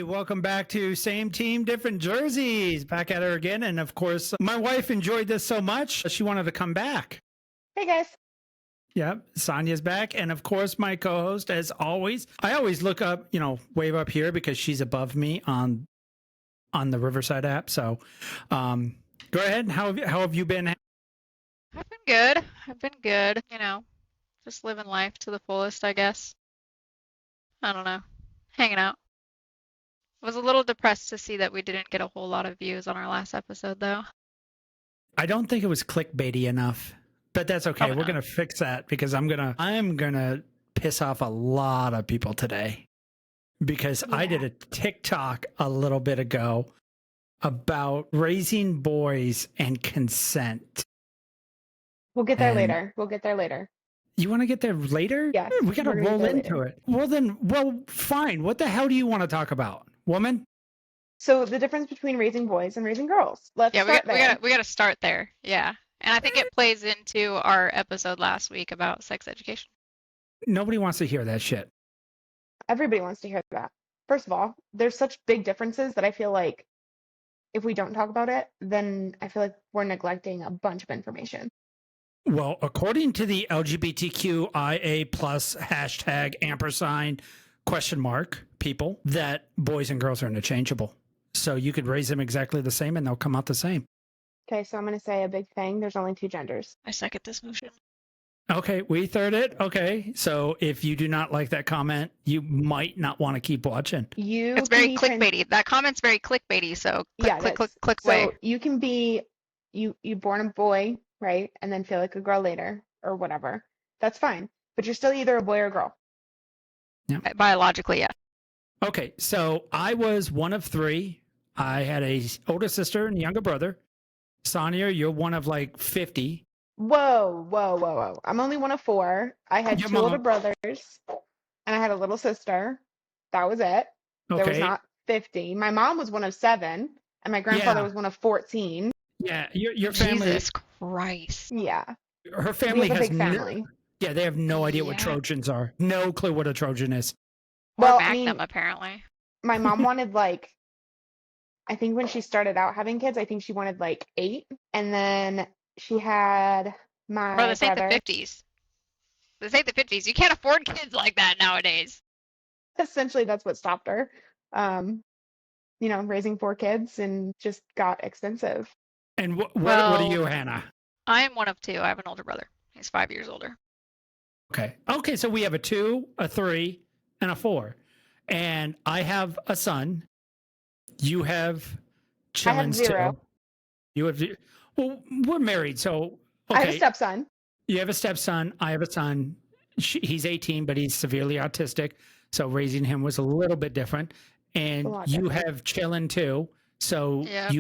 welcome back to Same Team, Different Jerseys. Back at her again. And of course, my wife enjoyed this so much, she wanted to come back. Hey, guys. Yep, Sonia's back. And of course, my co-host, as always. I always look up, wave up here because she's above me on the Riverside app. So go ahead. How have you been? I've been good. Just living life to the fullest, I guess. I don't know. Hanging out. I was a little depressed to see that we didn't get a whole lot of views on our last episode, though. I don't think it was clickbaity enough, but that's okay. We're going to fix that because I'm going to piss off a lot of people today because I did a TikTok a little bit ago about raising boys and consent. We'll get there later. You want to get there later? Yes. We got to roll into it. Well, fine. What the hell do you want to talk about, woman? So the difference between raising boys and raising girls. Let's start there. We got to start there. Yeah. And I think it plays into our episode last week about sex education. Nobody wants to hear that shit. Everybody wants to hear that. First of all, there's such big differences that I feel like if we don't talk about it, then I feel like we're neglecting a bunch of information. Well, according to the LGBTQIA plus hashtag ampersand question mark people, that boys and girls are interchangeable. So you could raise them exactly the same and they'll come out the same. Okay, so I'm going to say a big thing. There's only two genders. I second this motion. Okay, we third it. Okay, so if you do not like that comment, you might not want to keep watching. It's very clickbaity. That comment's very clickbaity, so click so away. You can be, you born a boy, right? And then feel like a girl later or whatever. That's fine. But you're still either a boy or a girl. Yeah. Biologically, yeah. Okay, so I was one of three. I had a older sister and a younger brother. Sonia, you're one of like 50. Whoa. I'm only one of four. I had two older brothers and I had a little sister. That was it. Okay. There was not 50. My mom was one of 7 and my grandfather was one of 14. Yeah, your family. Jesus Christ. Yeah. Her family has a big family. They have no idea what Trojans are. No clue what a Trojan is. Or Magnum, apparently. My mom wanted I think when she started out having kids, I think she wanted 8. And then she had my brother. This ain't the 50s. This ain't the 50s. You can't afford kids like that nowadays. Essentially, that's what stopped her. Raising 4 kids and just got expensive. And what are you, Hannah? I am one of 2. I have an older brother. He's 5 years older. Okay, so we have a 2, a 3, and a 4. And I have a son. You have chillins too. 0. You have. Well, we're married, so okay. I have a stepson. You have a stepson. I have a son. He's 18, but he's severely autistic. So raising him was a little bit different. And you have chillin too. So I've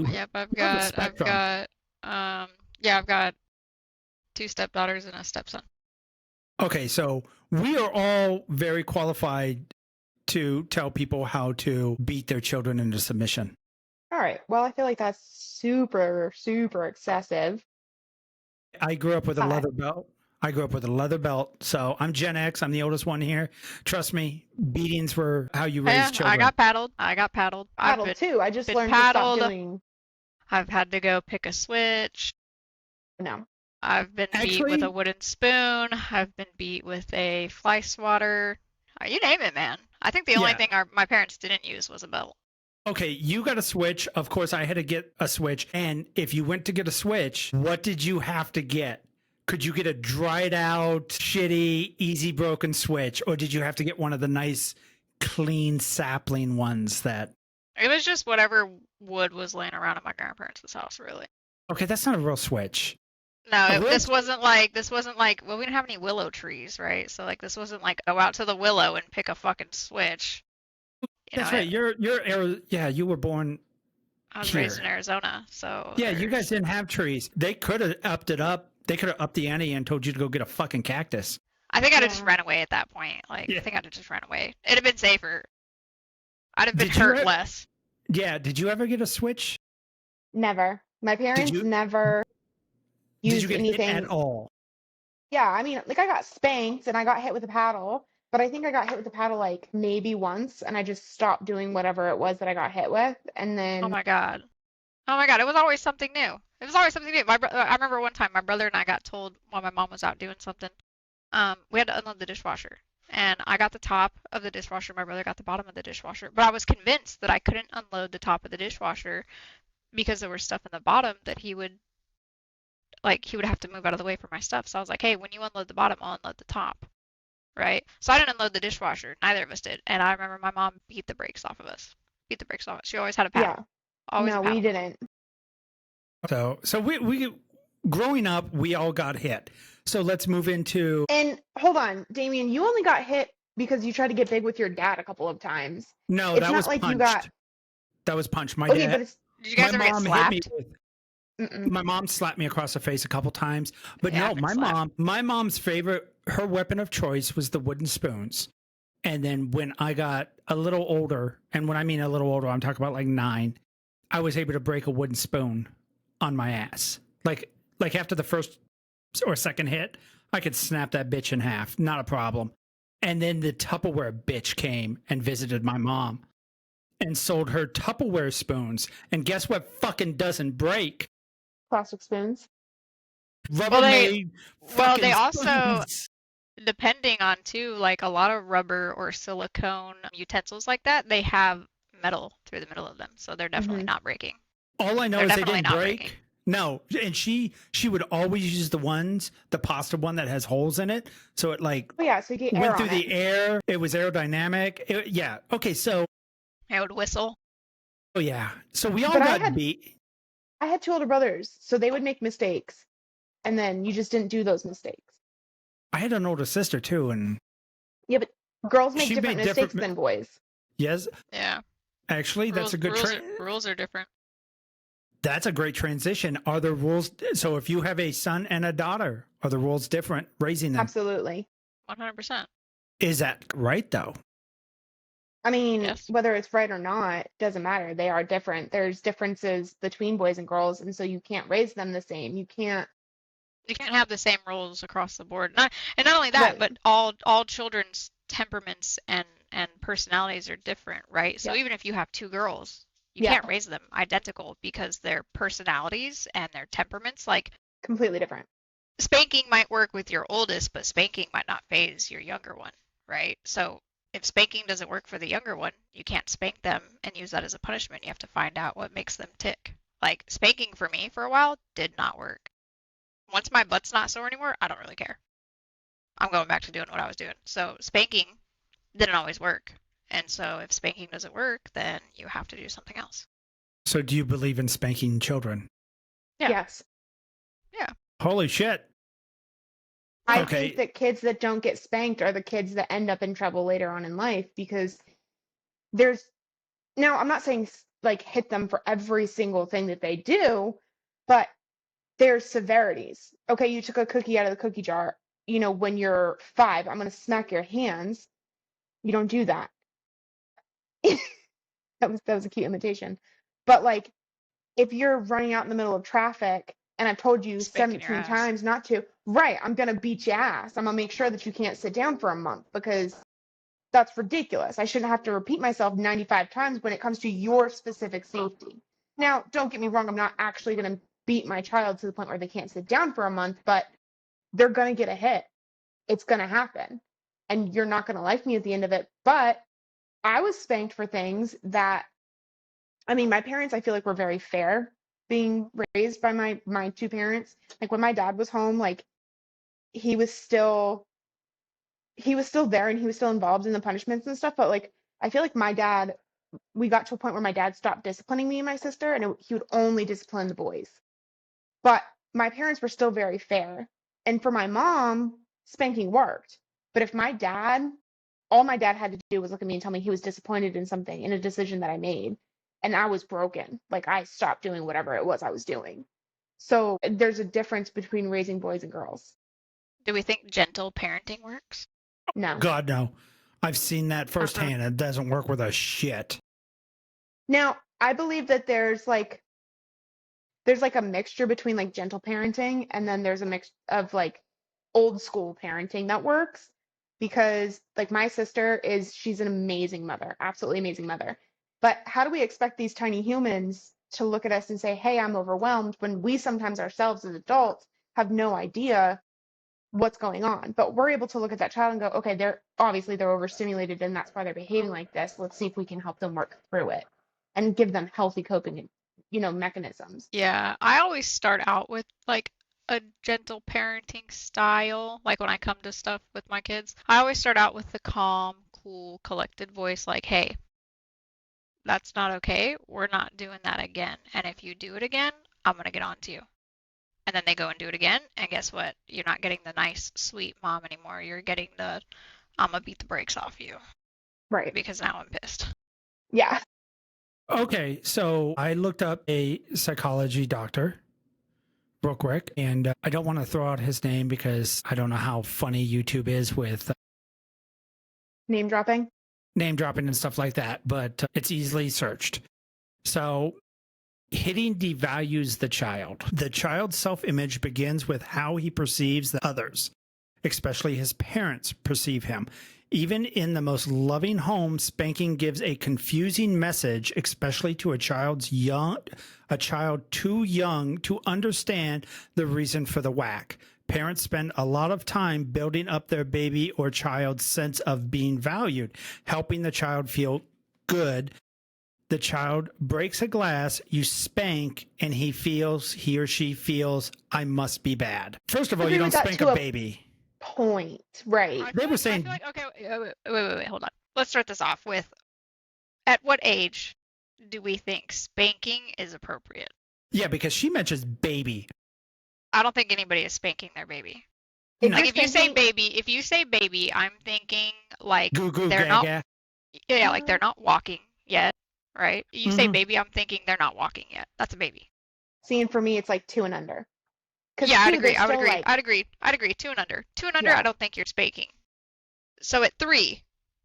got 2 stepdaughters and a stepson. Okay, so we are all very qualified to tell people how to beat their children into submission. All right. Well, I feel like that's super, super excessive. I grew up with a leather belt. So I'm Gen X. I'm the oldest one here. Trust me, beatings were how you raise children. I got paddled. Paddled too. I just learned to stop doing. I've had to go pick a switch. No. I've been beat with a wooden spoon. I've been beat with a fly swatter. You name it, man. I think the only thing my parents didn't use was a belt. Okay, you got a switch. Of course, I had to get a switch. And if you went to get a switch, what did you have to get? Could you get a dried out, shitty, easy broken switch? Or did you have to get one of the nice, clean sapling ones that... It was just whatever wood was laying around at my grandparents' house, really. Okay, that's not a real switch. No, this wasn't like, well, we didn't have any willow trees, right? So this wasn't like go out to the willow and pick a fucking switch. That's right. You were born I was raised in Arizona, so... Yeah, you guys didn't have trees. They could have upped it up. They could have upped the ante and told you to go get a fucking cactus. I think I'd have just ran away at that point. I think I'd have just ran away. It'd have been safer. I'd have been hurt less. Yeah, did you ever get a switch? Never. My parents never used anything hit at all. Yeah, I mean, I got spanked and I got hit with a paddle, but I think I got hit with the paddle like maybe once, and I just stopped doing whatever it was that I got hit with. And Oh then, my God. Oh my God, it was always something new. It was always something new. I remember one time my brother and I got told while my mom was out doing something, we had to unload the dishwasher. And I got the top of the dishwasher, my brother got the bottom of the dishwasher. But I was convinced that I couldn't unload the top of the dishwasher because there was stuff in the bottom that he would have to move out of the way for my stuff. So I was like, hey, when you unload the bottom, I'll unload the top. Right? So I didn't unload the dishwasher. Neither of us did. And I remember my mom beat the brakes off of us. Beat the brakes off us. She always had a paddle. yeah, Always a no, we paddle. didn't. So we growing up, we all got hit. So let's move into. And hold on, Damien, you only got hit because you tried to get big with your dad a couple of times. No, It's that was not like you got, punched. That was punched. My okay, but dad, it's, Did you my guys ever get mom hit me slapped? with. mm-mm. My mom slapped me across the face a couple times, but Yeah, no, I've been slapped. my mom's favorite, her weapon of choice was the wooden spoons. And then when I got a little older, and when I mean a little older, I'm talking about like 9, I was able to break a wooden spoon on my ass. Like after the first or second hit, I could snap that bitch in half, not a problem. And then the Tupperware bitch came and visited my mom and sold her Tupperware spoons. And guess what fucking doesn't break? Plastic spoons. Well, Rubbermaid they fucking also, spoons. depending on too, like a lot of rubber or silicone utensils like that, they have metal through the middle of them, so they're definitely Mm-hmm. not breaking. All I know They're is they definitely didn't not breaking. break. No, and she would always use the pasta one that has holes in it, so it like Oh yeah, so you get air went through on the it. air. It was aerodynamic. Yeah. Okay. So I would whistle. oh yeah. So we all But got beat. I had 2 older brothers, so they would make mistakes, and then you just didn't do those mistakes. I had an older sister too, and Yeah, but girls make she different made mistakes different. than boys. Yes, Yeah. actually, that's a good. Rules are different. That's a great transition. Are the rules? So if you have a son and a daughter, are the rules different raising them? Absolutely. 100%. Is that right though? I mean, Yes. whether it's right or not, doesn't matter. They are different. There's differences between boys and girls, and so you can't raise them the same. You can't. You can't have the same rules across the board. And not only that, Right. but all children's temperaments and personalities are different, right? So Yeah. even if you have 2 girls, you Yeah. can't raise them identical because their personalities and their temperaments, like Completely different. spanking might work with your oldest, but spanking might not phase your younger one, right? So if spanking doesn't work for the younger one, you can't spank them and use that as a punishment. You have to find out what makes them tick. Like spanking for me for a while did not work. Once my butt's not sore anymore, I don't really care. I'm going back to doing what I was doing. So spanking didn't always work. And so if spanking doesn't work, then you have to do something else. So do you believe in spanking children? Yeah. Yes. Holy shit! I Okay. think that kids that don't get spanked are the kids that end up in trouble later on in life because there's now I'm not saying like hit them for every single thing that they do, but there's severities. Okay, you took a cookie out of the cookie jar. You know, when you're 5, I'm going to smack your hands. You don't do that. That was a cute imitation. But like if you're running out in the middle of traffic and I've told you Spanking your 17 ass. times not to, right, I'm going to beat your ass. I'm going to make sure that you can't sit down for a month because that's ridiculous. I shouldn't have to repeat myself 95 times when it comes to your specific safety. Now, don't get me wrong, I'm not actually going to beat my child to the point where they can't sit down for a month, but they're going to get a hit. It's going to happen. And you're not going to like me at the end of it. But I was spanked for things that, I mean, my parents, I feel like were very fair being raised by my 2 parents. Like when my dad was home, like he was still there and he was still involved in the punishments and stuff. But like I feel like we got to a point where my dad stopped disciplining me and my sister, and he would only discipline the boys. But my parents were still very fair. And for my mom, spanking worked. But if all my dad had to do was look at me and tell me he was disappointed in something, in a decision that I made, and I was broken. Like I stopped doing whatever it was I was doing. So there's a difference between raising boys and girls. Do we think gentle parenting works? No. God no. I've seen that firsthand. It doesn't work with a shit. Now, I believe that there's like a mixture between like gentle parenting and then there's a mix of like old school parenting that works. because like my sister she's an amazing mother, absolutely amazing mother. But how do we expect these tiny humans to look at us and say, "Hey, I'm overwhelmed," when we sometimes ourselves as adults have no idea what's going on? But we're able to look at that child and go, "Okay, they're overstimulated and that's why they're behaving like this. Let's see if we can help them work through it and give them healthy coping, mechanisms." Yeah, I always start out with like a gentle parenting style. Like when I come to stuff with my kids, I always start out with the calm, cool, collected voice like, "Hey, that's not okay. We're not doing that again. And if you do it again, I'm going to get on to you." And then they go and do it again. And guess what? You're not getting the nice, sweet mom anymore. You're getting the, "I'm going to beat the brakes off you Right. because now I'm pissed." Yeah. Okay, so I looked up a psychology doctor real quick, and I don't want to throw out his name because I don't know how funny YouTube is with Name dropping. name dropping and stuff like that, but it's easily searched. So hitting devalues the child. The child's self-image begins with how he perceives the others, especially his parents perceive him. Even in the most loving home, spanking gives a confusing message, especially to a child too young to understand the reason for the whack. Parents spend a lot of time building up their baby or child's sense of being valued, helping the child feel good. The child breaks a glass, you spank, and he or she feels, "I must be bad." First of all, you don't spank a baby. Point. Right. They were saying, okay, wait, hold on. Let's start this off with, at what age do we think spanking is appropriate? yeah, because she mentions baby. I don't think anybody is spanking their baby. No. Like if you say baby, I'm thinking like Goo goo they're gaga. not, yeah, like they're not walking yet, right? You say baby, I'm thinking they're not walking yet. That's a baby. See, and for me, it's like 2 and under. Yeah, I'd agree. I'd agree. 2 and under. 2 and under, Yeah. I don't think you're spanking. So at 3,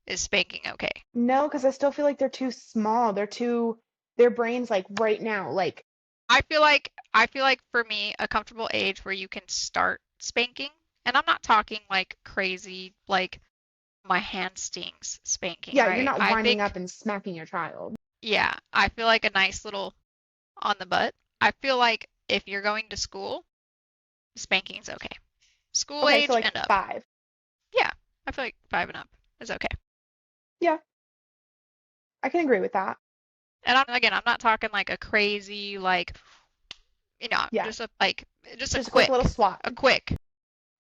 is spanking okay? No, because I still feel like they're too small. Their brains like right now, like I feel like for me, a comfortable age where you can start spanking, and I'm not talking like crazy, like my hand stings spanking, yeah, right? you're not I winding think, up and smacking your child. yeah, I feel like a nice little on the butt. I feel like if you're going to school, spanking's okay. School Okay, age so like and up. 5. Yeah, I feel like 5 and up is okay. Yeah, I can agree with that. And I'm not talking like a crazy, like, Yeah, just a just a quick quick, little swat. a quick,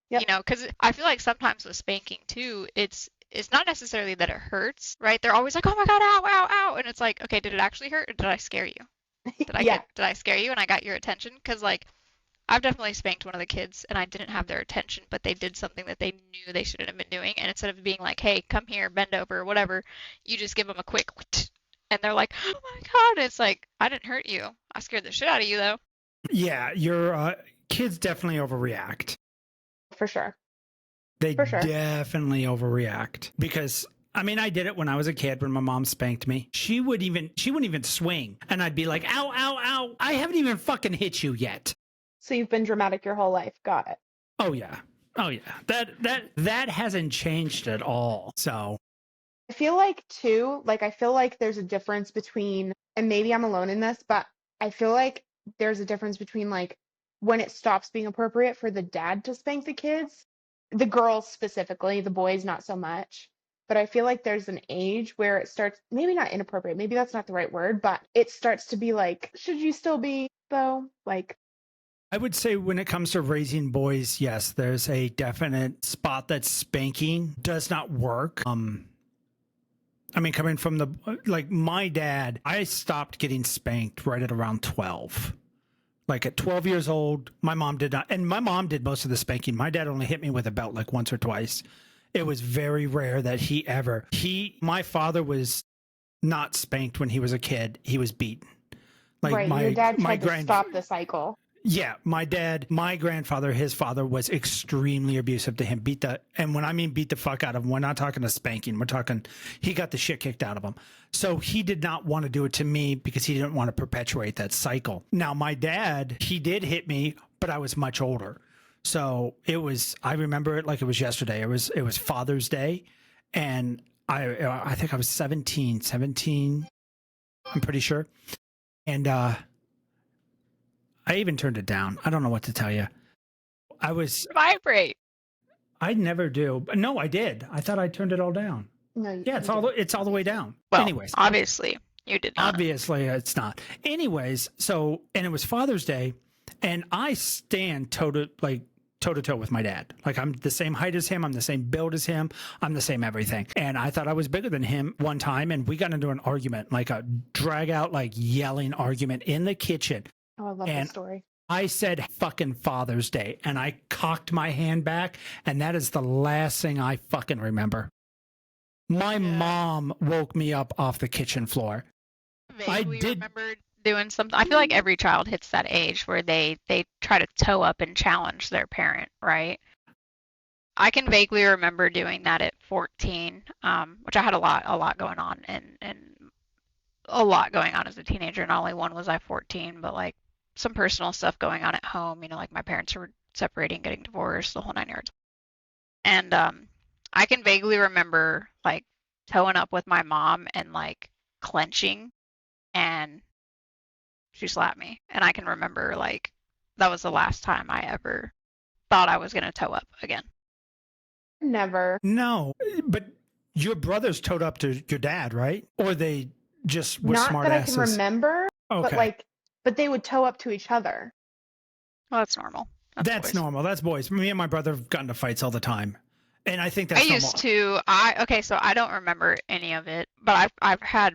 Yep. because I feel like sometimes with spanking too, it's not necessarily that it hurts, right? They're always like, "Oh my God, ow, ow, ow," and it's like, okay, did it actually hurt, or did I scare you? Yeah. Did I scare you and I got your attention? Because like I've definitely spanked one of the kids and I didn't have their attention, but they did something that they knew they shouldn't have been doing, and instead of being like, "Hey, come here, bend over," whatever, you just give them a quick, and they're like, "Oh my God!" It's like, I didn't hurt you. I scared the shit out of you though. Yeah, your kids definitely overreact. For sure. They For sure. definitely overreact because I mean, I did it when I was a kid when my mom spanked me. She wouldn't even swing, and I'd be like, "Ow, ow, ow! I haven't even fucking hit you yet." So you've been dramatic your whole life. Got it. Oh yeah, oh yeah. That hasn't changed at all. So I feel like too, like I feel like there's a difference between, and maybe I'm alone in this, but I feel like there's a difference between like when it stops being appropriate for the dad to spank the kids, the girls specifically, the boys not so much. But I feel like there's an age where it starts, maybe not inappropriate, maybe that's not the right word, but it starts to be like, should you still be though? Like, I would say when it comes to raising boys, yes, there's a definite spot that spanking does not work. I mean, coming from like my dad, I stopped getting spanked right at around 12. Like at 12 years old, my mom did not, and my mom did most of the spanking. My dad only hit me with a belt like once or twice. It was very rare that my father was not spanked when he was a kid. He was beaten. Like right, your dad tried to stop the cycle. Yeah, my grandfather, his father was extremely abusive to him. And when I mean beat the fuck out of him, we're not talking a spanking. We're talking he got the shit kicked out of him. So he did not want to do it to me because he didn't want to perpetuate that cycle. Now, my dad, he did hit me, but I was much older. So I remember it like it was yesterday. It was Father's Day. And I think I was 17, I'm pretty sure. And I even turned it down. I don't know what to tell you. Vibrate. I never do. But no, I did. I thought I turned it all down. No, Yeah, it's all the way down. Well, Anyways, obviously you did not. obviously it's not. Anyways, so and it was Father's Day, and I stand toe to toe with my dad. Like I'm the same height as him, I'm the same build as him, I'm the same everything. And I thought I was bigger than him one time, and we got into an argument, like a drag out, like yelling argument in the kitchen. Oh, I love this story. I said fucking Father's Day, and I cocked my hand back, and that is the last thing I fucking remember. My mom woke me up off the kitchen floor. I remember doing something. I feel like every child hits that age where they try to toe up and challenge their parent, right? I can vaguely remember doing that at 14, which I had a lot going on and a lot going on as a teenager. Not only one was I 14, but like some personal stuff going on at home. You know, like my parents were separating, getting divorced, the whole 9 yards. And I can vaguely remember like toeing up with my mom and like clenching, and she slapped me. And I can remember like that was the last time I ever thought I was gonna toe up again. Never. No, but your brothers towed up to your dad, right? Or they just were Not smart that asses? I can remember, Okay. but they would toe up to each other. Well, that's normal. That's normal. That's boys. Me and my brother have gotten into fights all the time. And I think that's normal. used to. Okay, so I don't remember any of it, but I've had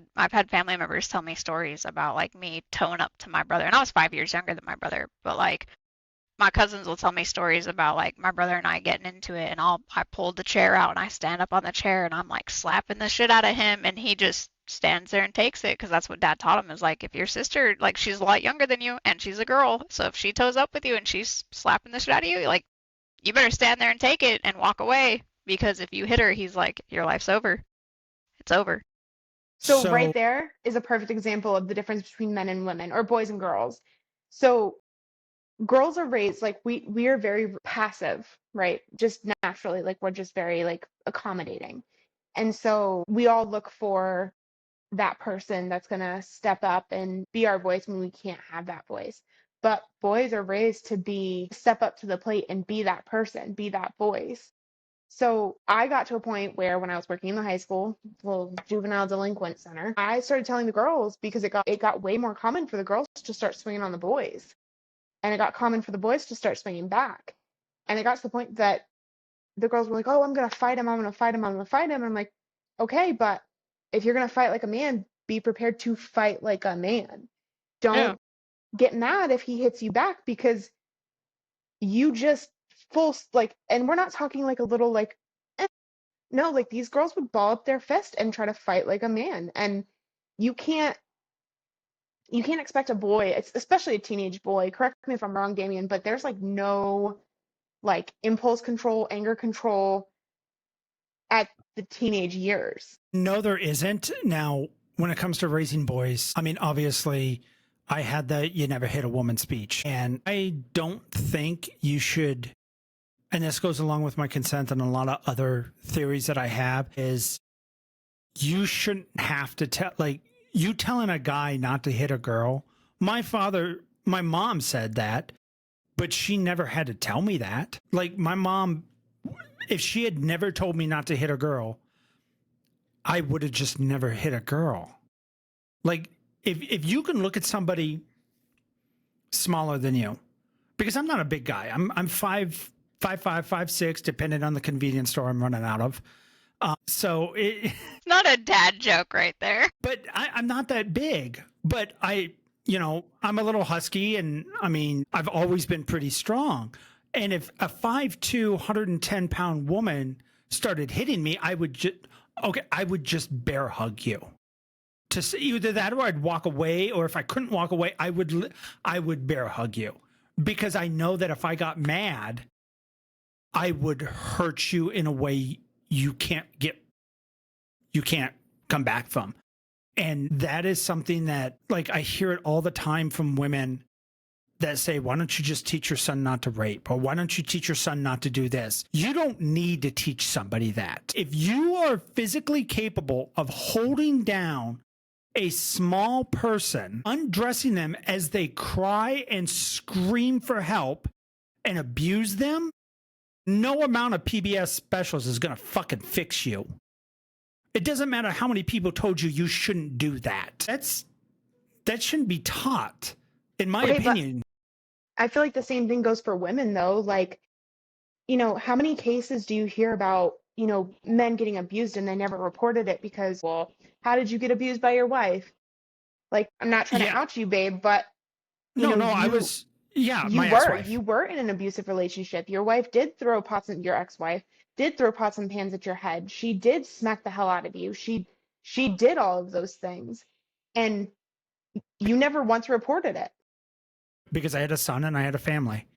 family members tell me stories about like me toeing up to my brother, and I was 5 years younger than my brother, but like my cousins will tell me stories about like my brother and I getting into it, and I pulled the chair out and I stand up on the chair and I'm like slapping the shit out of him, and he just stands there and takes it because that's what dad taught him, is like if your sister, like she's a lot younger than you and she's a girl, so if she toes up with you and she's slapping the shit out of you, like you better stand there and take it and walk away, because if you hit her, he's like, your life's over. It's over. So right there is a perfect example of the difference between men and women, or boys and girls. So girls are raised like we are very passive, right? Just naturally, like we're just very like accommodating. And so we all look for that person that's going to step up and be our voice when we can't have that voice. But boys are raised to step up to the plate and be that person, be that voice. So I got to a point where when I was working in the high school, little juvenile delinquent center, I started telling the girls, because it got way more common for the girls to start swinging on the boys, and it got common for the boys to start swinging back. And it got to the point that the girls were like, "Oh, I'm gonna fight him. I'm gonna fight him. I'm gonna fight him." And I'm like, "Okay, but if you're gonna fight like a man, be prepared to fight like a man. Don't get mad if he hits you back, because you just like." And we're not talking like a little like, no, like these girls would ball up their fist and try to fight like a man. And you can't expect a boy, especially a teenage boy, correct me if I'm wrong, Damien, but there's like no like impulse control, anger control at the teenage years. No, there isn't. Now, when it comes to raising boys, I mean, obviously, I had the you never hit a woman speech. And I don't think you should, and this goes along with my consent and a lot of other theories that I have, is you shouldn't have to tell, like, you telling a guy not to hit a girl. My mom said that, but she never had to tell me that. Like, my mom, if she had never told me not to hit a girl, I would have just never hit a girl. Like, if you can look at somebody smaller than you, because I'm not a big guy. I'm 5'5", 5'6", depending on the convenience store I'm running out of. So it's not a dad joke right there. But I'm not that big. But I'm a little husky, and I mean, I've always been pretty strong. And if a 5'2", 110-pound woman started hitting me, I would just bear hug you. To say either that, or I'd walk away, or if I couldn't walk away, I would bear hug you, because I know that if I got mad, I would hurt you in a way you can't come back from. And that is something that, like, I hear it all the time from women that say, why don't you just teach your son not to rape? Or why don't you teach your son not to do this? You don't need to teach somebody that. If you are physically capable of holding down a small person, undressing them as they cry and scream for help and abuse them, no amount of PBS specials is going to fucking fix you. It doesn't matter how many people told you shouldn't do that. That shouldn't be taught, in my opinion. I feel like the same thing goes for women, though. Like, you know, how many cases do you hear about, you know, men getting abused and they never reported it because, well, how did you get abused by your wife? Like, I'm not trying to out you, babe, but you know, I was, my you ex-wife. were in an abusive relationship. Your wife did throw pots at your ex-wife, did throw pots and pans at your head. She did smack the hell out of you. She did all of those things. And you never once reported it. Because I had a son and I had a family,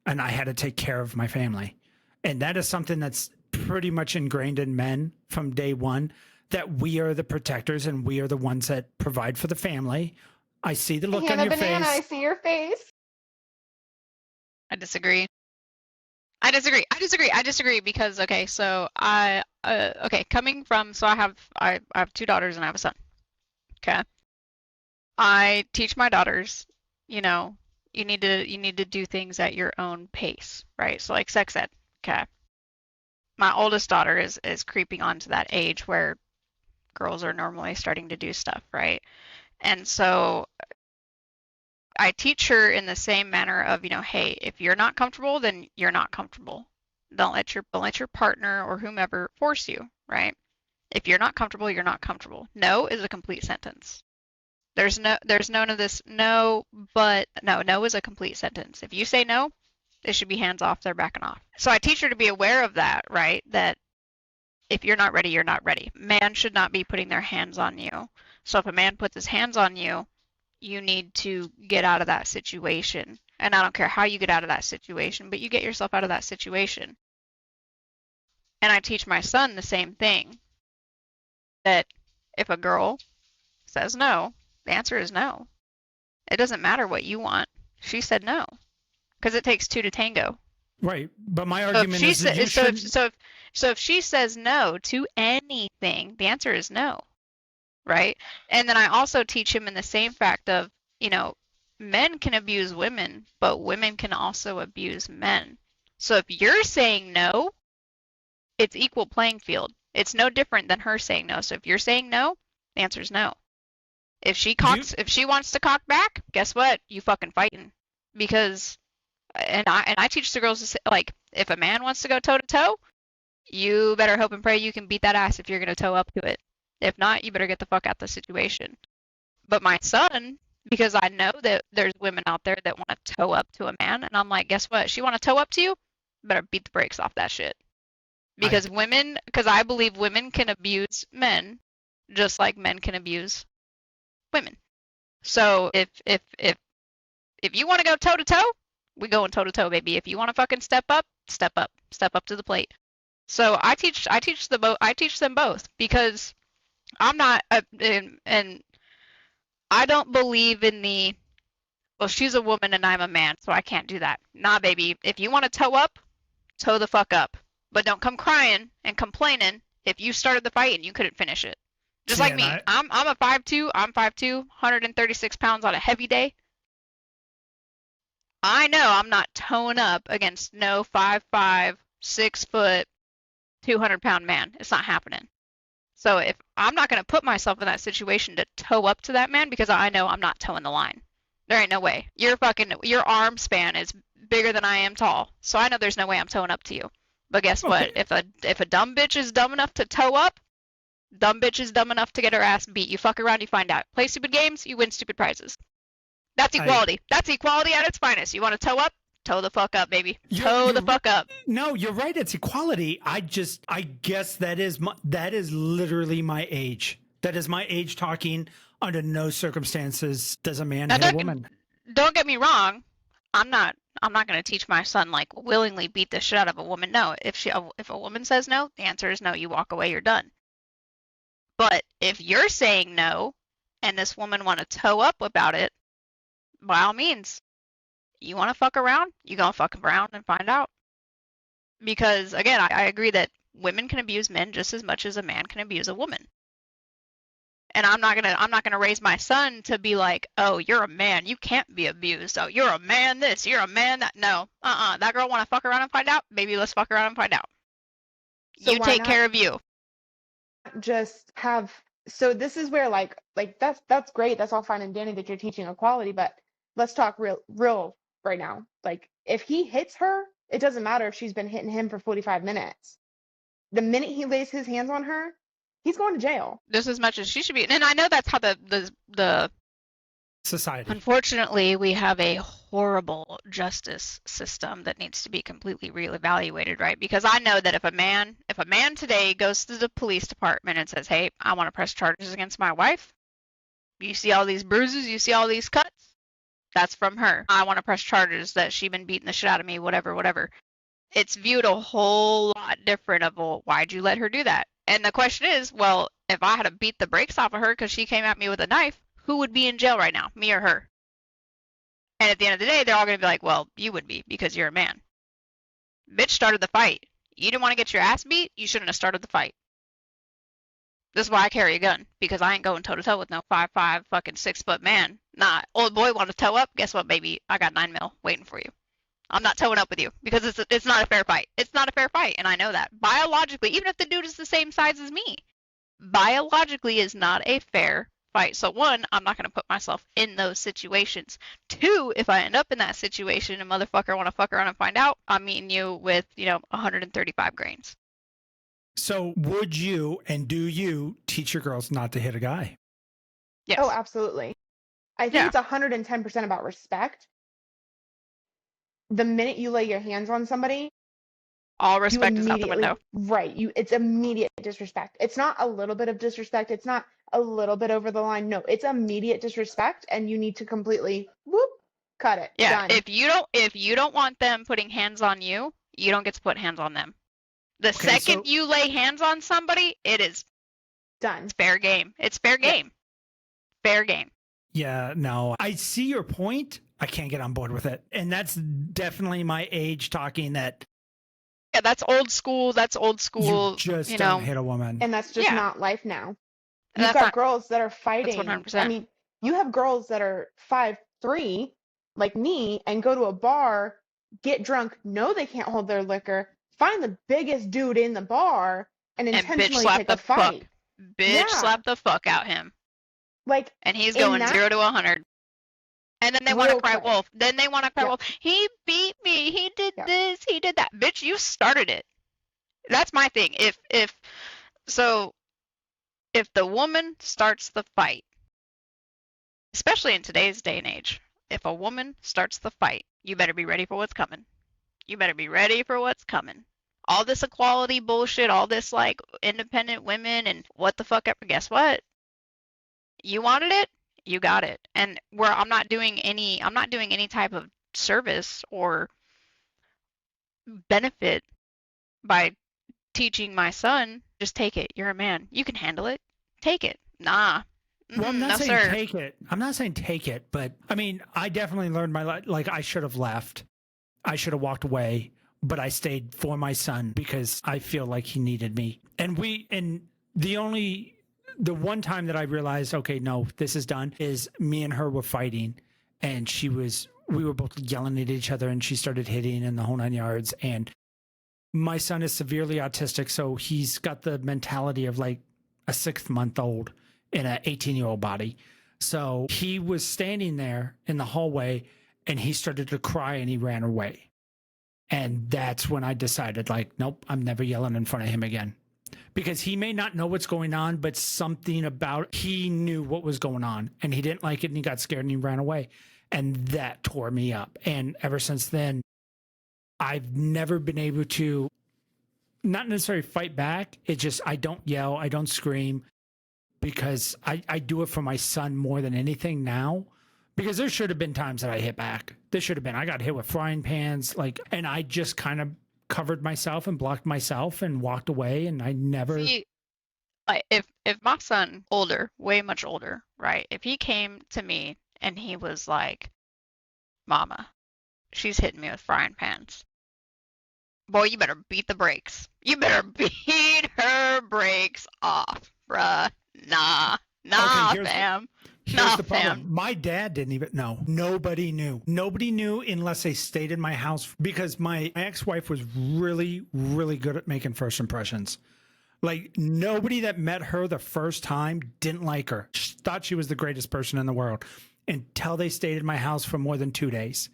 and I had to take care of my family. And that is something that's pretty much ingrained in men from day one, that we are the protectors and we are the ones that provide for the family. I see the look on your face. I see your face. I disagree. I disagree because okay, so coming from I have 2 daughters and I have a son. Okay. I teach my daughters, you know, you need to do things at your own pace, right? So like sex ed. Okay. My oldest daughter is creeping onto that age where girls are normally starting to do stuff, right? And so I teach her in the same manner of, you know, hey, if you're not comfortable, then you're not comfortable. Don't let your partner or whomever force you, right? If you're not comfortable, you're not comfortable. No is a complete sentence. There's none of this no, but no is a complete sentence. If you say no, it should be hands off, they're backing off. So I teach her to be aware of that, right? That if you're not ready, you're not ready. Man should not be putting their hands on you. So if a man puts his hands on you, you need to get out of that situation. And I don't care how you get out of that situation, but you get yourself out of that situation. And I teach my son the same thing. That if a girl says no, the answer is no. It doesn't matter what you want. She said no. Because it takes 2 to tango. Right. But my argument is that if she says no to anything, the answer is no. Right? And then I also teach him in the same fact of, you know, men can abuse women, but women can also abuse men. So if you're saying no, it's equal playing field. It's no different than her saying no. So if you're saying no, the answer is no. If she wants to cock back, guess what? You fucking fighting. Because and I teach the girls to say, like, if a man wants to go toe to toe, you better hope and pray you can beat that ass if you're gonna toe up to it. If not, you better get the fuck out of the situation. But my son, because I know that there's women out there that want to toe up to a man, and I'm like, guess what? She want to toe up to you? Better beat the brakes off that shit. Because I believe women can abuse men just like men can abuse women. So if you want to go toe to toe, we going toe to toe, baby. If you want to fucking step up to the plate. So I teach them both because I'm not and I don't believe in the, well, she's a woman and I'm a man, so I can't do that. Nah, baby. If you want to toe up, toe the fuck up. But don't come crying and complaining if you started the fight and you couldn't finish it. Just like me. I'm a 5'2", 136 pounds on a heavy day. I know I'm not toeing up against no 5'5", 6 foot, 200-pound man. It's not happening. So if I'm not going to put myself in that situation to toe up to that man because I know I'm not toeing the line. There ain't no way. Your arm span is bigger than I am tall. So I know there's no way I'm toeing up to you. But guess what? If a dumb bitch is dumb enough to toe up, dumb bitch is dumb enough to get her ass beat. You fuck around, you find out. Play stupid games, you win stupid prizes. That's equality. That's equality at its finest. You want to toe up? Toe the fuck up, baby. Toe the fuck up. No, you're right. It's equality. I guess that is literally my age. That is my age talking. Under no circumstances does a man hit a woman. Don't get me wrong. I'm not going to teach my son like willingly beat the shit out of a woman. No, if a woman says no, the answer is no. You walk away, you're done. But if you're saying no, and this woman want to toe up about it, by all means, You want to fuck around? You gonna fuck around and find out. Because again, I agree that women can abuse men just as much as a man can abuse a woman. And I'm not gonna raise my son to be like, oh, you're a man, you can't be abused. Oh, you're a man this, you're a man that. No, that girl wanna fuck around and find out? Baby, let's fuck around and find out. So You why take not care of you. just have, so this is where like that's great. That's all fine and dandy that you're teaching equality, but let's talk real right now. Like if he hits her, it doesn't matter if she's been hitting him for 45 minutes. The minute he lays his hands on her, he's going to jail. Just as much as she should be. And I know that's how the Society. unfortunately, we have a horrible justice system that needs to be completely reevaluated, right? Because I know that if a man today goes to the police department and says, "Hey, I want to press charges against my wife. You see all these bruises, you see all these cuts? That's from her. I want to press charges that she been beating the shit out of me, whatever, whatever." It's viewed a whole lot different of, well, why'd you let her do that? And the question is, well, if I had to beat the brakes off of her because she came at me with a knife, who would be in jail right now, me or her? And at the end of the day, they're all going to be like, well, you would be because you're a man. Bitch started the fight. You didn't want to get your ass beat? You shouldn't have started the fight. This is why I carry a gun, because I ain't going toe to toe with no 5'5" fucking 6-foot man. Nah, old boy want to toe up? Guess what, baby? I got 9mm waiting for you. I'm not towing up with you because it's not a fair fight. It's not a fair fight, and I know that. Biologically, even if the dude is the same size as me, biologically is not a fair fight. So one, I'm not going to put myself in those situations. Two, if I end up in that situation and motherfucker want to fuck around and find out, I'm meeting you with, 135 grains. So would you and do you teach your girls not to hit a guy? Yes. Oh, absolutely. I think it's 110% about respect. The minute you lay your hands on somebody, all respect is out the window. Right. It's immediate disrespect. It's not a little bit of disrespect. It's not a little bit over the line. No, it's immediate disrespect, and you need to completely cut it. Yeah. Done. If you don't want them putting hands on you, you don't get to put hands on them. The second you lay hands on somebody, it is done. It's fair game. It's fair game. Yeah. Fair game. Yeah, no, I see your point. I can't get on board with it. And that's definitely my age talking that. Yeah, that's old school. That's old school. You just don't hit a woman. And that's just not life now. You've got girls that are fighting. That's 100%. I mean, you have girls that are 5'3", like me, and go to a bar, get drunk, know they can't hold their liquor, find the biggest dude in the bar, and intentionally pick a fight. Bitch slap the fuck out him. Like, and he's going 0 to 100. And then they want to cry wolf. Then they want to cry wolf. He beat me. He did this. He did that. Bitch, you started it. That's my thing. If the woman starts the fight, especially in today's day and age, if a woman starts the fight, you better be ready for what's coming. You better be ready for what's coming. All this equality bullshit, all this like independent women and what the fuck ever. Guess what? You wanted it, you got it. And I'm not doing any type of service or benefit by teaching my son, just take it. You're a man. You can handle it. Take it. Nah. Well, I'm not saying take it. I'm not saying take it, but I mean, I definitely learned like I should have left. I should have walked away, but I stayed for my son because I feel like he needed me. And the one time that I realized, okay, no, this is done, is me and her were fighting, and we were both yelling at each other, and she started hitting in the whole 9 yards. And my son is severely autistic, so he's got the mentality of like a 6-month-old in an 18-year-old body. So he was standing there in the hallway, and he started to cry, and he ran away. And that's when I decided, like, nope, I'm never yelling in front of him again. Because he may not know what's going on, but something about he knew what was going on, and he didn't like it, and he got scared, and he ran away. And that tore me up. And ever since then, I've never been able to not necessarily fight back. It's just I don't yell, I don't scream, because I do it for my son more than anything now. Because there should have been times that I hit back. There should have been. I got hit with frying pans, and I just kind of covered myself and blocked myself and walked away, and I never. See, like if my son, older, way much older, right? If he came to me and he was like, "Mama, she's hitting me with frying pans. Boy, you better beat the brakes. You better beat her brakes off, bruh. Nah. Okay, Nah, fam. here's Nah, the fam. problem. My dad didn't even know. Nobody knew. Nobody knew unless they stayed in my house, because my ex-wife was really, really good at making first impressions. Like, nobody that met her the first time didn't like her. She thought she was the greatest person in the world until they stayed in my house for more than 2 days.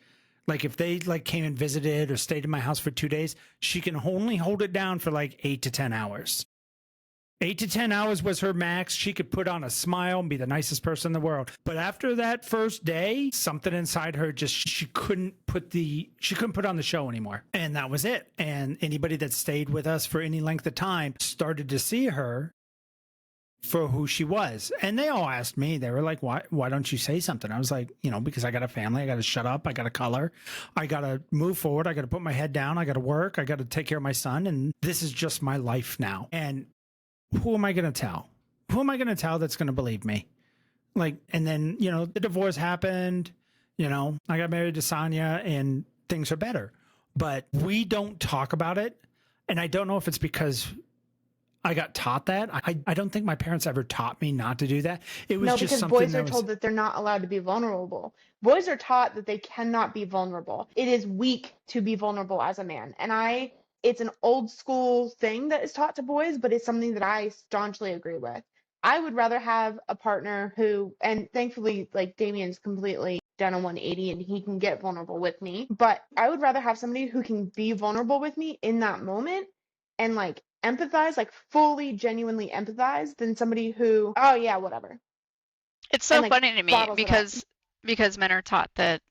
Like, if they like came and visited or stayed in my house for 2 days, she can only hold it down for like 8 to 10 hours. 8 to 10 hours was her max. She could put on a smile and be the nicest person in the world. But after that first day, something inside her just, she couldn't put on the show anymore. And that was it. And anybody that stayed with us for any length of time started to see her for who she was. And they all asked me, they were like, why don't you say something? I was like, because I got a family, I got to shut up, I got to color, I got to move forward, I got to put my head down, I got to work, I got to take care of my son, and this is just my life now. And who am I going to tell? Who am I going to tell that's going to believe me? Like, and then, the divorce happened, I got married to Sonia and things are better, but we don't talk about it. And I don't know if it's because I got taught that. I don't think my parents ever taught me not to do that. It was No, just because something boys that are was, told that they're not allowed to be vulnerable. Boys are taught that they cannot be vulnerable. It is weak to be vulnerable as a man. And it's an old school thing that is taught to boys, but it's something that I staunchly agree with. I would rather have a partner who, and thankfully, like Damien's completely done a 180 and he can get vulnerable with me, but I would rather have somebody who can be vulnerable with me in that moment and like empathize, like fully, genuinely empathize, than somebody who, oh yeah, whatever, It's and so like funny to me bottles it up. because men are taught that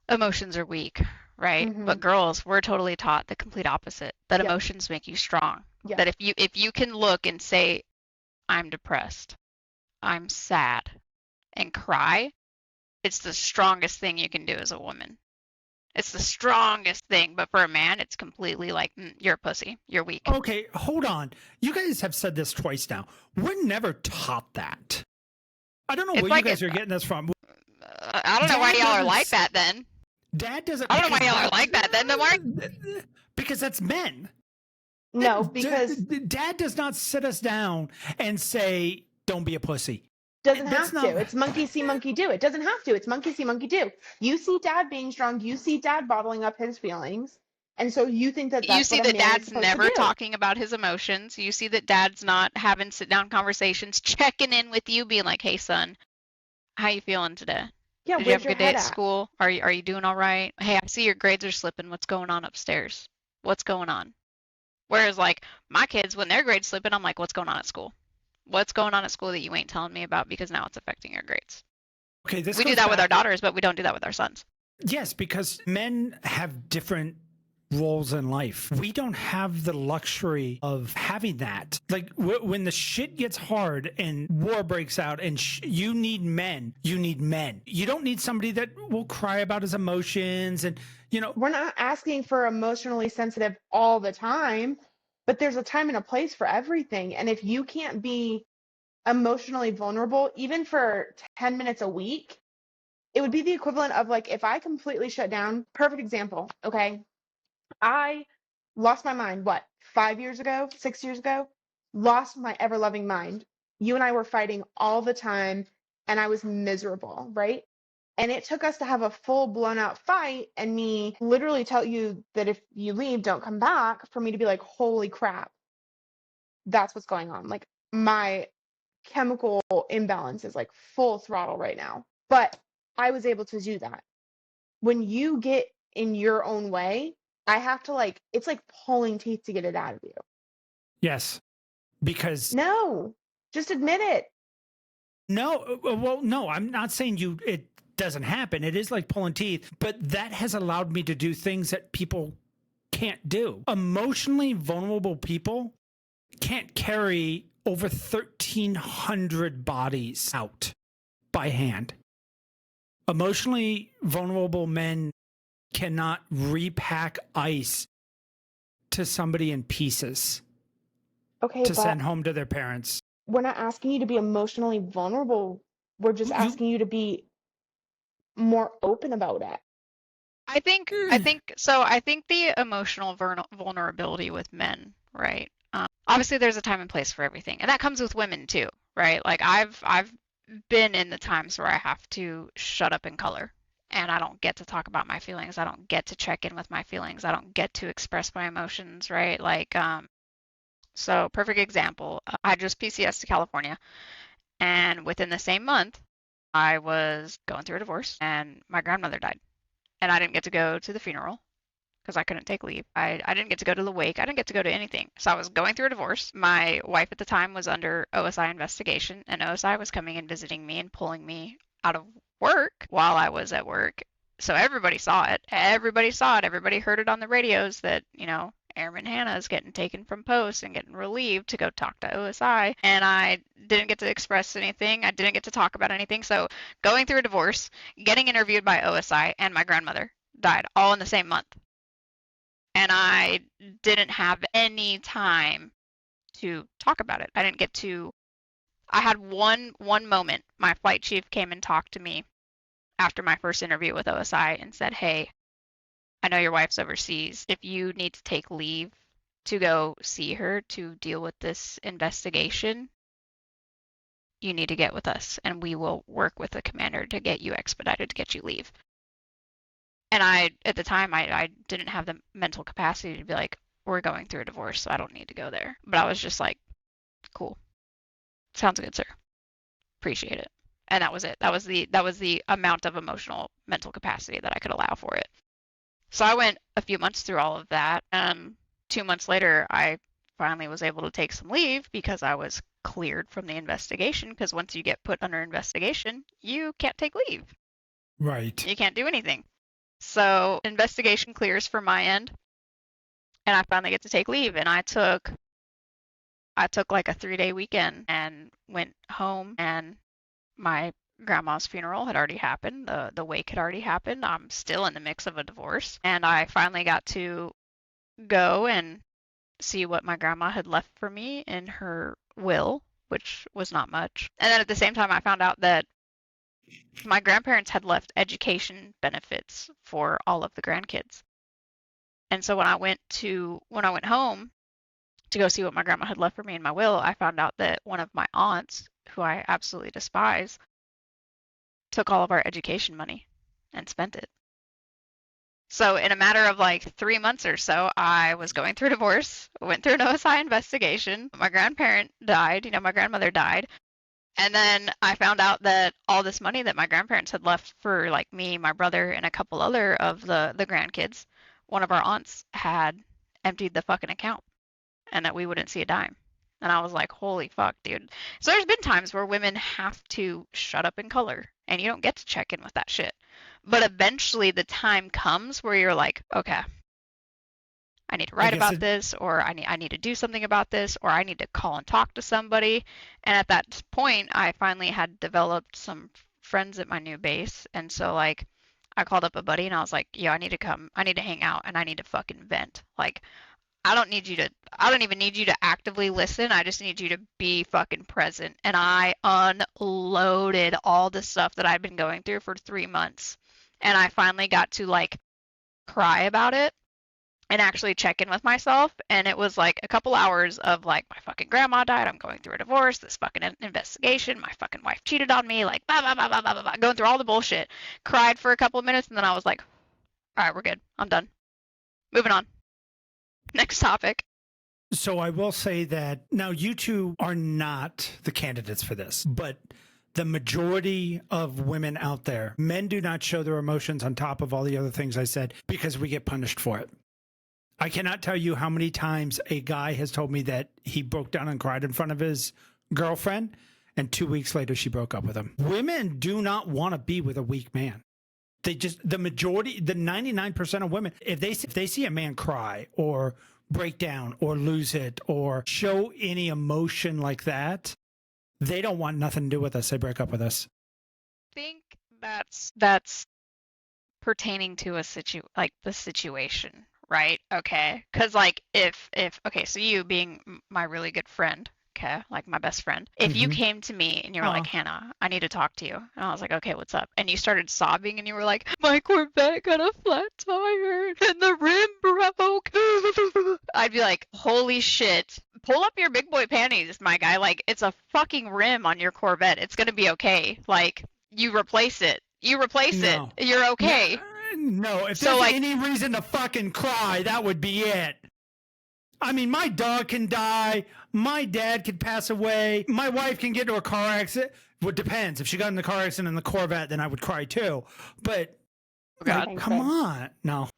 emotions are weak, right? Mm-hmm. But girls, we're totally taught the complete opposite, that Yep. emotions make you strong. Yep. That if you can look and say, I'm depressed, I'm sad, and cry, it's the strongest thing you can do as a woman. It's the strongest thing, but for a man, it's completely like, you're a pussy, you're weak. okay, hold on. You guys have said this twice now. We're never taught that. I don't know It's where like you guys are getting this from. I don't know why y'all are like that then. Dad doesn't. I don't know why y'all are like that then. Then why? Because that's men. No, because Dad does not sit us down and say, "Don't be a pussy." doesn't That's have not. to. It's monkey see, monkey do. It doesn't have to. It's monkey see, monkey do. You see dad being strong. You see dad bottling up his feelings. And so you think that You that's see what a that man is dad's supposed to never do. talking about his emotions. You see that dad's not having sit down conversations, checking in with you, being like, "Hey, son, how you feeling today? Yeah, Did you have where's a your good day head at at? school? Are you doing all right? Hey, I see your grades are slipping. What's going on upstairs? What's going on?" Whereas like my kids, when their grades slipping, I'm like, "What's going on at school? What's going on at school that you ain't telling me about because now it's affecting your grades?" Okay, this We do goes that with back. our daughters, but we don't do that with our sons. Yes, because men have different roles in life. We don't have the luxury of having that. Like when the shit gets hard and war breaks out and you need men, you need men. You don't need somebody that will cry about his emotions and, We're not asking for emotionally sensitive all the time, but there's a time and a place for everything. And if you can't be emotionally vulnerable, even for 10 minutes a week, it would be the equivalent of like if I completely shut down. Perfect example. Okay. I lost my mind, what, 5 years ago, 6 years ago? Lost my ever loving mind. You and I were fighting all the time, and I was miserable, right? And it took us to have a full blown out fight and me literally tell you that if you leave, don't come back, for me to be like, holy crap, that's what's going on. Like my chemical imbalance is like full throttle right now. But I was able to do that. When you get in your own way, I have to like, it's like pulling teeth to get it out of you. yes, because No, just admit it. no, well, no, I'm not saying it doesn't happen. It is like pulling teeth, but that has allowed me to do things that people can't do. Emotionally vulnerable people can't carry over 1,300 bodies out by hand. Emotionally vulnerable men cannot repack ice to somebody in pieces Okay, to but send home to their parents. we're not asking you to be emotionally vulnerable. We're just You, asking you to be more open about it. I think the emotional vulnerability with men, right? Obviously there's a time and place for everything, and that comes with women too, right? Like I've been in the times where I have to shut up in color, and I don't get to talk about my feelings. I don't get to check in with my feelings. I don't get to express my emotions, right? Like so perfect example. I just PCS to California, and within the same month, I was going through a divorce, and my grandmother died, and I didn't get to go to the funeral because I couldn't take leave. I didn't get to go to the wake. I didn't get to go to anything. So I was going through a divorce. My wife at the time was under OSI investigation, and OSI was coming and visiting me and pulling me out of work while I was at work. So everybody saw it. Everybody saw it. Everybody heard it on the radios that, Airman Hannah is getting taken from post and getting relieved to go talk to OSI. And I didn't get to express anything. I didn't get to talk about anything. So going through a divorce, getting interviewed by OSI, and my grandmother died all in the same month, and I didn't have any time to talk about it. I didn't get to. I had one moment. My flight chief came and talked to me after my first interview with OSI and said, "Hey, I know your wife's overseas. If you need to take leave to go see her to deal with this investigation, you need to get with us, and we will work with the commander to get you expedited to get you leave." And at the time, I didn't have the mental capacity to be like, we're going through a divorce, so I don't need to go there. But I was just like, cool. Sounds good, sir. Appreciate it. And that was it. That was the amount of emotional mental capacity that I could allow for it. So I went a few months through all of that. 2 months later, I finally was able to take some leave because I was cleared from the investigation. Because once you get put under investigation, you can't take leave. Right. You can't do anything. So investigation clears for my end, and I finally get to take leave. And I took like a 3-day weekend and went home, and my grandma's funeral had already happened. The wake had already happened. I'm still in the mix of a divorce, and I finally got to go and see what my grandma had left for me in her will, which was not much. And then at the same time, I found out that my grandparents had left education benefits for all of the grandkids. And so when I went home to go see what my grandma had left for me in my will, I found out that one of my aunts, who I absolutely despise, took all of our education money and spent it. So in a matter of like 3 months or so, I was going through a divorce, went through an OSI investigation. My grandparent died, my grandmother died. And then I found out that all this money that my grandparents had left for like me, my brother, and a couple other of the grandkids, one of our aunts had emptied the fucking account, and that we wouldn't see a dime. And I was like, holy fuck, dude. So there's been times where women have to shut up in color, and you don't get to check in with that shit. But eventually the time comes where you're like, okay, I need to write about this, or I need to do something about this, or I need to call and talk to somebody. And at that point, I finally had developed some friends at my new base. And so like I called up a buddy and I was like, yo, I need to come. I need to hang out and I need to fucking vent. Like I don't even need you to actively listen. I just need you to be fucking present. And I unloaded all the stuff that I'd been going through for 3 months. And I finally got to like cry about it and actually check in with myself. And it was like a couple hours of like, my fucking grandma died. I'm going through a divorce, this fucking investigation. My fucking wife cheated on me, like, blah, blah, blah, blah, blah, blah, blah, going through all the bullshit. Cried for a couple of minutes. And then I was like, all right, we're good. I'm done. Moving on. Next topic. So I will say that now you two are not the candidates for this, but the majority of women out there, men do not show their emotions on top of all the other things I said because we get punished for it. I cannot tell you how many times a guy has told me that he broke down and cried in front of his girlfriend, and 2 weeks later she broke up with him. Women do not want to be with a weak man. The majority, the 99% of women, if they see a man cry or break down or lose it or show any emotion like that, they don't want nothing to do with us. They break up with us. I think that's pertaining to the situation, right? Okay. Because like if okay, so you being my really good friend, America, like my best friend, if you came to me and you were like, Oh, Hannah, I need to talk to you, and I was like, okay, what's up? And you started sobbing and you were like, my Corvette got a flat tire and the rim broke. I'd be like, holy shit. Pull up your big boy panties, my guy. Like, it's a fucking rim on your Corvette. It's gonna be okay. Like, you replace it. You replace it. no. You're okay. No, if So, there's like, any reason to fucking cry, that would be it. I mean, my dog can die. My dad could pass away. My wife can get into a car accident. Well, it depends. If she got in the car accident in the Corvette, then I would cry too. But, oh God. like, come on. No.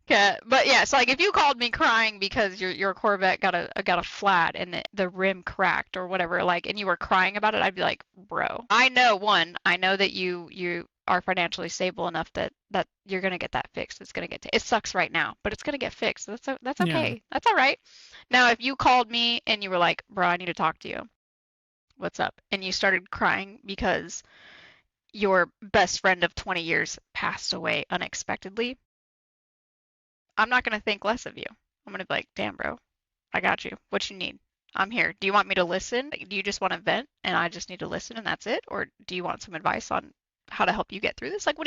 Yeah, but yeah, so like if you called me crying because your Corvette got a flat and the rim cracked or whatever, like, and you were crying about it, I'd be like, bro, I know that you are financially stable enough that you're gonna get that fixed. It's gonna get it sucks right now, but it's gonna get fixed. That's Yeah. okay. That's all right. Now, if you called me and you were like, bro, I need to talk to you. What's up? And you started crying because your best friend of 20 years passed away unexpectedly, I'm not going to think less of you. I'm going to be like, damn, bro, I got you. What you need? I'm here. Do you want me to listen? Do you just want to vent and I just need to listen and that's it? Or do you want some advice on how to help you get through this? Like, what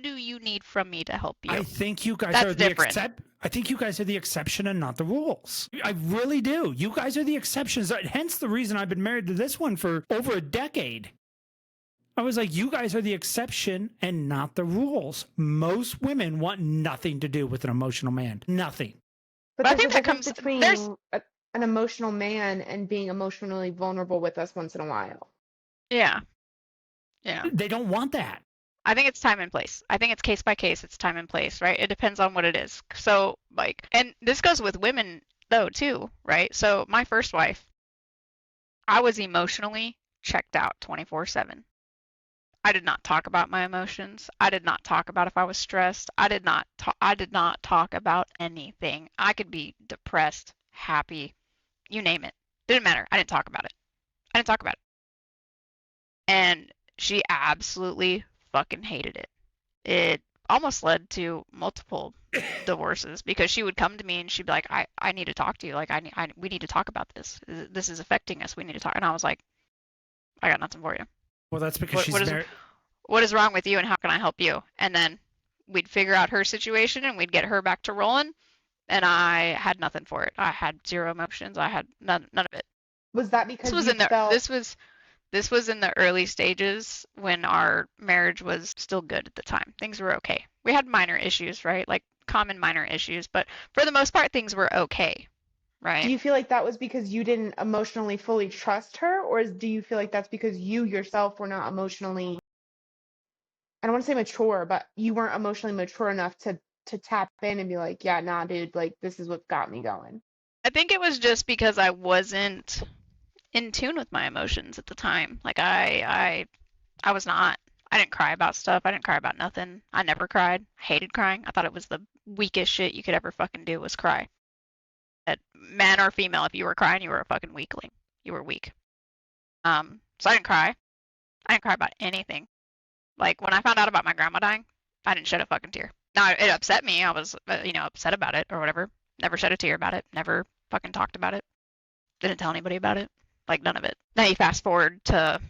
do you need from me to help you? I think you guys That's are the different. I think you guys are the exception and not the rules. I really do. You guys are the exceptions. Hence the reason I've been married to this one for over a decade. I was like, you guys are the exception and not the rules. Most women want nothing to do with an emotional man. Nothing. But I there's think a that difference comes between there's an emotional man and being emotionally vulnerable with us once in a while. yeah. Yeah. They don't want that. I think it's time and place. I think it's case by case, it's time and place, right? It depends on what it is. So, like, and this goes with women though too, right? So, my first wife, I was emotionally checked out 24/7. I did not talk about my emotions. I did not talk about if I was stressed. I did not talk about anything. I could be depressed, happy, you name it. Didn't matter. I didn't talk about it. I didn't talk about it. And she absolutely fucking hated it. It almost led to multiple divorces because she would come to me and she'd be like, I need to talk to you. Like, we need to talk about this. This is affecting us. We need to talk. And I was like, I got nothing for you. Well, that's because she's married. What is wrong with you and how can I help you? And then we'd figure out her situation and we'd get her back to rolling. And I had nothing for it. I had zero emotions. I had none of it. Was that because This was you in the felt this was in the early stages when our marriage was still good at the time. Things were okay. We had minor issues, right? Like common minor issues, but for the most part things were okay, do right? you feel like that was because you didn't emotionally fully trust her, or do you feel like that's because you yourself were not emotionally, I don't want to say mature, but you weren't emotionally mature enough to tap in and be like, yeah, nah, dude, like this is what got me going. I think it was just because I wasn't in tune with my emotions at the time. Like I was not. I didn't cry about stuff. I didn't cry about nothing. I never cried. I hated crying. I thought it was the weakest shit you could ever fucking do was cry. That man or female, if you were crying, you were a fucking weakling. You were weak. So I didn't cry. I didn't cry about anything. Like when I found out about my grandma dying, I didn't shed a fucking tear. Now it upset me. I was, upset about it or whatever. Never shed a tear about it. Never fucking talked about it. Didn't tell anybody about it. Like none of it. Now you fast forward to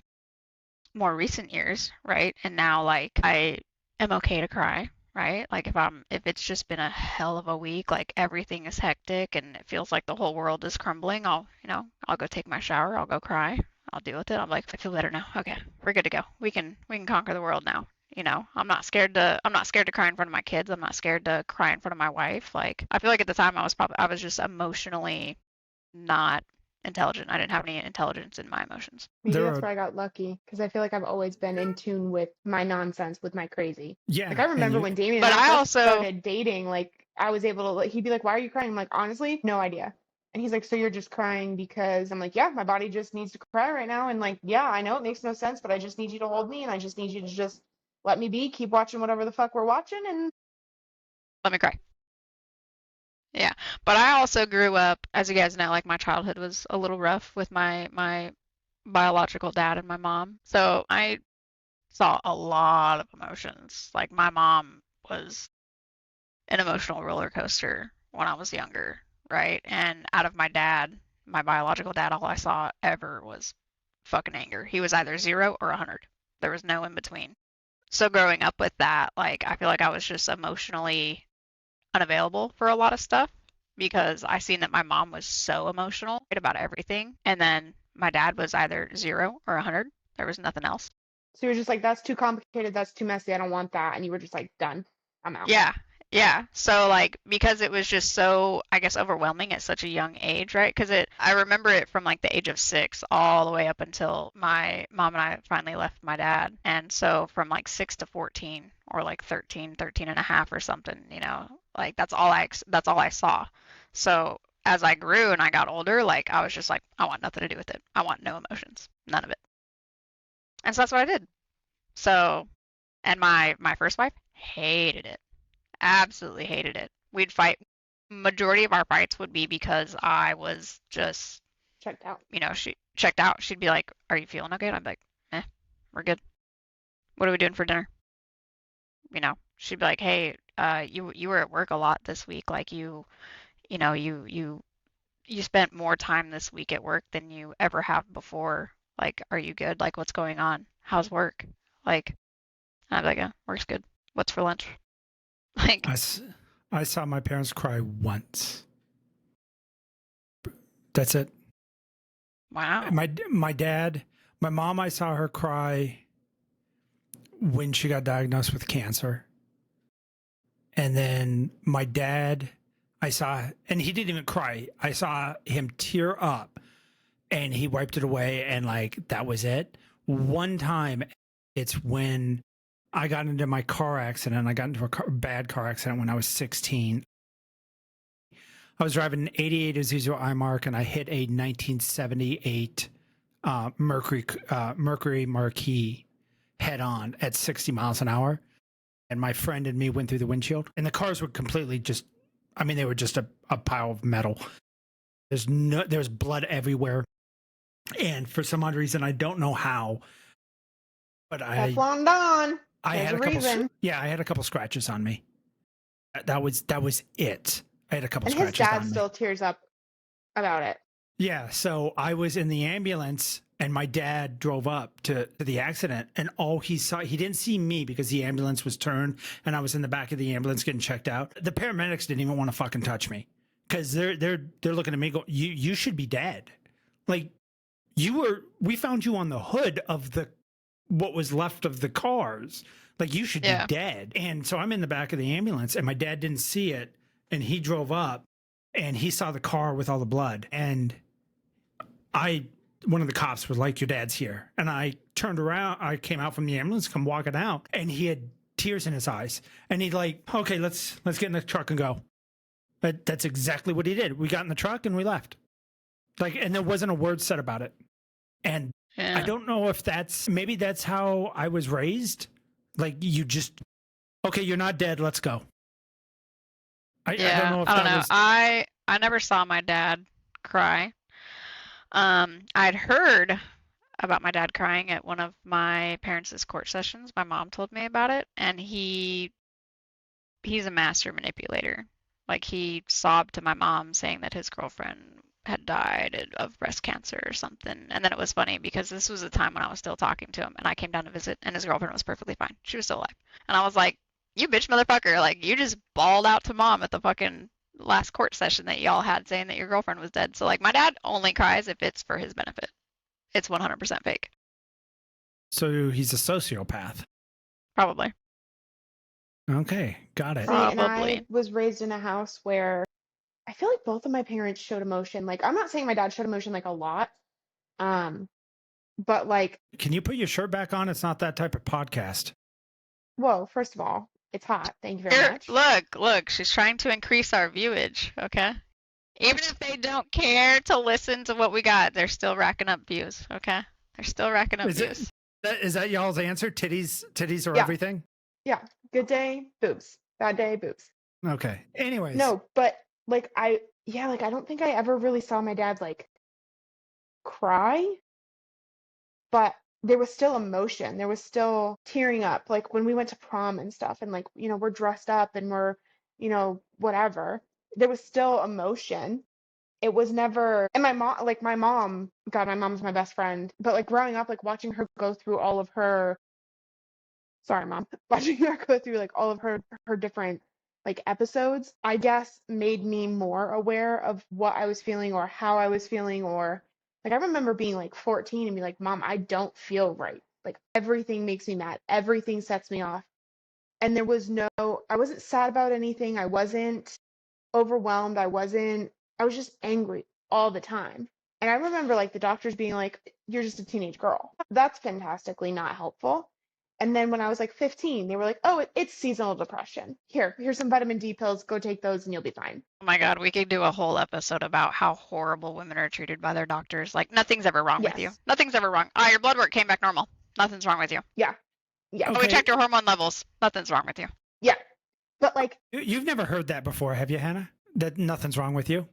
more recent years, right? And now like I am okay to cry, right? Like if it's just been a hell of a week, like everything is hectic and it feels like the whole world is crumbling, I'll go take my shower, I'll go cry, I'll deal with it. I'm like, I feel better now. Okay, we're good to go. We can conquer the world now. I'm not scared to cry in front of my kids. I'm not scared to cry in front of my wife. Like I feel like at the time I was just emotionally not intelligent. I didn't have any intelligence in my emotions. Maybe that's where I got lucky because I feel like I've always been in tune with my nonsense, with my crazy. Yeah. Like I remember when Damien But and I I first also started dating, like I was able to, like, he'd be like, "Why are you crying?" I'm like, "Honestly, no idea." And he's like, "So you're just crying because?" I'm like, "Yeah, my body just needs to cry right now." And like, yeah, I know it makes no sense, but I just need you to hold me and I just need you to just let me be, keep watching whatever the fuck we're watching, and let me cry. Yeah, but I also grew up, as you guys know, like my childhood was a little rough with my biological dad and my mom. So I saw a lot of emotions. Like my mom was an emotional roller coaster when I was younger, right? And out of my dad my biological dad, all I saw ever was fucking anger. He was either 0 or 100. There was no in between. So growing up with that, like I feel like I was just emotionally unavailable for a lot of stuff because I seen that my mom was so emotional about everything, and then my dad was either 0 or 100. There was nothing else. So you're just like, that's too complicated, that's too messy, I don't want that, and you were just like, done, I'm out. Yeah, yeah. So like because it was just so, I guess, overwhelming at such a young age, right? Because I remember it from like the age of 6 all the way up until my mom and I finally left my dad. And so from like 6 to 14 or like 13, 13 and a half or something, like that's all I saw. So as I grew and I got older, like I was just like, I want nothing to do with it. I want no emotions, none of it. And so that's what I did. So, and my first wife hated it. Absolutely hated it. We'd fight. Majority of our fights would be because I was just, Checked out. she checked out. She'd be like, "Are you feeling okay?" And I'd be like, "Eh, we're good. What are we doing for dinner?" She'd be like, "Hey, you were at work a lot this week. Like you know, you spent more time this week at work than you ever have before. Like, are you good? Like, what's going on? How's work?" Like, I'd be like, "Yeah, work's good. What's for lunch?" Like, I saw my parents cry once. That's it. wow. My dad, my mom, I saw her cry when she got diagnosed with cancer. And then my dad, I saw, and he didn't even cry. I saw him tear up and he wiped it away and like that was it. One time, it's when I got into my car accident. I got into a bad car accident when I was 16. I was driving an 88 Isuzu iMark and I hit a 1978 Mercury Marquis head on at 60 miles an hour. And my friend and me went through the windshield and the cars were completely they were just a pile of metal. There's blood everywhere. And for some odd reason, I don't know how, but Teflon Don. I There's had a a couple, reason. I had a couple scratches on me. That was it. I had a couple And his scratches dad on me. still tears up about it. Yeah, so I was in the ambulance and my dad drove up to the accident and all he saw, he didn't see me because the ambulance was turned and I was in the back of the ambulance getting checked out. The paramedics didn't even want to fucking touch me because they're looking at me go, you should be dead. Like we found you on the hood of what was left of the cars. Like you should be dead. And so I'm in the back of the ambulance and my dad didn't see it and he drove up and he saw the car with all the blood and one of the cops was like, your dad's here. And I turned around, I came out from the ambulance, come walking out, and he had tears in his eyes. And he'd like, okay, let's get in the truck and go. But that's exactly what he did. We got in the truck and we left. Like, and there wasn't a word said about it. And I don't know if maybe that's how I was raised. Like okay, you're not dead, let's go. I don't know if I don't know. was... I never saw my dad cry. I'd heard about my dad crying at one of my parents' court sessions. My mom told me about it, and he's a master manipulator. Like he sobbed to my mom saying that his girlfriend had died of breast cancer or something. And then it was funny because this was a time when I was still talking to him, and I came down to visit, and his girlfriend was perfectly fine. She was still alive. And I was like, "You bitch motherfucker, like you just bawled out to mom at the fucking last court session that y'all had saying that your girlfriend was dead." So like my dad only cries if it's for his benefit. It's 100% fake. So he's a sociopath. Probably. Okay, got it. See, and Probably. I was raised in a house where I feel like both of my parents showed emotion. Like, I'm not saying my dad showed emotion like a lot, but like, can you put your shirt back on? It's not that type of podcast. whoa, first of all, it's hot. Thank you very much. Look, she's trying to increase our viewage, okay? Even if they don't care to listen to what we got, they're still racking up views, okay? They're still racking up views. Is that y'all's answer? Titties are everything? Yeah. Good day, boobs. Bad day, boobs. Okay. Anyways. No, but like I don't think I ever really saw my dad like cry, but there was still emotion. There was still tearing up. Like when we went to prom and stuff and like, we're dressed up and we're, whatever. There was still emotion. it was never, and God, my mom's my best friend, but like growing up, like watching her go through all of her, sorry, mom, watching her go through like all of her different like episodes, I guess made me more aware of what I was feeling or how I was feeling, or like I remember being like 14 and be like, Mom, I don't feel right. Like everything makes me mad. Everything sets me off. And I wasn't sad about anything. I wasn't overwhelmed. I was just angry all the time. And I remember like the doctors being like, you're just a teenage girl. That's fantastically not helpful. And then when I was like 15, they were like, oh, it's seasonal depression. Here's some vitamin D pills. Go take those and you'll be fine. Oh my God, we could do a whole episode about how horrible women are treated by their doctors. Like, nothing's ever wrong with you. Yes. Nothing's ever wrong. Ah, your blood work came back normal. Nothing's wrong with you. Yeah. Yeah. Oh, we Okay. checked your hormone levels. Nothing's wrong with you. Yeah. But like, You've never heard that before, have you, Hannah? That nothing's wrong with you?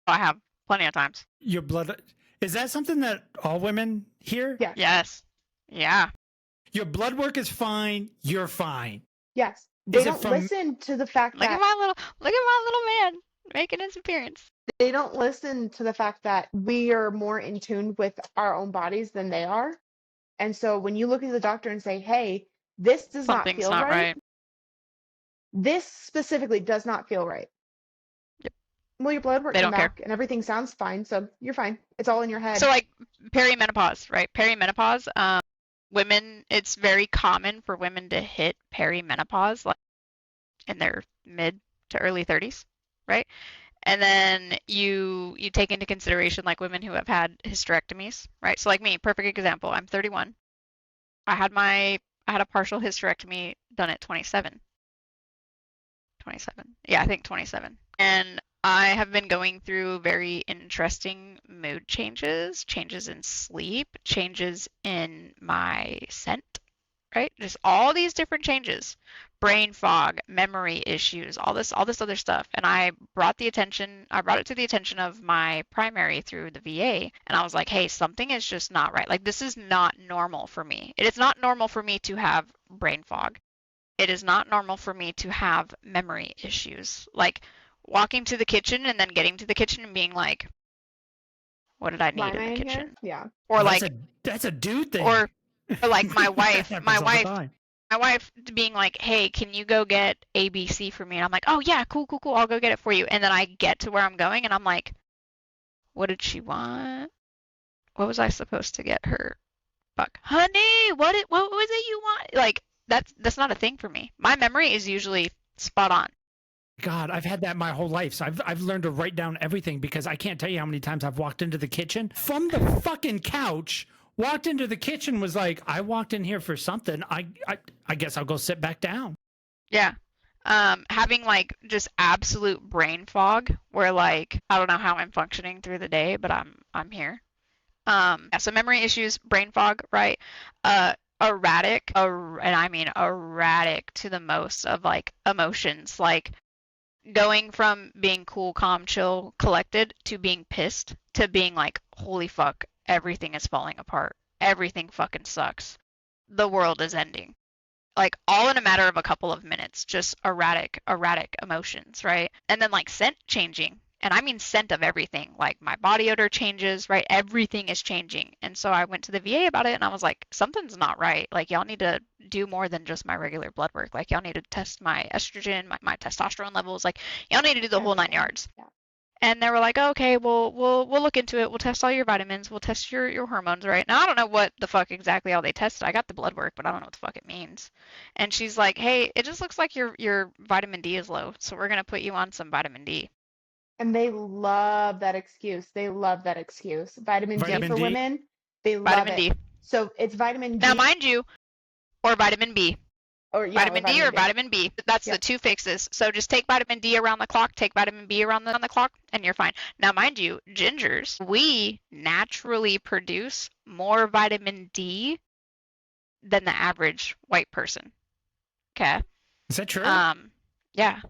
I have plenty of times. Your blood, is that something that all women hear? yeah. Yes. Yeah. Your blood work is fine, you're fine. Yes. They Is it don't from- listen to the fact Look at that my little man making his appearance. they don't listen to the fact that we are more in tune with our own bodies than they are. And so when you look at the doctor and say, hey, this does Something's not feel not right. This specifically does not feel right. Yep. Well, your blood work They came don't care. back and everything sounds fine, so you're fine. It's all in your head. So like perimenopause, right? Perimenopause, women, it's very common for women to hit perimenopause like in their mid to early 30s, right? And then you take into consideration like women who have had hysterectomies, right? So like me, perfect example. I'm 31. I had a partial hysterectomy done at 27. 27. Yeah, I think 27. And I have been going through very interesting mood changes, changes in sleep, changes in my scent, right? Just all these different changes. Brain fog, memory issues, all this other stuff. And I brought it to the attention of my primary through the VA. And I was like, hey, something is just not right. Like, this is not normal for me. It is not normal for me to have brain fog. It is not normal for me to have memory issues. Like walking to the kitchen and then getting to the kitchen and being like, what did I Why need am I in the in kitchen? here? Yeah. Or That's like, that's a dude thing. or like my That wife, happens my all the wife, time. my wife being like, hey, can you go get ABC for me? And I'm like, oh yeah, cool. I'll go get it for you. And then I get to where I'm going and I'm like, what did she want? What was I supposed to get her? Fuck. Honey, what was it you want? Like, that's not a thing for me. My memory is usually spot on. God, I've had that my whole life. So I've learned to write down everything because I can't tell you how many times I've walked into the kitchen from the fucking couch, walked into the kitchen, was like, I walked in here for something. I guess I'll go sit back down. Yeah. Having like just absolute brain fog where like I don't know how I'm functioning through the day, but I'm here. Yeah, so memory issues, brain fog, right? Erratic, and I mean erratic to the most of like emotions, like going from being cool, calm, chill, collected to being pissed to being like, holy fuck, everything is falling apart. Everything fucking sucks. The world is ending. Like all in a matter of a couple of minutes, just erratic emotions, right? And then like scent changing. And I mean scent of everything. Like my body odor changes, right? Everything is changing. And so I went to the VA about it and I was like, something's not right. Like y'all need to do more than just my regular blood work. Like y'all need to test my estrogen, my testosterone levels. Like y'all need to do the whole 9 yards. Yeah. And they were like, oh, okay, we'll look into it. We'll test all your vitamins. We'll test your hormones, right? Now I don't know what the fuck exactly all they tested. I got the blood work, but I don't know what the fuck it means. And she's like, hey, it just looks like your vitamin D is low, so we're gonna put you on some vitamin D. And they love that excuse. They love that excuse. Vitamin D Vitamin for D? women, they love Vitamin it. D. So it's vitamin D Now, mind you, or vitamin B. or Vitamin D or vitamin B. That's Yep. the two fixes. So just take vitamin D around the clock, take vitamin B around the clock, and you're fine. Now, mind you, gingers, we naturally produce more vitamin D than the average white person. Okay. Is that true? Yeah.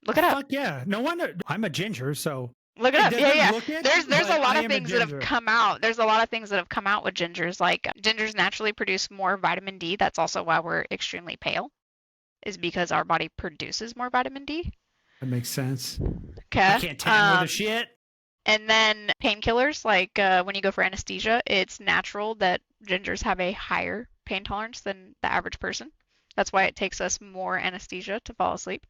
Look it up. Fuck yeah. No wonder. I'm a ginger, so. Look it up. It Yeah, doesn't yeah. look it, There's a but lot I of am a things that have ginger. come out. There's a lot of things that have come out with gingers. Like gingers naturally produce more vitamin D. That's also why we're extremely pale, is because our body produces more vitamin D. That makes sense. Okay. I can't tan with a shit. And then painkillers, like when you go for anesthesia, it's natural that gingers have a higher pain tolerance than the average person. That's why it takes us more anesthesia to fall asleep.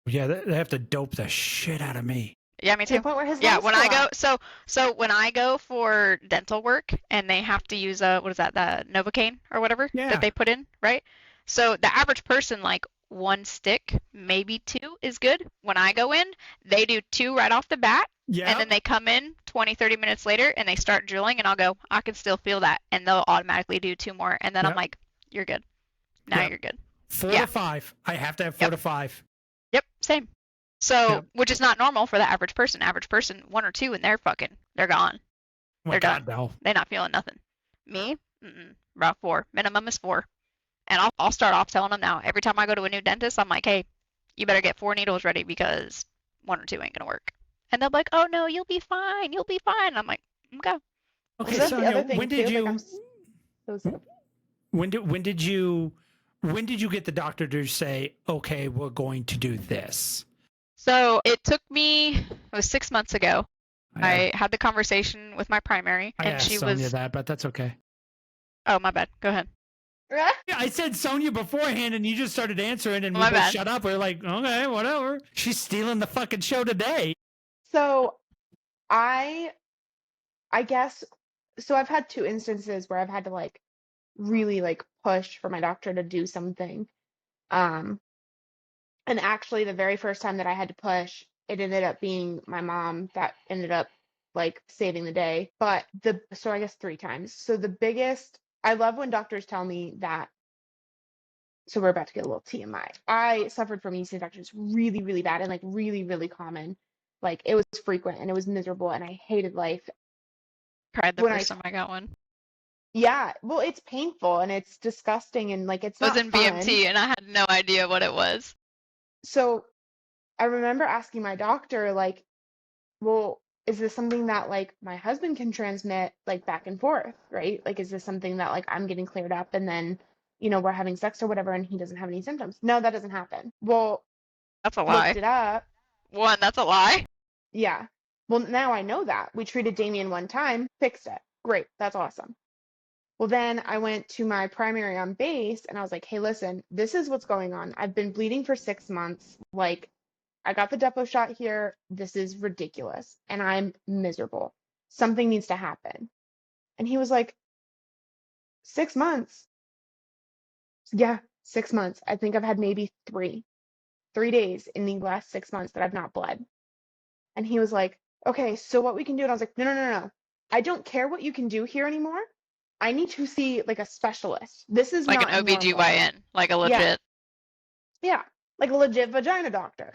Yeah, they have to dope the shit out of me. Yeah, me To the too. point where his Yeah, lungs when I go, collapse. so when I go for dental work and they have to use a, what is that, the Novocaine or whatever that Yeah. they put in, right? So the average person, like one stick, maybe two is good. When I go in, they do two right off the bat, and then Yep. they come in 20, 30 minutes later and they start drilling, and I'll go, I can still feel that, and they'll automatically do two more, and then I'm Yep. like, you're good. Now Yep. you're good. 4 Yeah. to 5. I have to have 4 Yep. to 5. Yep. Same. So, Yep. which is not normal for the average person. Average person, one or two, and they're gone. Oh my They're done. God, no. They're not feeling nothing. Me, about four. Minimum is four. And I'll start off telling them now. Every time I go to a new dentist, I'm like, hey, you better get four needles ready because one or two ain't gonna work. And they'll be like, oh no, you'll be fine. You'll be fine. And I'm like, okay. Well, Okay, so that's the Sonia, other thing too. Like when did you get the doctor to say, okay, we're going to do this? So it took me, it was 6 months ago. I I had the conversation with my primary, and asked she Sonia was, that, but that's okay. oh, my bad. Go ahead. Yeah, I said Sonia beforehand, and you just started answering, and we My both bad. shut up. We're like, okay, whatever. She's stealing the fucking show today. So I guess so I've had two instances where I've had to like really like push for my doctor to do something. Um and actually the very first time that I had to push, it ended up being my mom that ended up like saving the day. But the so I guess three times. So the biggest I love when doctors tell me that so we're about to get a little TMI. I suffered from yeast infections really, really bad and like really, really common. Like it was frequent and it was miserable and I hated life. Cried the When I first time I got one. Yeah, well, it's painful and it's disgusting and like it's I was not in fun. BMT and I had no idea what it was. So I remember asking my doctor, like, well, is this something that like my husband can transmit like back and forth, right? Like, is this something that like I'm getting cleared up and then, we're having sex or whatever and he doesn't have any symptoms? No, that doesn't happen. Well, That's a looked lie. it up. One, that's a lie. Yeah. Well, now I know that. We treated Damien one time, fixed it. Great. That's awesome. Well, then I went to my primary on base and I was like, hey, listen, this is what's going on. I've been bleeding for 6 months. Like, I got the depot shot here. This is ridiculous. And I'm miserable. Something needs to happen. And he was like, 6 months? Yeah, 6 months. I think I've had maybe 3 days in the last 6 months that I've not bled. And he was like, okay, so what we can do? And I was like, no, no, no, no. I don't care what you can do here anymore. I need to see like a specialist. This is Like an not normal. OBGYN, like a Yeah, legit. yeah, like a legit vagina doctor.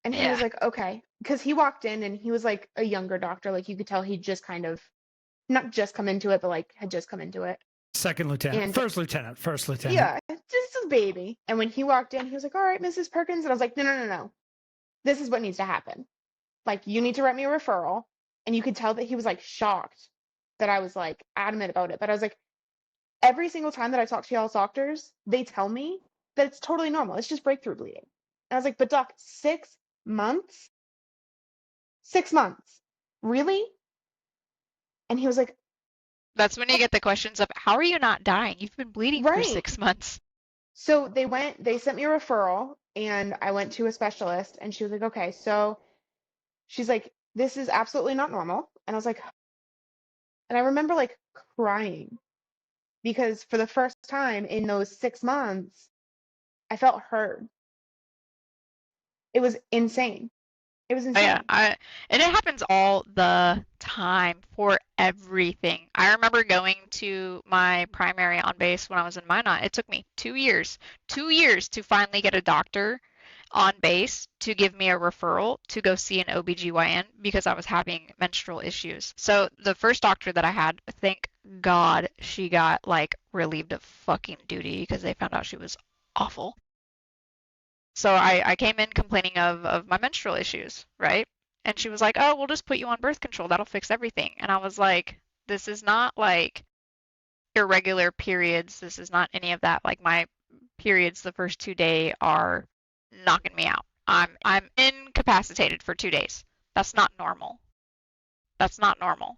And he was Yeah. like, okay, because he walked in and he was like a younger doctor. Like you could tell he'd just kind of not just come into it, but like had just come into it. Second lieutenant, And first lieutenant. yeah, just a baby. And when he walked in, he was like, all right, Mrs. Perkins. And I was like, no, no, no, no. This is what needs to happen. Like, you need to write me a referral. And you could tell that he was like shocked that I was like adamant about it. But I was like, every single time that I talk to y'all's doctors, they tell me that it's totally normal. It's just breakthrough bleeding. And I was like, but doc, 6 months? 6 months. Really? And he was like, That's when you get the questions of, how are you not dying? You've been bleeding for right. 6 months. So they sent me a referral and I went to a specialist and she was like, okay, so she's like, this is absolutely not normal. And I was like, and I remember like crying because for the first time in those 6 months, I felt heard. It was insane. It was Oh, yeah, insane. and it happens all the time for everything. I remember going to my primary on base when I was in Minot. It took me 2 years to finally get a doctor on base to give me a referral to go see an OBGYN because I was having menstrual issues. So the first doctor that I had, thank God she got like relieved of fucking duty because they found out she was awful. So I came in complaining of my menstrual issues, right? And she was like, oh, we'll just put you on birth control. That'll fix everything. And I was like, this is not like irregular periods. This is not any of that. Like my periods the first 2 days are knocking me out. I'm incapacitated for 2 days. That's not normal. That's not normal.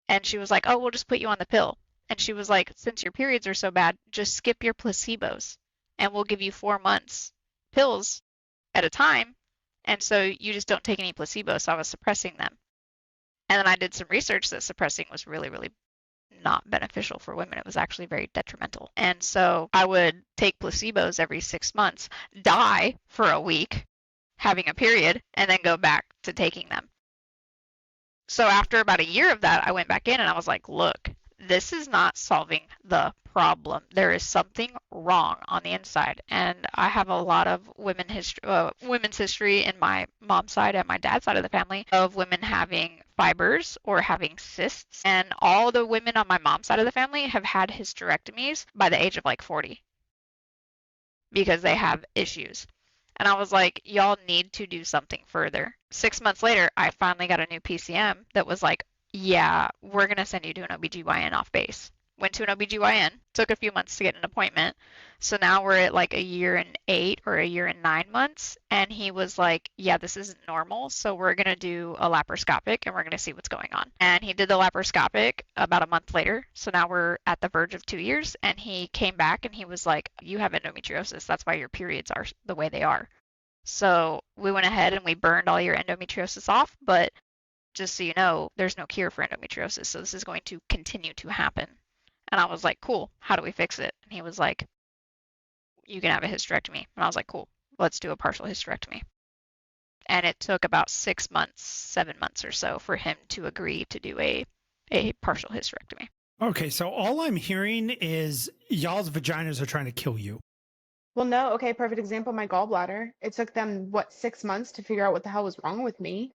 And she was like, oh, we'll just put you on the pill. And she was like, since your periods are so bad, just skip your placebos and we'll give you 4 months pills at a time. And so you just don't take any placebos. So I was suppressing them. And then I did some research that suppressing was really, really not beneficial for women. It was actually very detrimental. And so I would take placebos every 6 months, die for a week, having a period, and then go back to taking them. So after about a year of that, I went back in and I was like, look, this is not solving the problem. There is something wrong on the inside. And I have a lot of women's history in my mom's side and my dad's side of the family of women having fibers or having cysts. And all the women on my mom's side of the family have had hysterectomies by the age of like 40 because they have issues. And I was like, y'all need to do something further. 6 months later, I finally got a new PCM that was like, yeah, we're going to send you to an OBGYN off base. Went to an OBGYN, took a few months to get an appointment. So now we're at like a year and 8 or a year and 9 months. And he was like, yeah, this isn't normal. So we're going to do a laparoscopic and we're going to see what's going on. And he did the laparoscopic about a month later. So now we're at the verge of 2 years. And he came back and he was like, you have endometriosis. That's why your periods are the way they are. So we went ahead and we burned all your endometriosis off. But just so you know, there's no cure for endometriosis. So this is going to continue to happen. And I was like, cool, how do we fix it? And he was like, you can have a hysterectomy. And I was like, cool, let's do a partial hysterectomy. And it took about 6 months, 7 months or so for him to agree to do a partial hysterectomy. Okay, so all I'm hearing is y'all's vaginas are trying to kill you. Well, no. Okay, perfect example, my gallbladder. It took them, 6 months to figure out what the hell was wrong with me.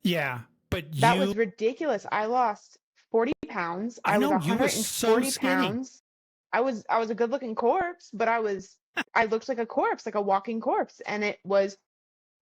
Yeah, but That was ridiculous. I lost 40 pounds. I was 140 pounds. I was a good looking corpse, but I looked like a corpse, like a walking corpse, and it was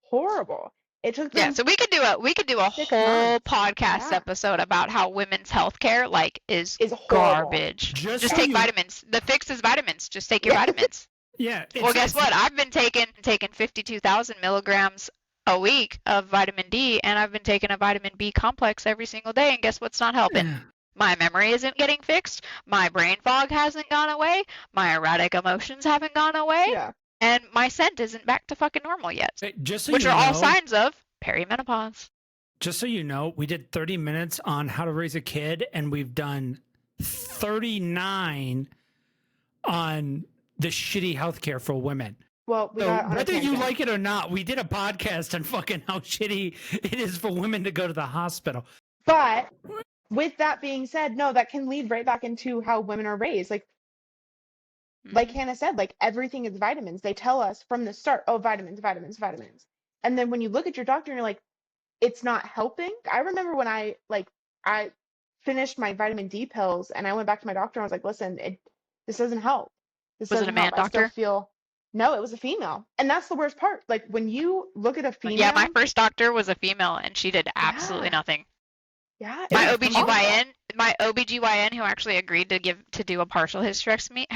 horrible. It took them so we could do a whole podcast episode about how women's healthcare is garbage. Just take vitamins. The fix is vitamins. Just take your vitamins. Yeah. Well, guess what? I've been taking 52,000 milligrams a week of vitamin D, and I've been taking a vitamin B complex every single day, and guess what's not helping? My memory isn't getting fixed, my brain fog hasn't gone away, my erratic emotions haven't gone away, and my scent isn't back to fucking normal yet. Which are all signs of perimenopause. Just so you know, we did 30 minutes on how to raise a kid, and we've done 39 on the shitty healthcare for women. Well, whether you like it or not, we did a podcast on fucking how shitty it is for women to go to the hospital. But with that being said, no, that can lead right back into how women are raised. Like Hannah said, like everything is vitamins. They tell us from the start, oh, vitamins, vitamins, vitamins. And then when you look at your doctor and you're like, it's not helping. I remember when I finished my vitamin D pills and I went back to my doctor and I was like, listen, this doesn't help. Was it a man doctor? No, it was a female. And that's the worst part. Like when you look at a female. Yeah, my first doctor was a female and she did absolutely nothing. Yeah. My OBGYN who actually agreed to do a partial hysterectomy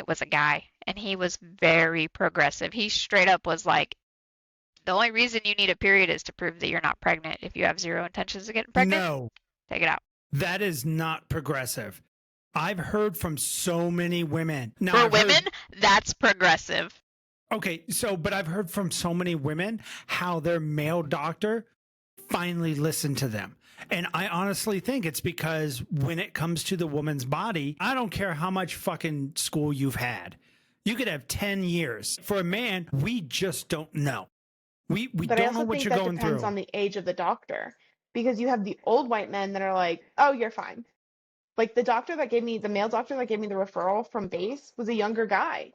was a guy, and he was very progressive. He straight up was like, the only reason you need a period is to prove that you're not pregnant. If you have zero intentions of getting pregnant, take it out. That is not progressive. I've heard from so many women. Now, for women, that's progressive. Okay, but I've heard from so many women how their male doctor finally listened to them. And I honestly think it's because when it comes to the woman's body, I don't care how much fucking school you've had. You could have 10 years. For a man, we just don't know. We don't know what you're going through. But I also think that depends on the age of the doctor. Because you have the old white men that are like, oh, you're fine. Like the male doctor that gave me the referral from base was a younger guy.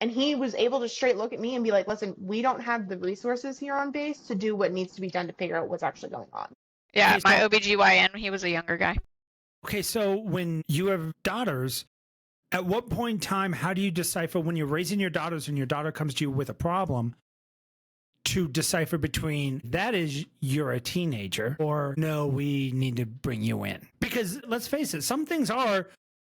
And he was able to straight look at me and be like, listen, we don't have the resources here on base to do what needs to be done to figure out what's actually going on. Yeah, okay, my OBGYN, he was a younger guy. Okay, so when you have daughters, at what point in time, how do you decipher when you're raising your daughters and your daughter comes to you with a problem to decipher between that is you're a teenager or no, we need to bring you in? Because let's face it, some things are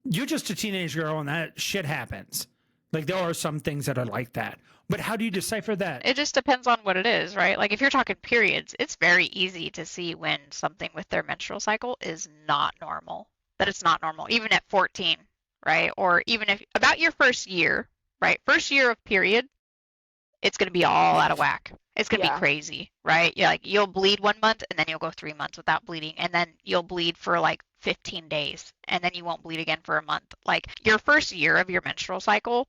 you're just a teenage girl and that shit happens. Like there are some things that are like that. But how do you decipher that? It just depends on what it is, right? Like if you're talking periods, it's very easy to see when something with their menstrual cycle is not normal, that it's not normal, even at 14, right? Or even if about your first year, right? First year of period, it's going to be all out of whack. It's going to be Yeah. crazy, right? Yeah, like you'll bleed 1 month and then you'll go 3 months without bleeding, and then you'll bleed for like 15 days and then you won't bleed again for a month. Like your first year of your menstrual cycle,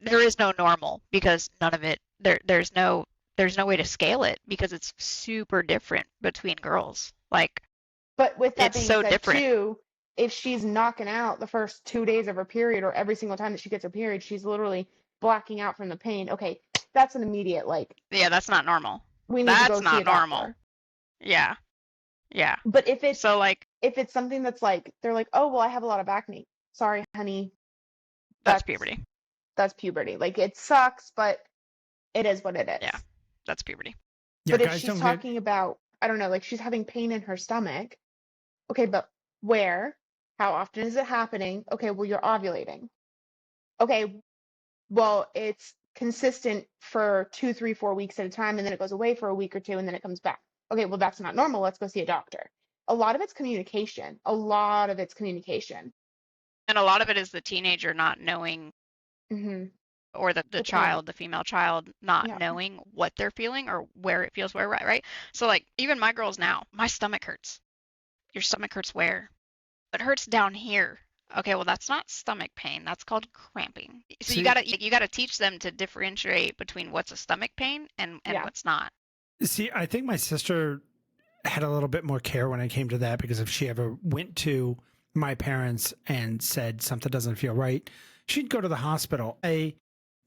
there is no normal because none of it there's no way to scale it because it's super different between girls. Like But with that it's being so said, different. too, if she's knocking out the first 2 days of her period or every single time that she gets her period, she's literally blacking out from the pain. Okay, that's an immediate, like, Yeah, that's not normal. we need to That's go see not a normal. doctor. Yeah. Yeah. But if it's So like something that's like, they're like, oh, well, I have a lot of acne. Sorry, honey, that's that's puberty. that's puberty. Like, it sucks, but it is what it Yeah. is. That's puberty. Yeah, But if guys she's don't get. talking about, I don't know, like she's having pain in her stomach, okay, but where? How often is it happening? Okay, well, you're ovulating. Okay, well, it's consistent for 2, 3, 4 weeks at a time, and then it goes away for a week or two, and then it comes back. Okay, well, that's not normal. Let's go see a doctor. A lot of it's communication. A lot of it's communication. And a lot of it is the teenager not knowing, Hmm. or the The parent. child, the female child not Yeah. knowing what they're feeling or where it feels where, right? So like even my girls now, my stomach hurts. Your stomach hurts where? It hurts down here. Okay, well that's not stomach pain. That's called cramping. So See, you gotta teach them to differentiate between what's a stomach pain and Yeah. what's not. see, I think my sister had a little bit more care when it came to that because if she ever went to my parents and said something doesn't feel right, she'd go to the hospital. I,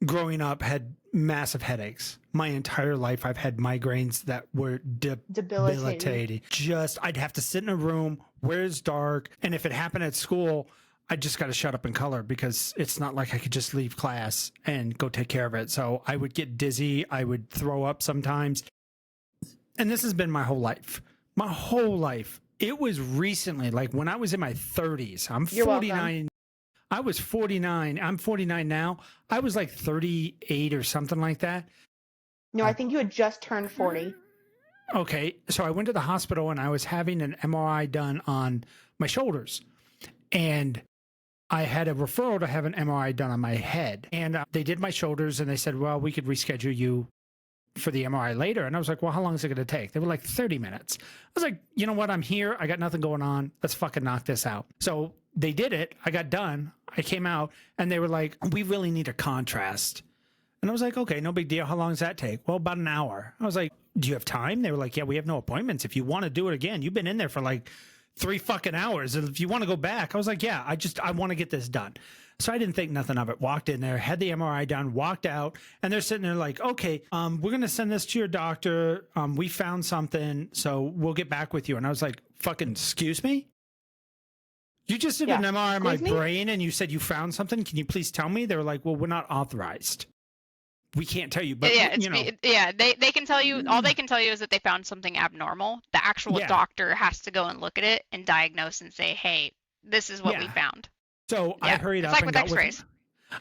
growing up, had massive headaches. My entire life, I've had migraines that were Debilitating. debilitating. Just, I'd have to sit in a room where it's dark. And if it happened at school, I just got to shut up and color because it's not like I could just leave class and go take care of it. So I would get dizzy. I would throw up sometimes. And this has been my whole life. My whole life. It was recently, like when I was in my 30s. I'm You're 49. welcome. I was 49. I'm 49 now. I was like 38 or something like that. No, I think you had just turned 40. Okay. So I went to the hospital and I was having an MRI done on my shoulders. And I had a referral to have an MRI done on my head. And they did my shoulders and they said, well, we could reschedule you for the MRI later. And I was like, well, how long is it going to take? They were like 30 minutes. I was like, you know what? I'm here. I got nothing going on. Let's fucking knock this out. So they did it. I got done. I came out and they were like, we really need a contrast. And I was like, okay, no big deal. How long does that take? Well, about an hour. I was like, do you have time? They were like, yeah, we have no appointments. If you want to do it again, you've been in there for like 3 fucking hours. If you want to go back, I was like, yeah, I want to get this done. So I didn't think nothing of it. Walked in there, had the MRI done, walked out, and they're sitting there like, okay, we're going to send this to your doctor. We found something, so we'll get back with you. And I was like, fucking, excuse me? You just did an MRI on my Excuse me? brain and you said you found something. Can you please tell me? They were like, well, we're not authorized. We can't tell you, but Yeah, you know, they can tell you, all they can tell you is that they found something abnormal. The actual Yeah. doctor has to go and look at it and diagnose and say, hey, this is what we Yeah. found. so I Yeah, hurried it's up like and with got X-rays.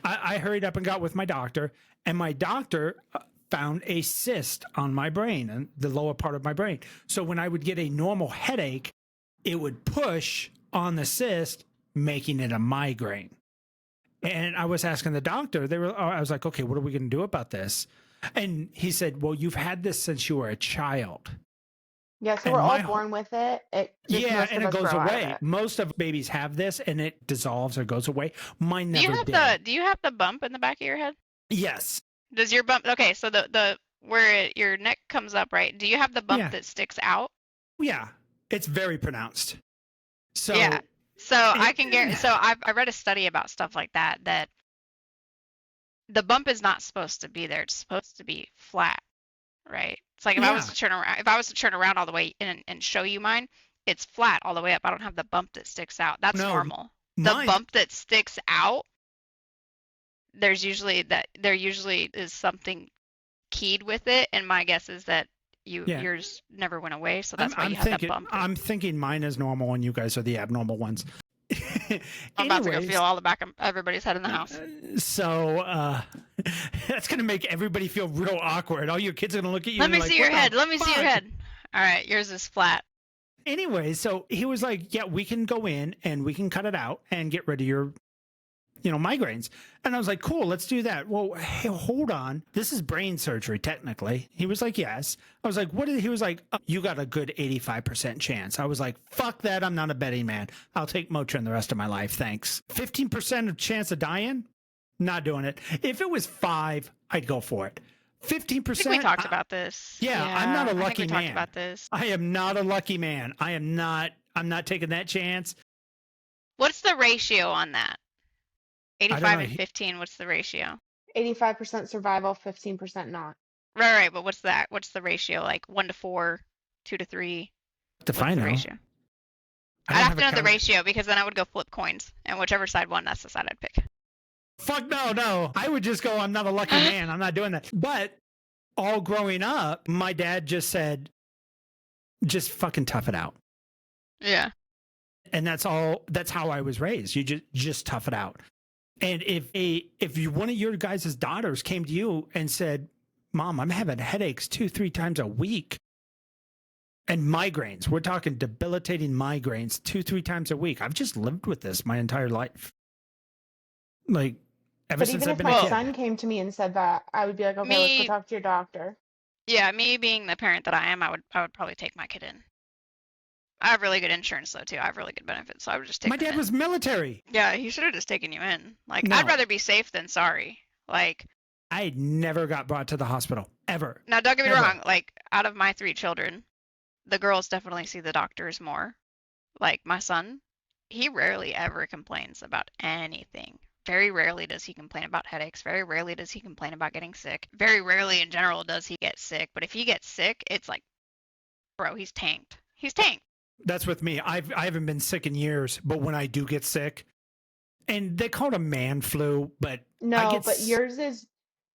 I hurried up and got with my doctor, and my doctor found a cyst on my brain and the lower part of my brain. So when I would get a normal headache, it would push on the cyst, making it a migraine. And I was asking the doctor, I was like, okay, what are we going to do about this? And he said, well, you've had this since you were a child. Yeah, so And we're all my- born with it. Just Yeah, most and of it us goes grow out of away. it. Most of babies have this and it dissolves or goes away. Mine Do you never have did. do you have the bump in the back of your head? Yes. Does your bump, okay, so the where your neck comes up, right? Do you have the bump Yeah. that sticks out? Yeah. It's very pronounced. So Yeah. So I can it- so I read a study about stuff like that the bump is not supposed to be there. It's supposed to be flat, right? It's like if I was Yeah. to turn around all the way and show you mine, it's flat all the way up. I don't have the bump that sticks out. That's No, normal. The mine, bump that sticks out, there usually is something keyed with it, and my guess is that Yeah. yours never went away, so I'm, that's why I'm you had that thinking, bump. I'm thinking mine is normal and you guys are the abnormal ones. I'm about to go Anyways, feel all the back of everybody's head in the house. so that's gonna make everybody feel real awkward. All your kids are gonna look at you. Let and me be like, see your "What the head. Let me see your fuck?" head. All right, yours is flat. Anyway, so he was like, "Yeah, we can go in and we can cut it out and get rid of your, migraines." And I was like, "Cool, let's do that." Well, hey, hold on. This is brain surgery, technically. He was like, "Yes." I was like, "What is?" He was like, "You got a good 85% chance." I was like, "Fuck that. I'm not a betting man. I'll take Motrin the rest of my life. Thanks." 15% of chance of dying? Not doing it. If it was 5, I'd go for it. 15%? I think we talked about this. Yeah, I'm not a I think lucky we talked man. about this. I am not a lucky man. I'm not taking that chance. What's the ratio on that? I 85 don't know. and 15, what's the ratio? 85% survival, 15% not. Right, but what's that? What's the ratio? Like 1 to 4, 2 to 3? What's Define the it. ratio? I I'd don't have to know the count- ratio because then I would go flip coins, and whichever side won, that's the side I'd pick. Fuck no. I would just go, I'm not a lucky man. I'm not doing that. But all growing up, my dad just said, just fucking tough it out. Yeah. And that's how I was raised. You just tough it out. And if one of your guys' daughters came to you and said, "Mom, I'm having headaches 2-3 times a week and migraines," we're talking debilitating migraines 2-3 times a week. I've just lived with this my entire life. Like, ever But since even I've if been a my kid. son came to me and said that, I would be like, okay, let's go talk to your doctor. Yeah, me being the parent that I am, I would probably take my kid in. I have really good insurance though too. I have really good benefits, so I would just take My them dad in. was military. Yeah, he should have just taken you in. Like, No. I'd rather be safe than sorry. Like, I never got brought to the hospital ever. now don't get me Ever. wrong. Like, out of my 3 children, the girls definitely see the doctors more. Like my son, he rarely ever complains about anything. Very rarely does he complain about headaches. Very rarely does he complain about getting sick. Very rarely in general does he get sick. But if he gets sick, it's like, bro, he's tanked. He's tanked. That's with me. I haven't been sick in years, but when I do get sick, and they call it a man flu, but No, but yours is,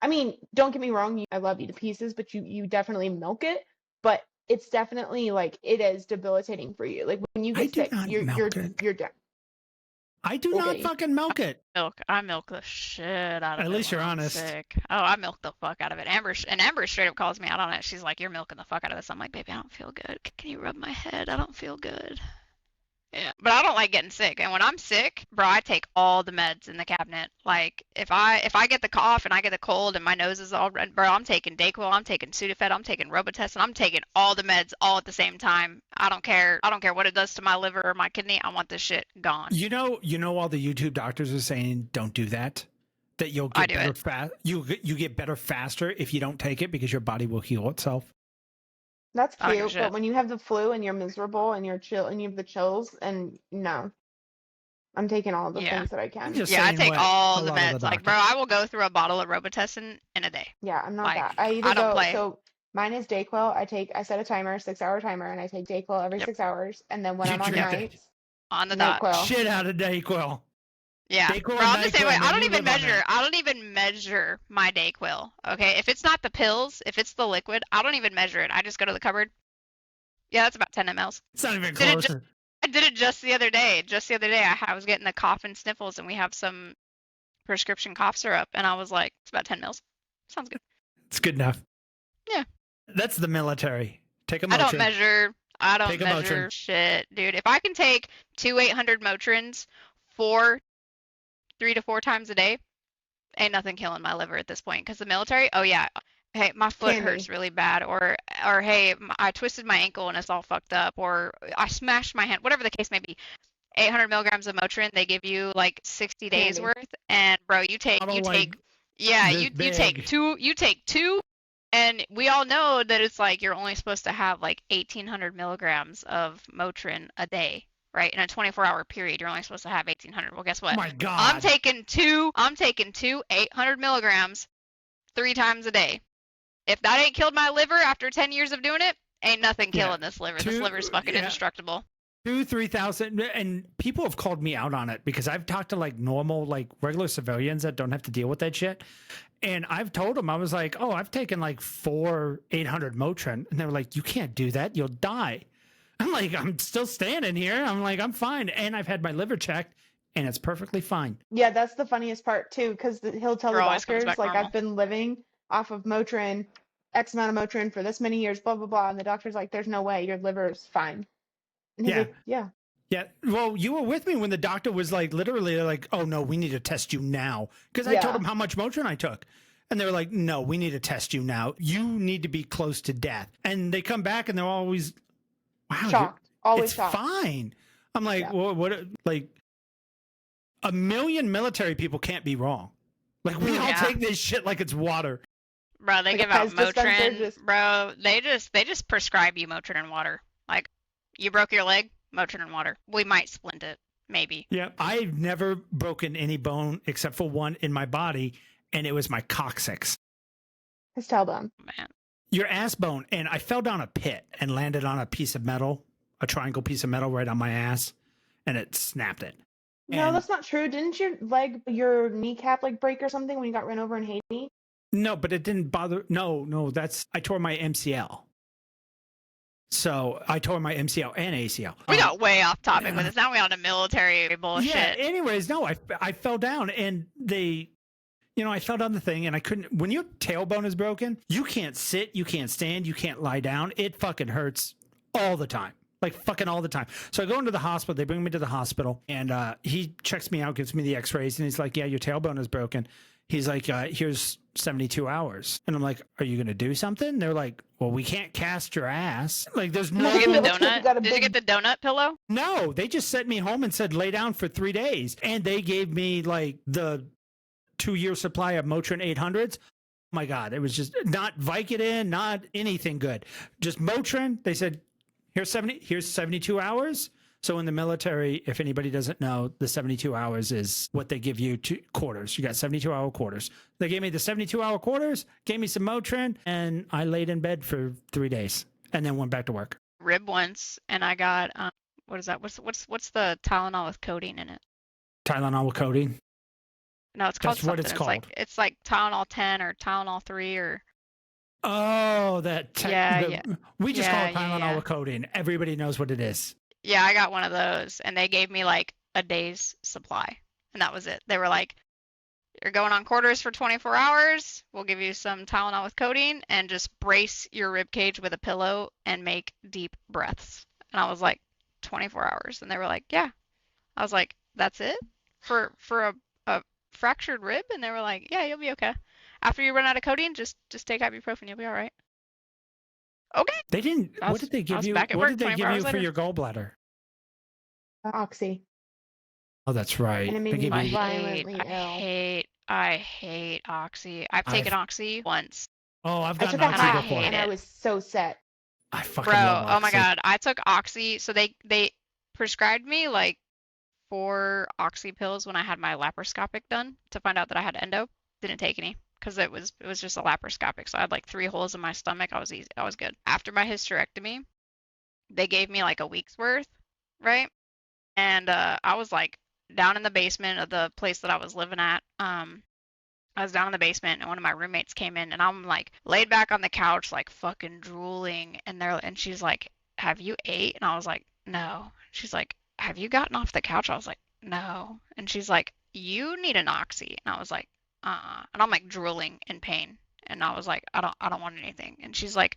I mean, don't get me wrong, I love you to pieces, but you definitely milk it. But it's definitely like it is debilitating for you. Like when you I get do sick, not you're milk it. you're done. I do not Okay. fucking milk it. I milk the shit out of it. At least when you're I'm honest. sick. Oh, I milk the fuck out of it. Amber straight up calls me out on it. She's like, "You're milking the fuck out of this." I'm like, "Baby, I don't feel good. Can you rub my head? I don't feel good." Yeah, but I don't like getting sick. And when I'm sick, bro, I take all the meds in the cabinet. Like if I get the cough and I get the cold and my nose is all red, bro, I'm taking Dayquil, I'm taking Sudafed, I'm taking Robitussin, I'm taking all the meds all at the same time. I don't care. I don't care what it does to my liver or my kidney. I want this shit gone. You know, all the YouTube doctors are saying don't do that. That you'll get better fast. You get better faster if you don't take it because your body will heal itself. That's I don't give a cute, but shit. when you have the flu and you're miserable and you're chill and you have the chills, and no, I'm taking all the Yeah. things that I can. Just Yeah, I saying take what all a the lot of meds. the Like, bro, doctors- I will go through a bottle of Robitussin in a day. Yeah, I'm not Like, that. I either I don't go, play. so mine is Dayquil. I set a timer, 6-hour timer, and I take Dayquil every Yep. 6 hours. And then when You I'm on drink it. nights, On the dot. NyQuil. Shit out of Dayquil. Yeah, Dayquil bro, and I'm the same NyQuil, way. man, I don't you even live on measure. that. I don't even measure my Dayquil. Okay, if it's not the pills, if it's the liquid, I don't even measure it. I just go to the cupboard. Yeah, that's about 10 mLs. It's not even Did it close. I did it just the other day. Just the other day, I was getting the cough and sniffles, and we have some prescription cough syrup, and I was like, it's about 10 mils. Sounds good. It's good enough. Yeah. That's the military. Take a Motrin. I don't measure. I don't Take a measure Motrin. shit, dude. If I can take 2 800 Motrins 3 to 4 times a day, ain't nothing killing my liver at this point. Because the military, oh yeah, hey, my foot Candy. hurts really bad, or hey, I twisted my ankle and it's all fucked up, or I smashed my hand, whatever the case may be. 800 milligrams of Motrin, they give you like 60 days Candy. worth, and bro, you take, yeah, this you big. take two, and we all know that it's like you're only supposed to have like 1800 milligrams of Motrin a day, right? In a 24-hour period, you're only supposed to have 1800. Well, guess what? Oh my God. I'm taking two 800 milligrams 3 times a day. If that ain't killed my liver after 10 years of doing it, ain't nothing killing this liver. This liver's fucking indestructible. 2,000-3,000, and people have called me out on it because I've talked to like normal, like regular civilians that don't have to deal with that shit. And I've told them, I was like, oh, I've taken like 800 Motrin. And they were like, you can't do that. You'll die. I'm like, I'm still standing here. I'm like, I'm fine. And I've had my liver checked and it's perfectly fine. Yeah, that's the funniest part too, because he'll tell Or the always comes doctors, back like, normal. I've been living off of Motrin, X amount of Motrin for this many years, blah, blah, blah. And the doctor's like, there's no way, your liver's fine. And he's Yeah. like, yeah. Yeah. Well, you were with me when the doctor was like, literally like, oh no, we need to test you now. Because I told Yeah. him how much Motrin I took. And they were like, no, we need to test you now. You need to be close to death. And they come back and they're always, wow, Shocked. Always it's shocked. fine. I'm like, Yeah. well, what, like, a million military people can't be wrong. Like, we all Yeah. take this shit like it's water. Bro, they Like give a out Pez dispenser, Motrin. just- Bro, they just prescribe you Motrin and water. Like, you broke your leg, Motrin and water. We might splint it, maybe. Yeah. I've never broken any bone except for one in my body, and it was my coccyx. His tailbone. Man, Your ass bone. And I fell down a pit and landed on a piece of metal, a triangle piece of metal right on my ass, and it snapped it. No, And- that's not true. Didn't your kneecap like break or something when you got run over in Haiti? No, but it didn't bother. No, I tore my MCL. So I tore my MCL and ACL. we got way off topic with this. Now we on the military bullshit. Yeah. Anyways, no, I fell down and I fell down the thing and I couldn't. When your tailbone is broken, you can't sit, you can't stand, you can't lie down. It fucking hurts all the time. Like fucking all the time. So I go into the hospital. They bring me to the hospital and he checks me out, gives me the x-rays, and he's like, yeah, your tailbone is broken. He's like, here's 72 hours. And I'm like, are you going to do something? They're like, well, we can't cast your ass. Like, there's no. Did you get the Looks like you got a donut? Did you big- get the donut pillow? No, they just sent me home and said, lay down for 3 days. And they gave me like the 2-year supply of Motrin 800s. Oh my God. It was just not Vicodin, not anything good. Just Motrin. They said, here's 72 hours. So in the military, if anybody doesn't know, the 72 hours is what they give you to quarters. You got 72-hour quarters. They gave me the 72-hour quarters, gave me some Motrin, and I laid in bed for 3 days and then went back to work. Rib once, and I got what is that? What's the Tylenol with codeine in it? Tylenol with codeine. No, it's called That's what something. it's It's like Tylenol 10 or Tylenol 3 or Oh, Yeah. We just call it Yeah, Tylenol yeah. with codeine. Everybody knows what it is. yeah, I got one of those, and they gave me like a day's supply, and that was it. They were like, "You're going on quarters for 24 hours. We'll give you some Tylenol with codeine, and just brace your rib cage with a pillow and make deep breaths." And I was like, 24 hours, and they were like, "Yeah." I was like, "That's it for a fractured rib?" And they were like, "Yeah, you'll be okay. After you run out of codeine, just take ibuprofen. You'll be all right." Okay. They didn't. I What was- did they I give was you? back at What work did they 24 give you hours for later. your gallbladder? Oxy. Oh, that's right. And it made They me gave I you- violently ill. I hate Oxy. I've taken Oxy once. Oh, I've I gotten took a Oxy high half before. hate and I it. was so set. I fucking Bro, love oh my Oxy. God. I took Oxy. So they prescribed me like 4 Oxy pills when I had my laparoscopic done to find out that I had endo. Didn't take any because it was just a laparoscopic. So I had like 3 holes in my stomach. I was good. After my hysterectomy, they gave me like a week's worth, right? And I was like down in the basement of the place that I was living at. I was down in the basement and one of my roommates came in and I'm like laid back on the couch like fucking drooling and she's like, "Have you ate?" And I was like, "No." She's like, "Have you gotten off the couch?" I was like, "No." And she's like, "You need an Oxy." And I was like, And I'm like drooling in pain. And I was like, I don't want anything. And she's like,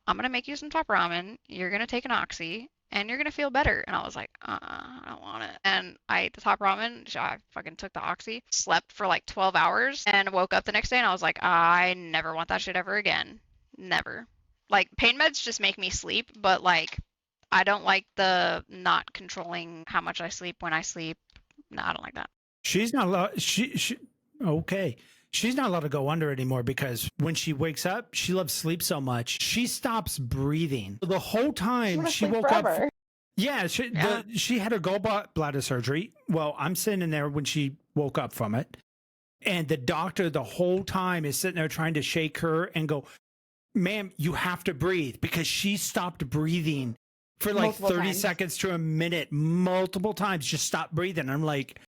"I'm gonna make you some top ramen. You're gonna take an Oxy and you're gonna feel better." And I was like, I don't want it. And I ate the top ramen. I fucking took the Oxy, slept for like 12 hours, and woke up the next day and I was like, I never want that shit ever again. Never. Like pain meds just make me sleep, but like I don't like the not controlling how much I sleep when I sleep. No, I don't like that. She's not allowed. Okay. She's not allowed to go under anymore because when she wakes up, she loves sleep so much she stops breathing. The whole time wanna she sleep woke forever. up. Yeah, she had her gallbladder surgery. Well, I'm sitting in there when she woke up from it, and the doctor the whole time is sitting there trying to shake her and go, "Ma'am, you have to breathe," because she stopped breathing for like Multiple 30 times. seconds to a minute, multiple times, just stopped breathing. I'm like,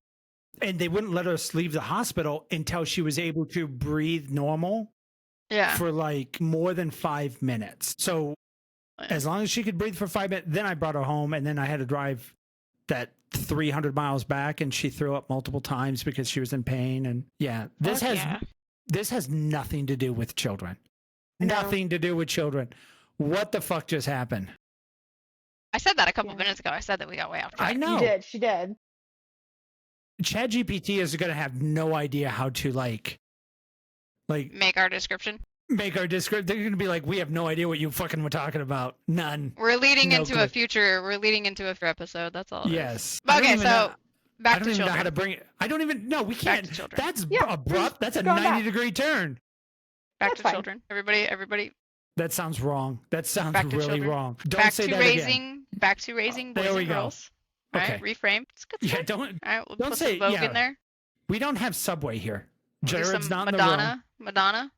and they wouldn't let us leave the hospital until she was able to breathe normal Yeah. for like more than 5 minutes. So as long as she could breathe for 5 minutes, then I brought her home and then I had to drive that 300 miles back and she threw up multiple times because she was in pain. And yeah, this has nothing to do with children. Nothing to do with children. What the fuck just happened? I said that a couple minutes ago. I said that we got way off track. I know. You did. She did. ChatGPT is going to have no idea how to like make our description. They're going to be like, we have no idea what you fucking were talking about. None. We're leading into a future episode. That's all. Yes. Okay, so back to children. I don't even know how to bring it. I don't even know. We can't. Back to children. That's abrupt. That's a 90-degree turn. Back to children. Everybody. That sounds wrong. That sounds really wrong. Don't say that again. Back to raising boys and girls. Okay. Right, reframe. It's good. Yeah, don't. All right, we'll don't put say some Vogue in there. We don't have Subway here. Jared's not Madonna, in the room. Madonna.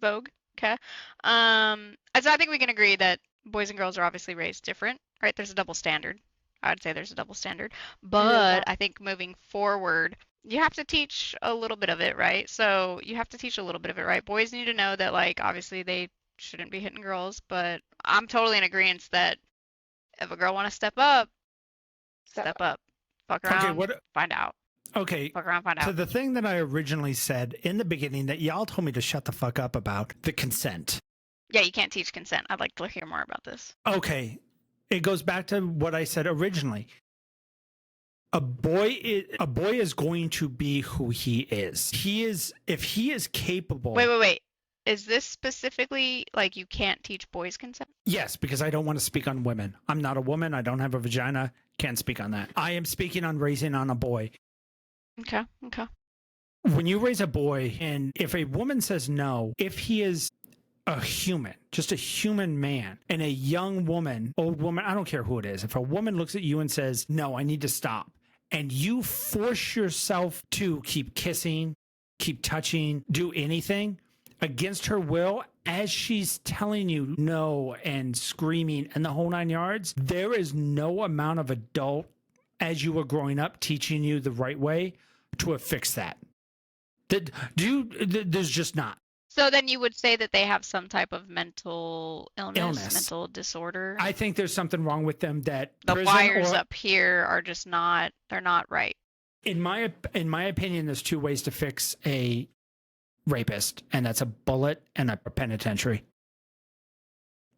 Vogue. Okay. So I think we can agree that boys and girls are obviously raised different, right? There's a double standard. I'd say there's a double standard. But I think moving forward, you have to teach a little bit of it, right? So you have to teach a little bit of it, right? Boys need to know that, like, obviously they shouldn't be hitting girls, but I'm totally in agreement that if a girl want to step up, step up. Fuck around, find out. Okay. Fuck around, find out. So the thing that I originally said in the beginning that y'all told me to shut the fuck up about, the consent. Yeah, you can't teach consent. I'd like to hear more about this. Okay. It goes back to what I said originally. A boy is going to be who he is. If he is capable. Wait. Is this specifically like you can't teach boys consent? Yes, because I don't want to speak on women. I'm not a woman. I don't have a vagina. Can't speak on that. I am speaking on raising on a boy. Okay. When you raise a boy, and if a woman says no, if he is a human, just a human man, and a young woman, old woman, I don't care who it is. If a woman looks at you and says, no, I need to stop, and you force yourself to keep kissing, keep touching, do anything against her will, as she's telling you no and screaming and the whole 9 yards, there is no amount of adult as you were growing up teaching you the right way to affix that. There's just not. So then you would say that they have some type of mental illness. Mental disorder. I think there's something wrong with them that the wires up here are just they're not right. In my opinion, there's two ways to fix a rapist, and that's a bullet and a penitentiary.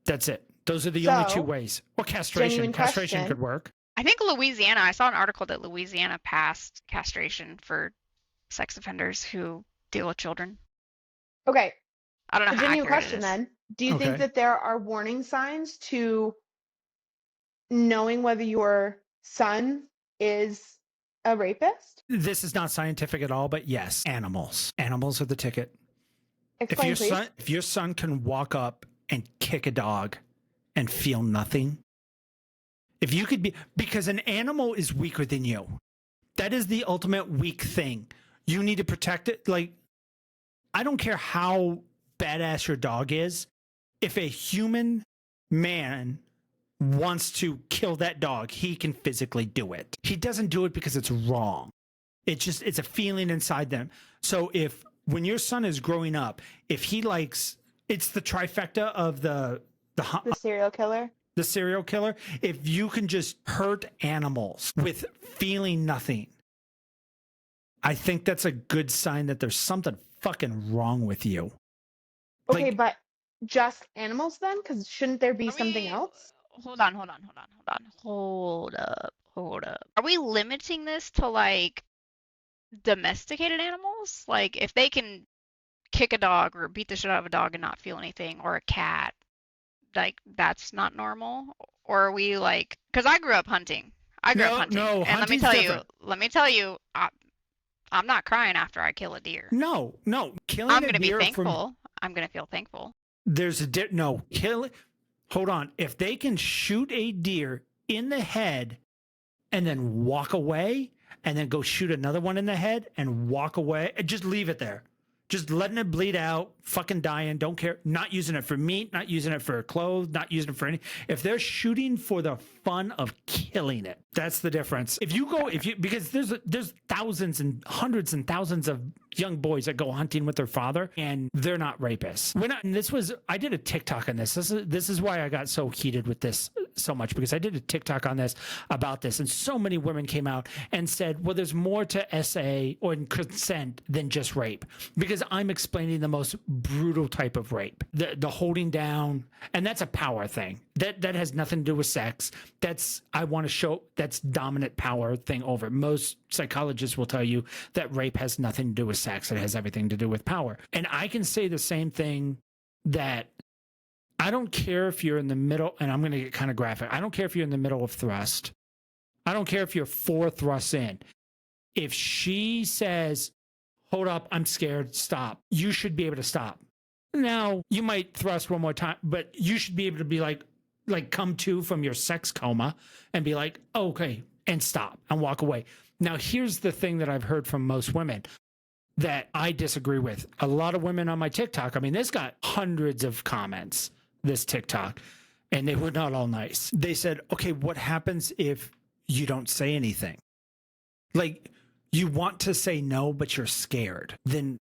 That's it. Those are the only two ways. Or castration. Castration could work. I think I saw an article that Louisiana passed castration for sex offenders who deal with children. Okay. I don't know how accurate question it is. then. Do you think that there are warning signs to knowing whether your son is a rapist? This is not scientific at all, but yes, animals. Animals are the ticket. Explain, if your son can walk up and kick a dog and feel nothing, if you could be, because an animal is weaker than you. That is the ultimate weak thing. You need to protect it. Like, I don't care how badass your dog is. If a human man wants to kill that dog, he can physically do it. He doesn't do it because it's wrong. It's a feeling inside them. So when your son is growing up, if he likes, it's the trifecta of the serial killer. The serial killer. If you can just hurt animals with feeling nothing, I think that's a good sign that there's something fucking wrong with you. Okay, but just animals then? Because shouldn't there be something else? Hold on. Hold up. Are we limiting this to like domesticated animals? Like if they can kick a dog or beat the shit out of a dog and not feel anything, or a cat, like that's not normal? Or are we like, because I grew up hunting. And let me tell you, I'm not crying after I kill a deer. No, killing I'm going to be thankful. I'm going to feel thankful. Hold on. If they can shoot a deer in the head and then walk away and then go shoot another one in the head and walk away, just leave it there. Just letting it bleed out, fucking dying, don't care, not using it for meat, not using it for clothes, not using it for anything. If they're shooting for the fun of killing it, that's the difference. Because there's thousands and hundreds and thousands of young boys that go hunting with their father and they're not rapists. I did a TikTok on this. This is why I got so heated with this so much because I did a TikTok on this about this, and so many women came out and said, well, there's more to SA or consent than just rape, because I'm explaining the most brutal type of rape, the holding down, and that's a power thing. That has nothing to do with sex. I want to show that's dominant power thing over. Most psychologists will tell you that rape has nothing to do with sex. It has everything to do with power. And I can say the same thing, that I don't care if you're in the middle, and I'm going to get kind of graphic. I don't care if you're in the middle of thrust. I don't care if you're 4 thrusts in. If she says, hold up, I'm scared, stop, you should be able to stop. Now, you might thrust one more time, but you should be able to be like come to from your sex coma and be like, okay, and stop and walk away. Now, here's the thing that I've heard from most women that I disagree with. A lot of women on my TikTok, I mean, this got hundreds of comments, this TikTok, and they were not all nice. They said, okay, what happens if you don't say anything? Like, you want to say no, but you're scared. Then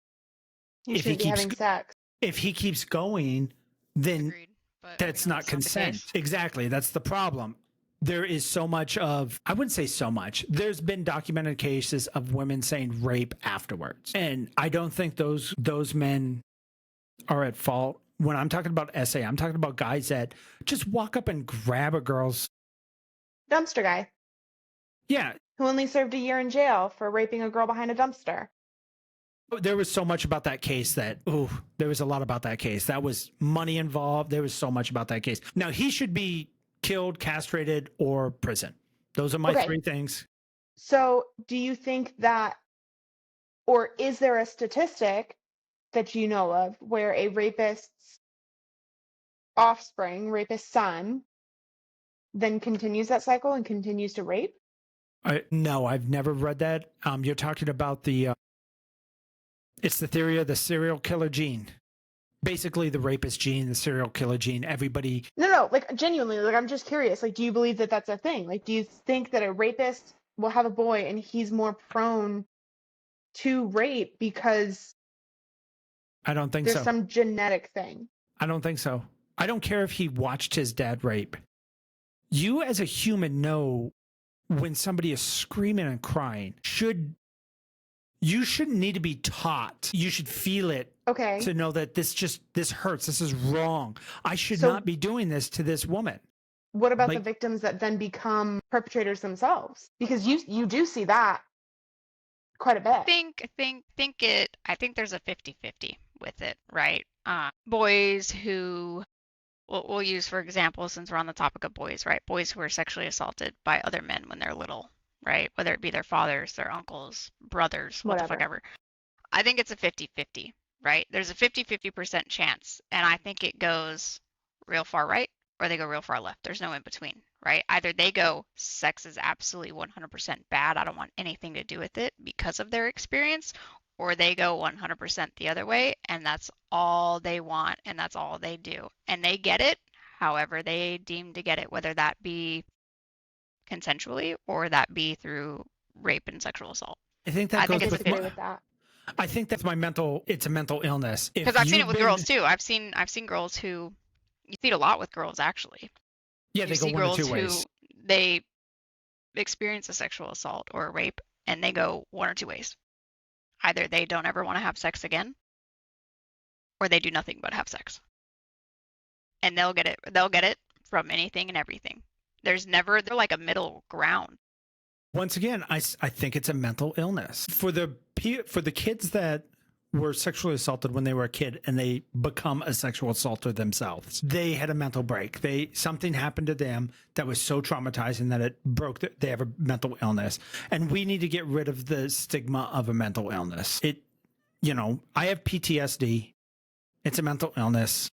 You shouldn't be having sex. if he keeps going, then Agreed, but that's we know not the consent. case. Exactly. That's the problem. There is so much of, I wouldn't say so much. There's been documented cases of women saying rape afterwards. And I don't think those men are at fault. When I'm talking about SA, I'm talking about guys that just walk up and grab a girl's. Dumpster guy Yeah. who only served a year in jail for raping a girl behind a dumpster. There was so much about that case that, there was a lot about that case. That was money involved. There was so much about that case. Now, he should be killed, castrated, or prison. Those are my Okay. 3 things. So do you think that, or is there a statistic that you know of where a rapist's offspring, rapist's son, then continues that cycle and continues to rape? No, I've never read that. You're talking about it's the theory of the serial killer gene. Basically, the rapist gene, the serial killer gene. Everybody. No, like genuinely, like I'm just curious. Like, do you believe that that's a thing? Like, do you think that a rapist will have a boy and he's more prone to rape because I don't think there's so. some genetic thing? I don't think so. I don't care if he watched his dad rape. You, as a human, know when somebody is screaming and crying. You shouldn't need to be taught. You should feel it. Okay. To know that this hurts. This is wrong. I should So- not be doing this to this woman. What about the Like- victims that then become perpetrators themselves? Because you do see that quite a bit. I think there's a 50-50 with it, right? Boys who we'll use for example, since we're on the topic of boys, right? Boys who are sexually assaulted by other men when they're little, right? Whether it be their fathers, their uncles, brothers, what the fuck Whatever. ever. I think it's a 50-50, right? There's a 50% chance, and I think it goes real far right or they go real far left. There's no in between, right? Either they go, sex is absolutely 100% bad, I don't want anything to do with it because of their experience, or they go 100% the other way, and that's all they want, and that's all they do. And they get it however they deem to get it, whether that be consensually or that be through rape and sexual assault. I think that I think goes it's with a Disagree my, with that. I think that's it's a mental illness. Because I've seen it with girls too. I've seen girls who, you see it a lot with girls actually. Yeah, You they go see one of girls 2 who ways. they experience a sexual assault or a rape and they go one or two ways. Either they don't ever want to have sex again, or they do nothing but have sex. And they'll get it from anything and everything. They're like a middle ground. Once again, I think it's a mental illness for the kids that were sexually assaulted when they were a kid and they become a sexual assaulter themselves. They had a mental break. Something happened to them that was so traumatizing that it broke. They have a mental illness, and we need to get rid of the stigma of a mental illness. I have PTSD. It's a mental illness.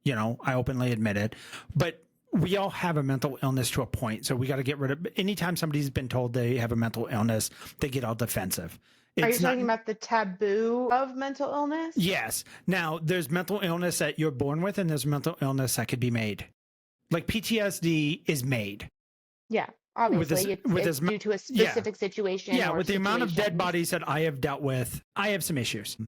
I openly admit it, but we all have a mental illness to a point. So we got to get rid of. Anytime somebody's been told they have a mental illness, they get all defensive. Are you talking about the taboo of mental illness? Yes. Now, there's mental illness that you're born with, and there's mental illness that could be made. Like PTSD is made. Yeah, obviously. It's due to a specific situation. Yeah, or with the amount of dead situations. bodies that I have dealt with, I have some issues.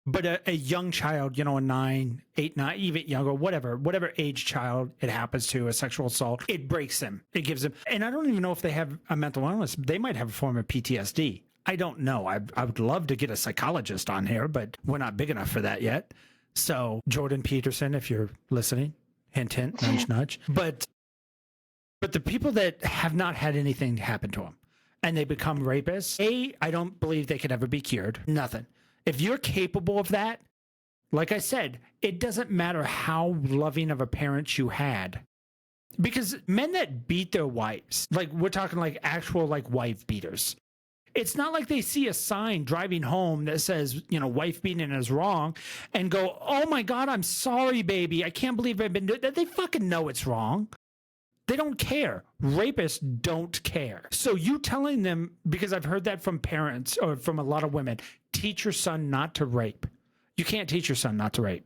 But a young child, a 9, 8, 9, even younger, whatever age child it happens to, a sexual assault, it breaks them. It gives them, and I don't even know if they have a mental illness. They might have a form of PTSD. I don't know. I would love to get a psychologist on here, but we're not big enough for that yet. So Jordan Peterson, if you're listening, hint, hint, nudge, nudge. But the people that have not had anything happen to them and they become rapists, I don't believe they could ever be cured. Nothing. If you're capable of that, like I said, it doesn't matter how loving of a parent you had. Because men that beat their wives, like we're talking like actual like wife beaters, it's not like they see a sign driving home that says, wife beating is wrong and go, oh my God, I'm sorry, baby. I can't believe I've been doing that. They fucking know it's wrong. They don't care. Rapists don't care. So you telling them, because I've heard that from parents or from a lot of women, teach your son not to rape. You can't teach your son not to rape.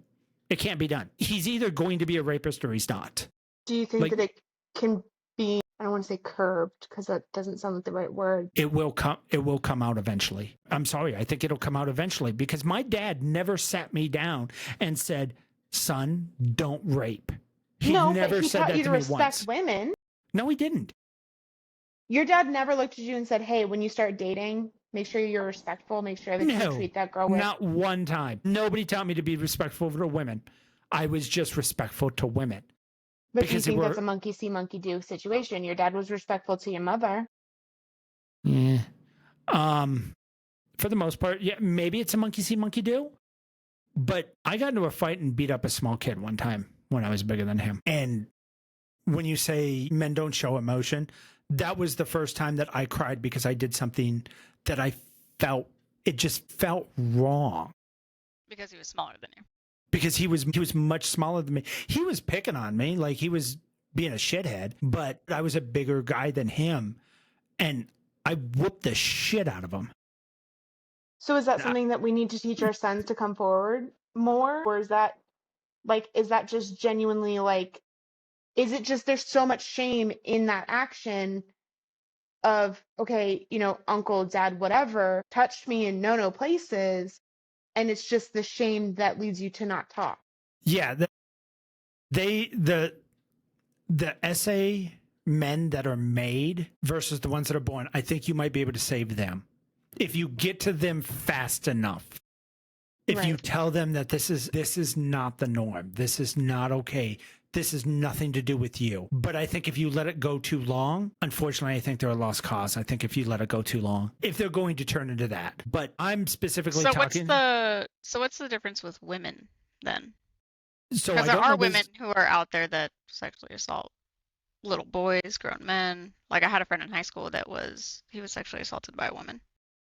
It can't be done. He's either going to be a rapist or he's not. Do you think that it can be, I don't want to say curbed because that doesn't sound like the right word. It will come out eventually. I'm sorry. I think it'll come out eventually because my dad never sat me down and said, son, don't rape. He never said that to me once. He taught you to respect women. No, he didn't. Your dad never looked at you and said, hey, when you start dating, make sure you're respectful. Make sure that you treat that girl well. Not one time. Nobody taught me to be respectful to women. I was just respectful to women. But do you think that's a monkey see, monkey do situation? Your dad was respectful to your mother. Yeah. For the most part, yeah, maybe it's a monkey see, monkey do. But I got into a fight and beat up a small kid one time when I was bigger than him. And when you say men don't show emotion, that was the first time that I cried because I did something that I felt, it just felt wrong. Because he was smaller than you. Because he was much smaller than me. He was picking on me like he was being a shithead, but I was a bigger guy than him. And I whooped the shit out of him. So is that something that we need to teach our sons to come forward more? Or is that just genuinely like, is it just there's so much shame in that action of, okay, uncle, dad, whatever, touched me in no places, and it's just the shame that leads you to not talk? Yeah, the essay men that are made versus the ones that are born, I think you might be able to save them. If you get to them fast enough. If you tell them that this is not the norm, this is not okay, this is nothing to do with you. But I think if you let it go too long, unfortunately, I think they're a lost cause. I think if you let it go too long, if they're going to turn into that. But I'm specifically talking. So what's the difference with women then? So because there are women who are out there that sexually assault little boys, grown men. Like I had a friend in high school he was sexually assaulted by a woman.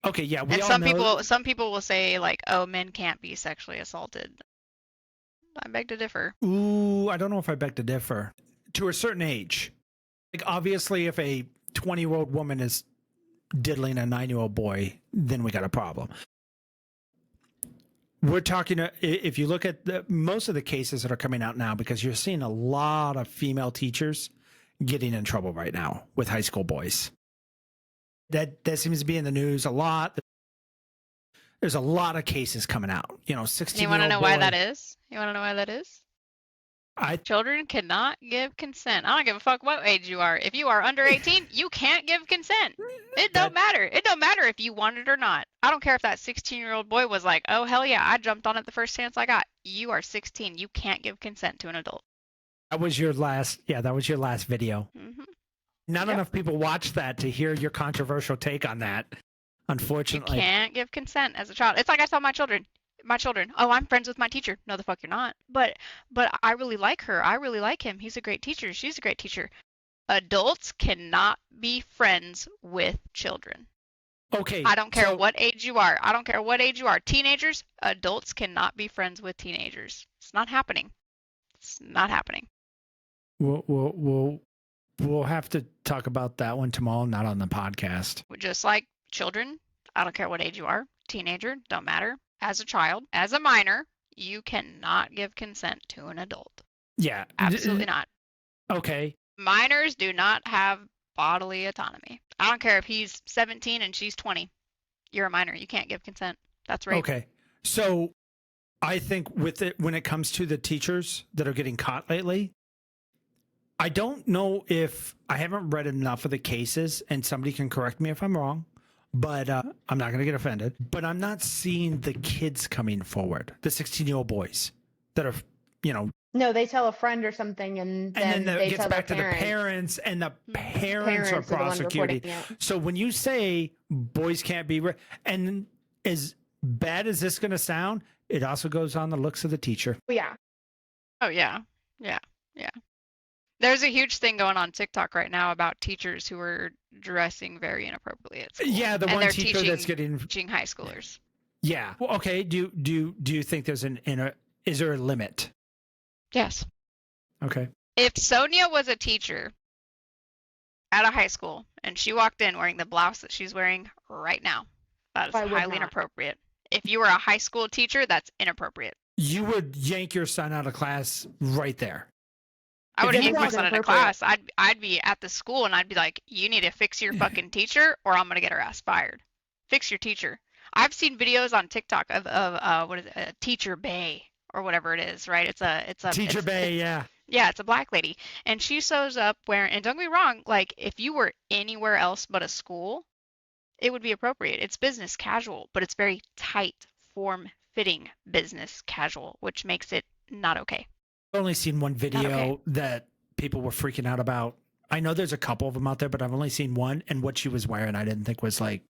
Okay, yeah, and some people will say like, oh, men can't be sexually assaulted. I beg to differ. Ooh, I don't know if I beg to differ. To a certain age. Like obviously if a 20-year-old woman is diddling a 9-year-old boy, then we got a problem. We're talking, if you look at most of the cases that are coming out now, because you're seeing a lot of female teachers getting in trouble right now with high school boys. That seems to be in the news a lot. There's a lot of cases coming out. 16-year-old You want to know boy. why that is? You want to know why that is? Children cannot give consent. I don't give a fuck what age you are. If you are under 18, you can't give consent. It don't matter. It don't matter if you want it or not. I don't care if that 16-year-old boy was like, oh, hell yeah, I jumped on it the first chance I got. You are 16. You can't give consent to an adult. That was your last video. Mm-hmm. Not enough people watch that to hear your controversial take on that, unfortunately. You can't give consent as a child. It's like I tell my children, oh, I'm friends with my teacher. No, the fuck you're not. But I really like her. I really like him. He's a great teacher. She's a great teacher. Adults cannot be friends with children. Okay. I don't care what age you are. I don't care what age you are. Teenagers, adults cannot be friends with teenagers. It's not happening. It's not happening. We'll have to talk about that one tomorrow, not on the podcast. Just like children, I don't care what age you are. Teenager, don't matter. As a child, as a minor, you cannot give consent to an adult. Yeah. Absolutely not. Okay. Minors do not have bodily autonomy. I don't care if he's 17 and she's 20. You're a minor. You can't give consent. That's rape. Okay. So I think with it, when it comes to the teachers that are getting caught lately, I don't know if I haven't read enough of the cases, and somebody can correct me if I'm wrong, but I'm not going to get offended. But I'm not seeing the kids coming forward, the 16-year-old boys that are, you know. No, they tell a friend or something, and then it they gets tell back their to the parents. parents, and the parents Parents are are the one reporting prosecuting. it. So when you say boys can't be, and as bad as this going to sound, it also goes on the looks of the teacher. Yeah. Oh yeah. Yeah. Yeah. There's a huge thing going on TikTok right now about teachers who are dressing very inappropriately at school. Yeah, the and one they're teacher that's getting teaching high schoolers. Yeah. Well, okay. Do you think there's is there a limit? Yes. Okay. If Sonia was a teacher at a high school and she walked in wearing the blouse that she's wearing right now, that is I would highly not. inappropriate. If you were a high school teacher, that's inappropriate. You would yank your son out of class right there. I would If you yank my wasn't son out of appropriate. class. I'd be at the school and I'd be like, you need to fix your fucking teacher or I'm gonna get her ass fired. Fix your teacher. I've seen videos on TikTok of what is it, a teacher bay or whatever it is, right? It's a Teacher Bay, yeah. yeah, it's a black lady, and she shows up wearing. And don't get me wrong, like if you were anywhere else but a school, it would be appropriate. It's business casual, but it's very tight, form-fitting business casual, which makes it not okay. I've only seen one video okay. that people were freaking out about. I know there's a couple of them out there, but I've only seen one, and what she was wearing I didn't think was like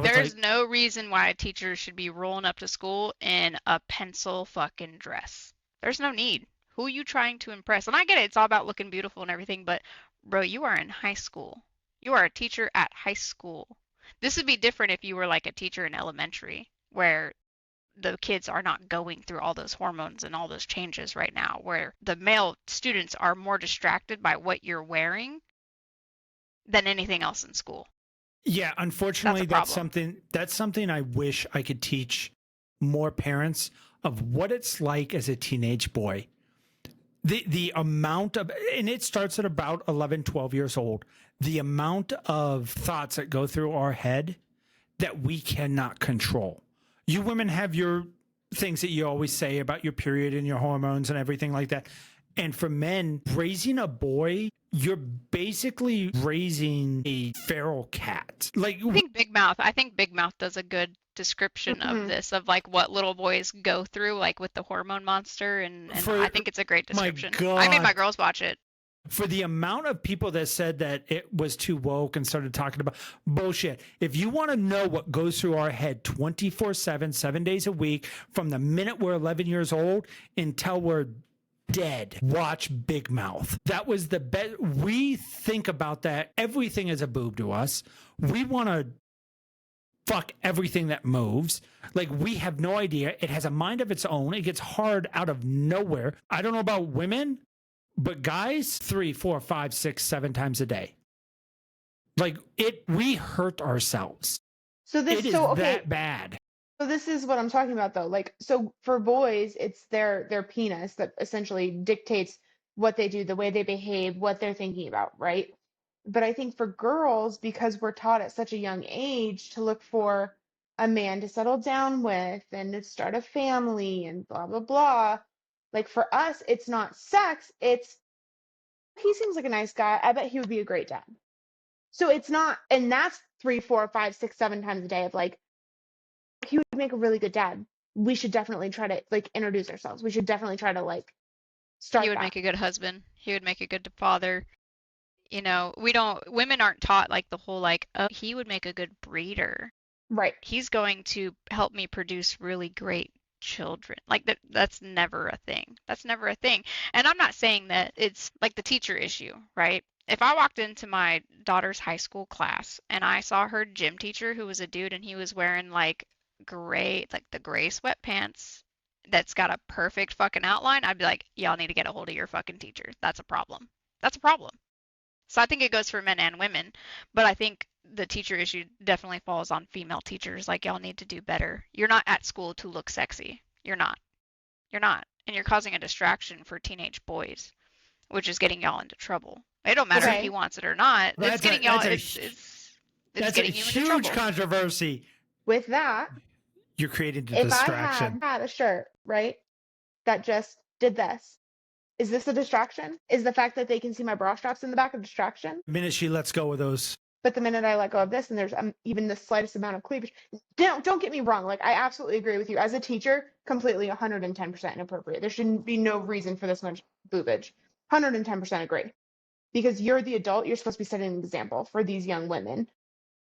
there's no reason why a teacher should be rolling up to school in a pencil fucking dress. There's no need. Who are you trying to impress? And I get it, it's all about looking beautiful and everything, but bro, you are in high school. You are a teacher at high school. This would be different if you were like a teacher in elementary, where the kids are not going through all those hormones and all those changes right now, where the male students are more distracted by what you're wearing than anything else in school. Yeah, unfortunately, that's something I wish I could teach more parents of what it's like as a teenage boy. The amount of, and it starts at about 11, 12 years old, the amount of thoughts that go through our head that we cannot control. You women have your things that you always say about your period and your hormones and everything like that. And for men, raising a boy, you're basically raising a feral cat. Like, I think Big Mouth does a good description of this, of like what little boys go through, like with the hormone monster, and I think it's a great description. My God. I made my girls watch it. For the amount of people that said that it was too woke and started talking about bullshit. If you want to know what goes through our head 24/7, 7 days a week, from the minute we're 11 years old until we're dead, watch Big Mouth. That was the best. We think about that. Everything is a boob to us. We want to fuck everything that moves. Like, we have no idea. It has a mind of its own. It gets hard out of nowhere. I don't know about women, but guys, 3, 4, 5, 6, 7 times a day. Like, we hurt ourselves. So this It is that bad. So this is what I'm talking about, though. Like, so for boys, it's their penis that essentially dictates what they do, the way they behave, what they're thinking about, right? But I think for girls, because we're taught at such a young age to look for a man to settle down with and to start a family and blah, blah, blah. Like, for us, it's not sex. It's, he seems like a nice guy. I bet he would be a great dad. So it's not, and that's 3, 4, 5, 6, 7 times a day of like, he would make a really good dad. We should definitely try to like introduce ourselves. We should definitely try to like start. He would make a good husband. He would make a good father. You know, women aren't taught like the whole like, oh, he would make a good breeder. Right. He's going to help me produce really great children. Like that's never a thing. That's never a thing. And I'm not saying that it's like the teacher issue, right? If I walked into my daughter's high school class and I saw her gym teacher who was a dude and he was wearing like the gray sweatpants that's got a perfect fucking outline, I'd be like, y'all need to get a hold of your fucking teacher. That's a problem. That's a problem. So I think it goes for men and women, but I think the teacher issue definitely falls on female teachers. Like, y'all need to do better. You're not at school to look sexy. You're not. You're not. And you're causing a distraction for teenage boys, which is getting y'all into trouble. It don't matter if he wants it or not. It's getting y'all. It's getting you into trouble. Huge controversy. With that, You're creating the If I distraction. had a shirt, right, that just did this, is this a distraction? Is the fact that they can see my bra straps in the back a distraction? The minute she lets go of those, But the minute I let go of this and there's even the slightest amount of cleavage, don't get me wrong. Like, I absolutely agree with you. As a teacher, completely 110% inappropriate. There shouldn't be no reason for this much boobage. 110% agree. Because you're the adult, you're supposed to be setting an example for these young women.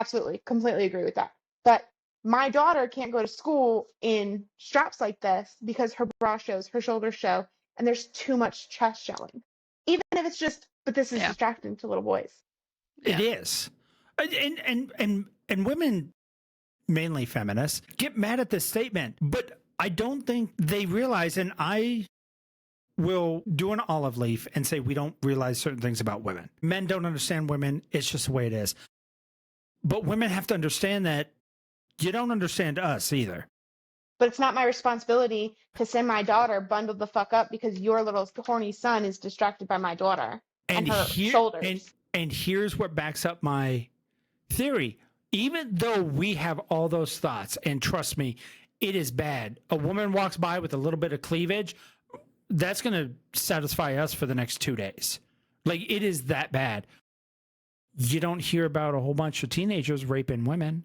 Absolutely, completely agree with that. But my daughter can't go to school in straps like this because her bra shows, her shoulders show, and there's too much chest showing. Even if it's just, but this is Yeah. distracting to little boys. it is. And women, mainly feminists, get mad at this statement, but I don't think they realize, and I will do an olive leaf and say we don't realize certain things about women. Men don't understand women. It's just the way it is. But women have to understand that you don't understand us either. But it's not my responsibility to send my daughter bundled the fuck up because your little horny son is distracted by my daughter and her shoulders. And here's what backs up my theory. Even though we have all those thoughts, and trust me, it is bad. A woman walks by with a little bit of cleavage, that's going to satisfy us for the next 2 days. Like, it is that bad. You don't hear about a whole bunch of teenagers raping women.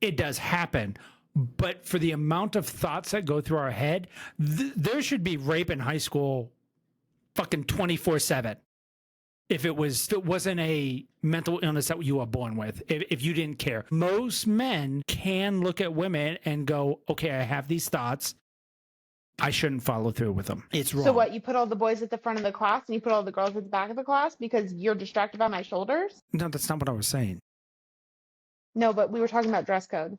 It does happen. But for the amount of thoughts that go through our head, there should be rape in high school fucking 24/7. If it wasn't a mental illness that you were born with, if you didn't care. Most men can look at women and go, okay, I have these thoughts. I shouldn't follow through with them. It's wrong. So what, you put all the boys at the front of the class and you put all the girls at the back of the class because you're distracted by my shoulders? No, that's not what I was saying. No, but we were talking about dress code.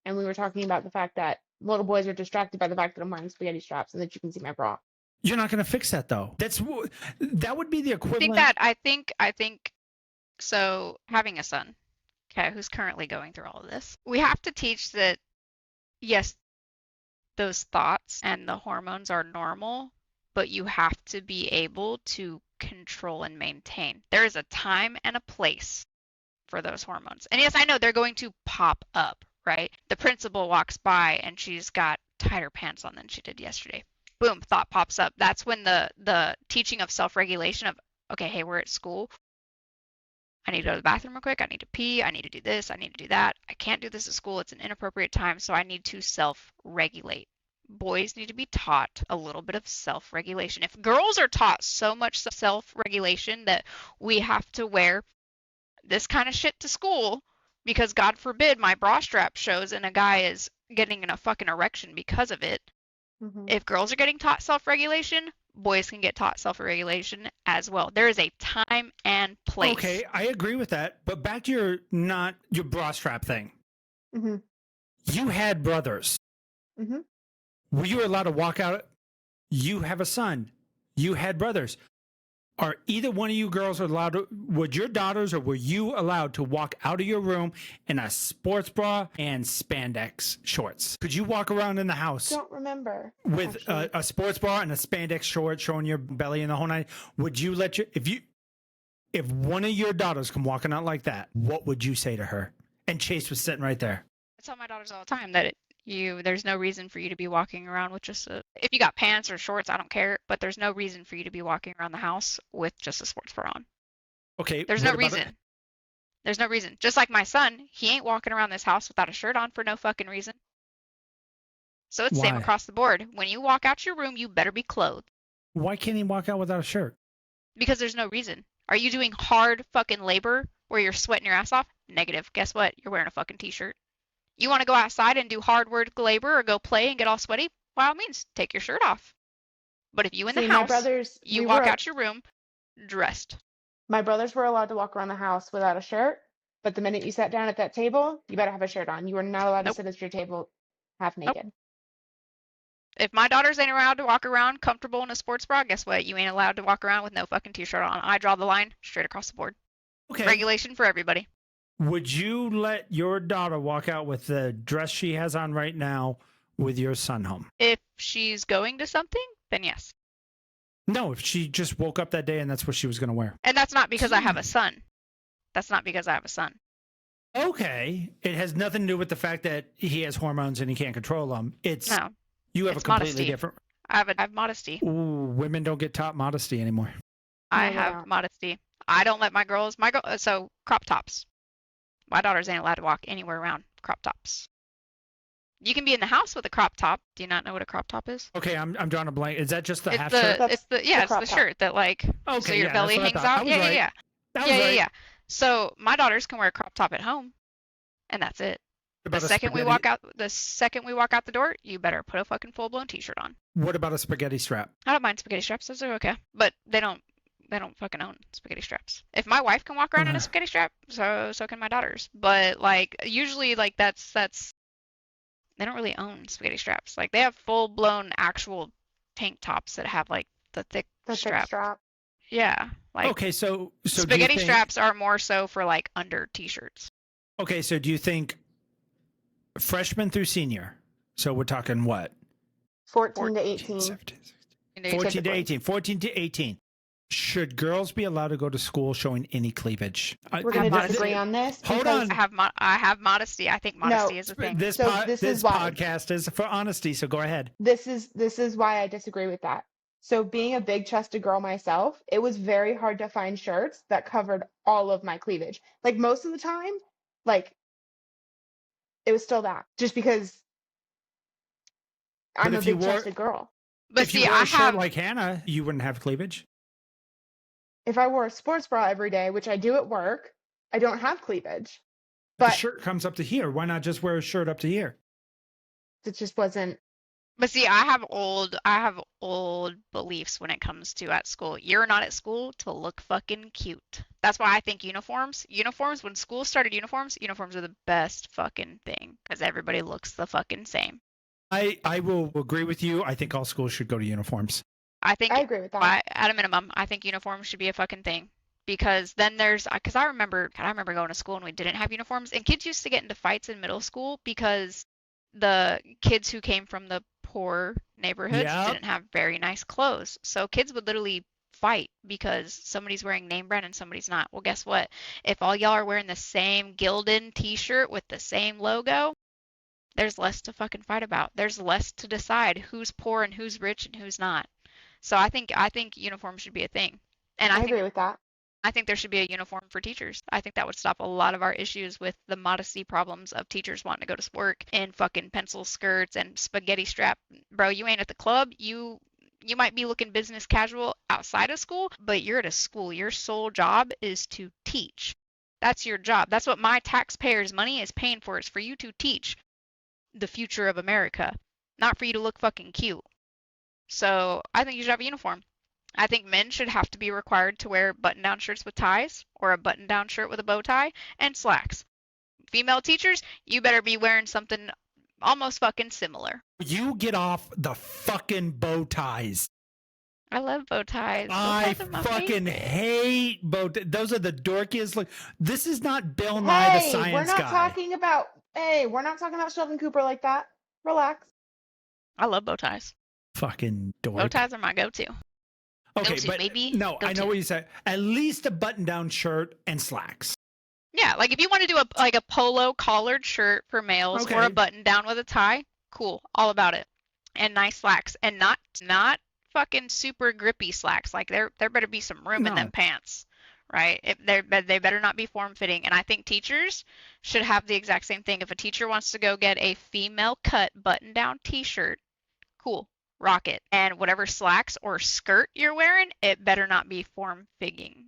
And we were talking about the fact that little boys are distracted by the fact that I'm wearing spaghetti straps and that you can see my bra. You're not going to fix that, though. That would be the equivalent. I think so. Having a son, okay, who's currently going through all of this, we have to teach that, yes, those thoughts and the hormones are normal, but you have to be able to control and maintain. There is a time and a place for those hormones. And yes, I know they're going to pop up, right? The principal walks by and she's got tighter pants on than she did yesterday. Boom, thought pops up. That's when the teaching of self-regulation of, okay, hey, we're at school. I need to go to the bathroom real quick. I need to pee. I need to do this. I need to do that. I can't do this at school. It's an inappropriate time, so I need to self-regulate. Boys need to be taught a little bit of self-regulation. If girls are taught so much self-regulation that we have to wear this kind of shit to school because God forbid my bra strap shows and a guy is getting in a fucking erection because of it. Mm-hmm. If girls are getting taught self-regulation, boys can get taught self-regulation as well. There is a time and place. Okay, I agree with that. But back to your bra strap thing. Mm-hmm. You had brothers. Mm-hmm. Were you allowed to walk out? You have a son. You had brothers. Are either one of you girls allowed to, would your daughters or were you allowed to walk out of your room in a sports bra and spandex shorts? Could you walk around in the house Don't remember. with a sports bra and a spandex short showing your belly and the whole night? Would you let if one of your daughters come walking out like that, what would you say to her? And Chase was sitting right there. I tell my daughters all the time that there's no reason for you to be walking around with just if you got pants or shorts, I don't care, but there's no reason for you to be walking around the house with just a sports bra on. Okay. There's no reason. There's no reason. Just like my son, he ain't walking around this house without a shirt on for no fucking reason. So it's same Why? across the board. When you walk out your room, you better be clothed. Why can't he walk out without a shirt? Because there's no reason. Are you doing hard fucking labor where you're sweating your ass off? Negative. Guess what? You're wearing a fucking t-shirt. You want to go outside and do hard work labor or go play and get all sweaty? By all means, take your shirt off. But if you in the house, you walk out your room dressed. My brothers were allowed to walk around the house without a shirt, but the minute you sat down at that table, you better have a shirt on. You are not allowed to sit at your table half naked. Nope. If my daughters ain't allowed to walk around comfortable in a sports bra, guess what? You ain't allowed to walk around with no fucking t-shirt on. I draw the line straight across the board. Okay. Regulation for everybody. Would you let your daughter walk out with the dress she has on right now with your son home? If she's going to something, then yes. No, if she just woke up that day and that's what she was going to wear. And that's not because I have a son. That's not because I have a son. Okay. It has nothing to do with the fact that he has hormones and he can't control them. It's No, you have it's a completely modesty. different. I have modesty. Ooh, women don't get taught modesty anymore. I No, they have don't. modesty. I don't let my girls, so crop tops. My daughters ain't allowed to walk anywhere around crop tops. You can be in the house with a crop top. Do you not know what a crop top is? Okay, I'm drawing a blank. Is that just the It's half the shirt? That's yeah, the it's the crop top. shirt that like so Okay, your yeah, that's belly what I hangs thought. I out. was Yeah, yeah, right. yeah. That was Yeah, yeah, right. yeah. So my daughters can wear a crop top at home, and that's it. What about a spaghetti? The second we walk out the door, you better put a fucking full-blown t-shirt on. What about a spaghetti strap? I don't mind spaghetti straps. Those are okay, but they don't fucking own spaghetti straps. If my wife can walk around in a spaghetti strap, so can my daughters. But like usually like that's they don't really own spaghetti straps. Like they have full-blown actual tank tops that have like the thick The thick strap. strap. Yeah, like Okay, so do you spaghetti think, straps are more so for like under t-shirts. okay, so do you think freshman through senior? So we're talking what? 14 to 18. 17, 16, 14 14 to typically. 18. 14 to 18. Should girls be allowed to go to school showing any cleavage? We're going to modesty. disagree on this. Hold because on. I have modesty. I think modesty No, is a thing. This So this is why. podcast is for honesty, so go ahead. This is why I disagree with that. So being a big chested girl myself, it was very hard to find shirts that covered all of my cleavage. Like most of the time, like it was still that. Just because I'm a if you big wore chested girl. But if see, you wore I a shirt have like Hannah, you wouldn't have cleavage. If I wore a sports bra every day, which I do at work, I don't have cleavage. The But shirt comes up to here. Why not just wear a shirt up to here? it just wasn't. But see, I have old beliefs when it comes to at school. You're not at school to look fucking cute. That's why I think uniforms, when school started uniforms are the best fucking thing because everybody looks the fucking same. I will agree with you. I think all schools should go to uniforms. I think I agree with that. at a minimum, I think uniforms should be a fucking thing. Because then because I remember going to school and we didn't have uniforms, and kids used to get into fights in middle school because the kids who came from the poor neighborhoods Yep. didn't have very nice clothes. So kids would literally fight because somebody's wearing name brand and somebody's not. Well, guess what? If all y'all are wearing the same Gildan t-shirt with the same logo, there's less to fucking fight about. There's less to decide who's poor and who's rich and who's not. So I think uniforms should be a thing. And I agree with that. I think there should be a uniform for teachers. I think that would stop a lot of our issues with the modesty problems of teachers wanting to go to work in fucking pencil skirts and spaghetti strap. Bro, you ain't at the club. You might be looking business casual outside of school, but you're at a school. Your sole job is to teach. That's your job. That's what my taxpayers' money is paying for, is for you to teach the future of America, not for you to look fucking cute. So I think you should have a uniform. I think men should have to be required to wear button-down shirts with ties or a button-down shirt with a bow tie and slacks. Female teachers, you better be wearing something almost fucking similar. You get off the fucking bow ties. I love bow ties. Bow I ties are my fucking favorite. hate bow ties. Those are the dorkiest. Like, this is not Bill Nye the Hey, Science we're not Guy. talking about. Hey, we're not talking about Sheldon Cooper like that. Relax. I love bow ties. Fucking dork. Bow ties are my go-to. Okay, Go-to, but baby. no, I know Go-to. what you said. At least a button-down shirt and slacks. Yeah, like if you want to do a polo collared shirt for males or Okay. a button down with a tie, cool, all about it. And nice slacks, and not fucking super grippy slacks. Like there better be some room in No. them pants, right? They better not be form fitting. And I think teachers should have the exact same thing. If a teacher wants to go get a female cut button down t-shirt, cool, rock it. And whatever slacks or skirt you're wearing, it better not be form figuring.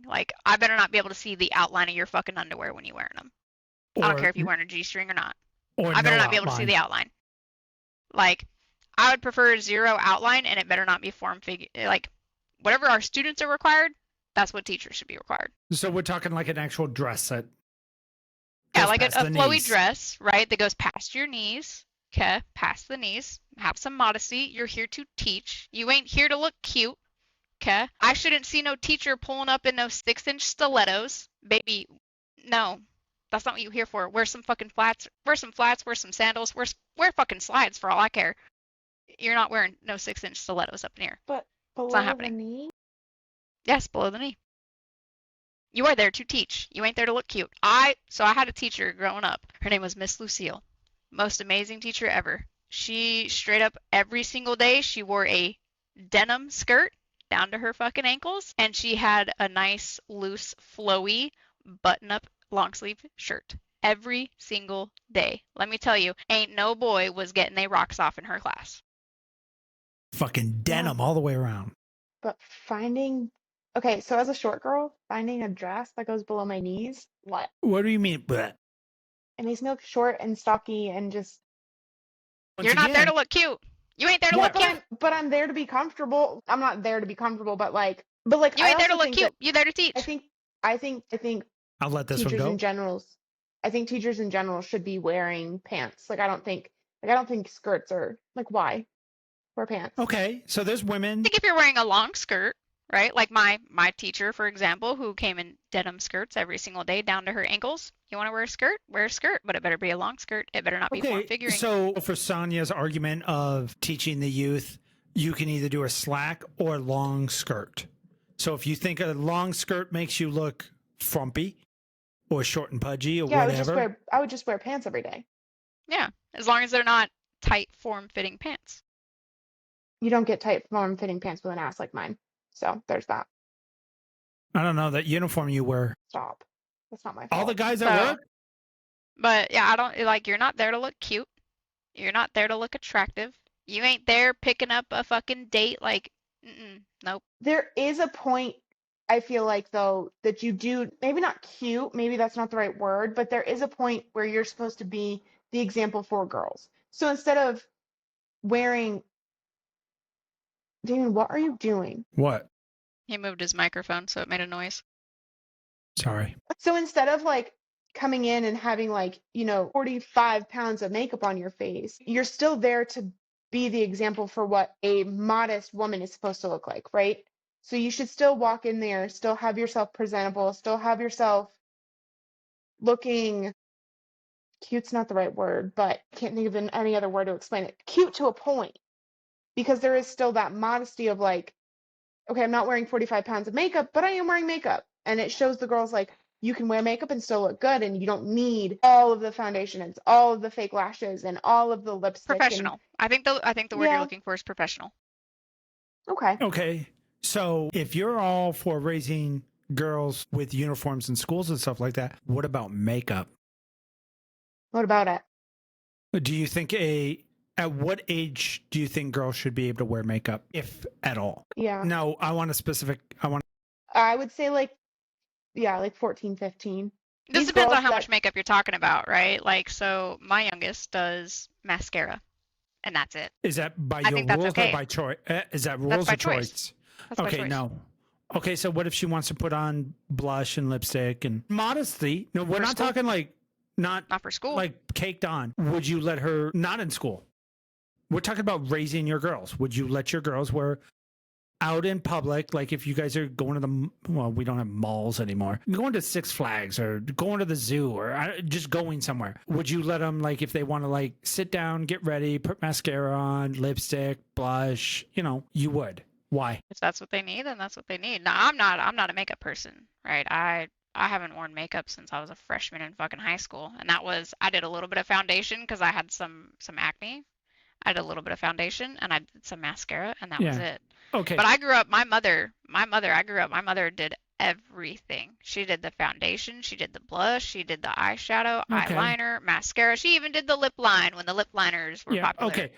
Like I better not be able to see the outline of your fucking underwear when you're wearing them. I don't care if you're wearing a G-string or not. Or I better no not be able to see outline. the outline. Like I would prefer zero outline, and it better not be form figure. Like whatever our students are required, that's what teachers should be required. So we're talking like an actual dress set. Yeah, Goes like a past the flowy knees. dress, right? That goes past your knees. Okay, past the knees. Have some modesty. You're here to teach. You ain't here to look cute. Okay. I shouldn't see no teacher pulling up in those 6-inch stilettos. Baby, no. That's not what you're here for. Wear some fucking flats. Wear some flats. Wear some sandals. Wear fucking slides for all I care. You're not wearing no 6-inch stilettos up in here. But not below the happening. knee. Yes, below the knee. You are there to teach. You ain't there to look cute. So I had a teacher growing up. Her name was Miss Lucille. Most amazing teacher ever. She straight up every single day she wore a denim skirt down to her fucking ankles, and she had a nice loose flowy button up long sleeve shirt every single day. Let me tell you, ain't no boy was getting they rocks off in her class. Fucking denim Yeah. all the way around. But okay, so as a short girl, finding a dress that goes below my knees, what? What do you mean? But It makes me look short and stocky and just. once You're not there again, to look cute. You ain't there to Yeah, look cute. I'm there to be comfortable. I'm not there to be comfortable, but You I ain't there to also look think that cute. You there to I teach. think I think I'll let this one teachers in go. general I think teachers in general should be wearing pants. I don't think skirts are like why wear pants. Okay, so there's women. Think if you're wearing a long skirt, right? Like my teacher, for example, who came in denim skirts every single day down to her ankles. You want to wear a skirt? Wear a skirt, but it better be a long skirt. It better not be form Okay, figuring. so for Sonia's argument of teaching the youth, you can either do a slack or long skirt. So if you think a long skirt makes you look frumpy or short and pudgy or Yeah, whatever, I would just wear pants every day. Yeah, as long as they're not tight form fitting pants. You don't get tight form fitting pants with an ass like mine. So there's that. I don't know, that uniform you wear. Stop. That's not my All the fault. guys at So, work? but yeah, I don't like you're not there to look cute. You're not there to look attractive. You ain't there picking up a fucking date like, nope. There is a point, I feel like, though, that you do, maybe not cute, maybe that's not the right word, but there is a point where you're supposed to be the example for girls. So instead of wearing, Damien, what are you doing? What? He moved his microphone so it made a noise. Sorry. So instead of like coming in and having 45 pounds of makeup on your face, you're still there to be the example for what a modest woman is supposed to look like, right? So you should still walk in there, still have yourself presentable, still have yourself looking cute's not the right word, but can't think of any other word to explain it. Cute to a point, because there is still that modesty of like, okay, I'm not wearing 45 pounds of makeup, but I am wearing makeup. And it shows the girls like you can wear makeup and still look good, and you don't need all of the foundation and all of the fake lashes and all of the lipstick and Professional. I think the word you're yeah, looking for is professional. okay. Okay, so if you're all for raising girls with uniforms in schools and stuff like that, what about makeup? What about it? Do you think at what age do you think girls should be able to wear makeup, if at all? Yeah. No, I want I would say like 14, 15. This These depends girls on how that much makeup you're talking about, right? Like, so my youngest does mascara, and that's it. is that by I your think that's rules or okay. by choice? Is that That's rules by or choice. choice? That's by Okay, choice. no. Okay, so what if she wants to put on blush and lipstick and modesty? No, we're For not school. talking like not Not for school. like caked on. Would you let her not in school? We're talking about raising your girls. Would you let your girls wear out in public, like if you guys are going to we don't have malls anymore, going to Six Flags or going to the zoo or just going somewhere, would you let them, like, if they want to like sit down, get ready, put mascara on, lipstick, blush, you would? Why? If that's what they need, then that's what they need. Now, I'm not a makeup person, right? I haven't worn makeup since I was a freshman in fucking high school, and I did a little bit of foundation because I had some acne. I did a little bit of foundation and I did some mascara, and that was Yeah. it. Okay. But I grew up, my mother did everything. She did the foundation, she did the blush, she did the eyeshadow, Okay. eyeliner, mascara. She even did the lip line when the lip liners were Yeah. popular. Okay.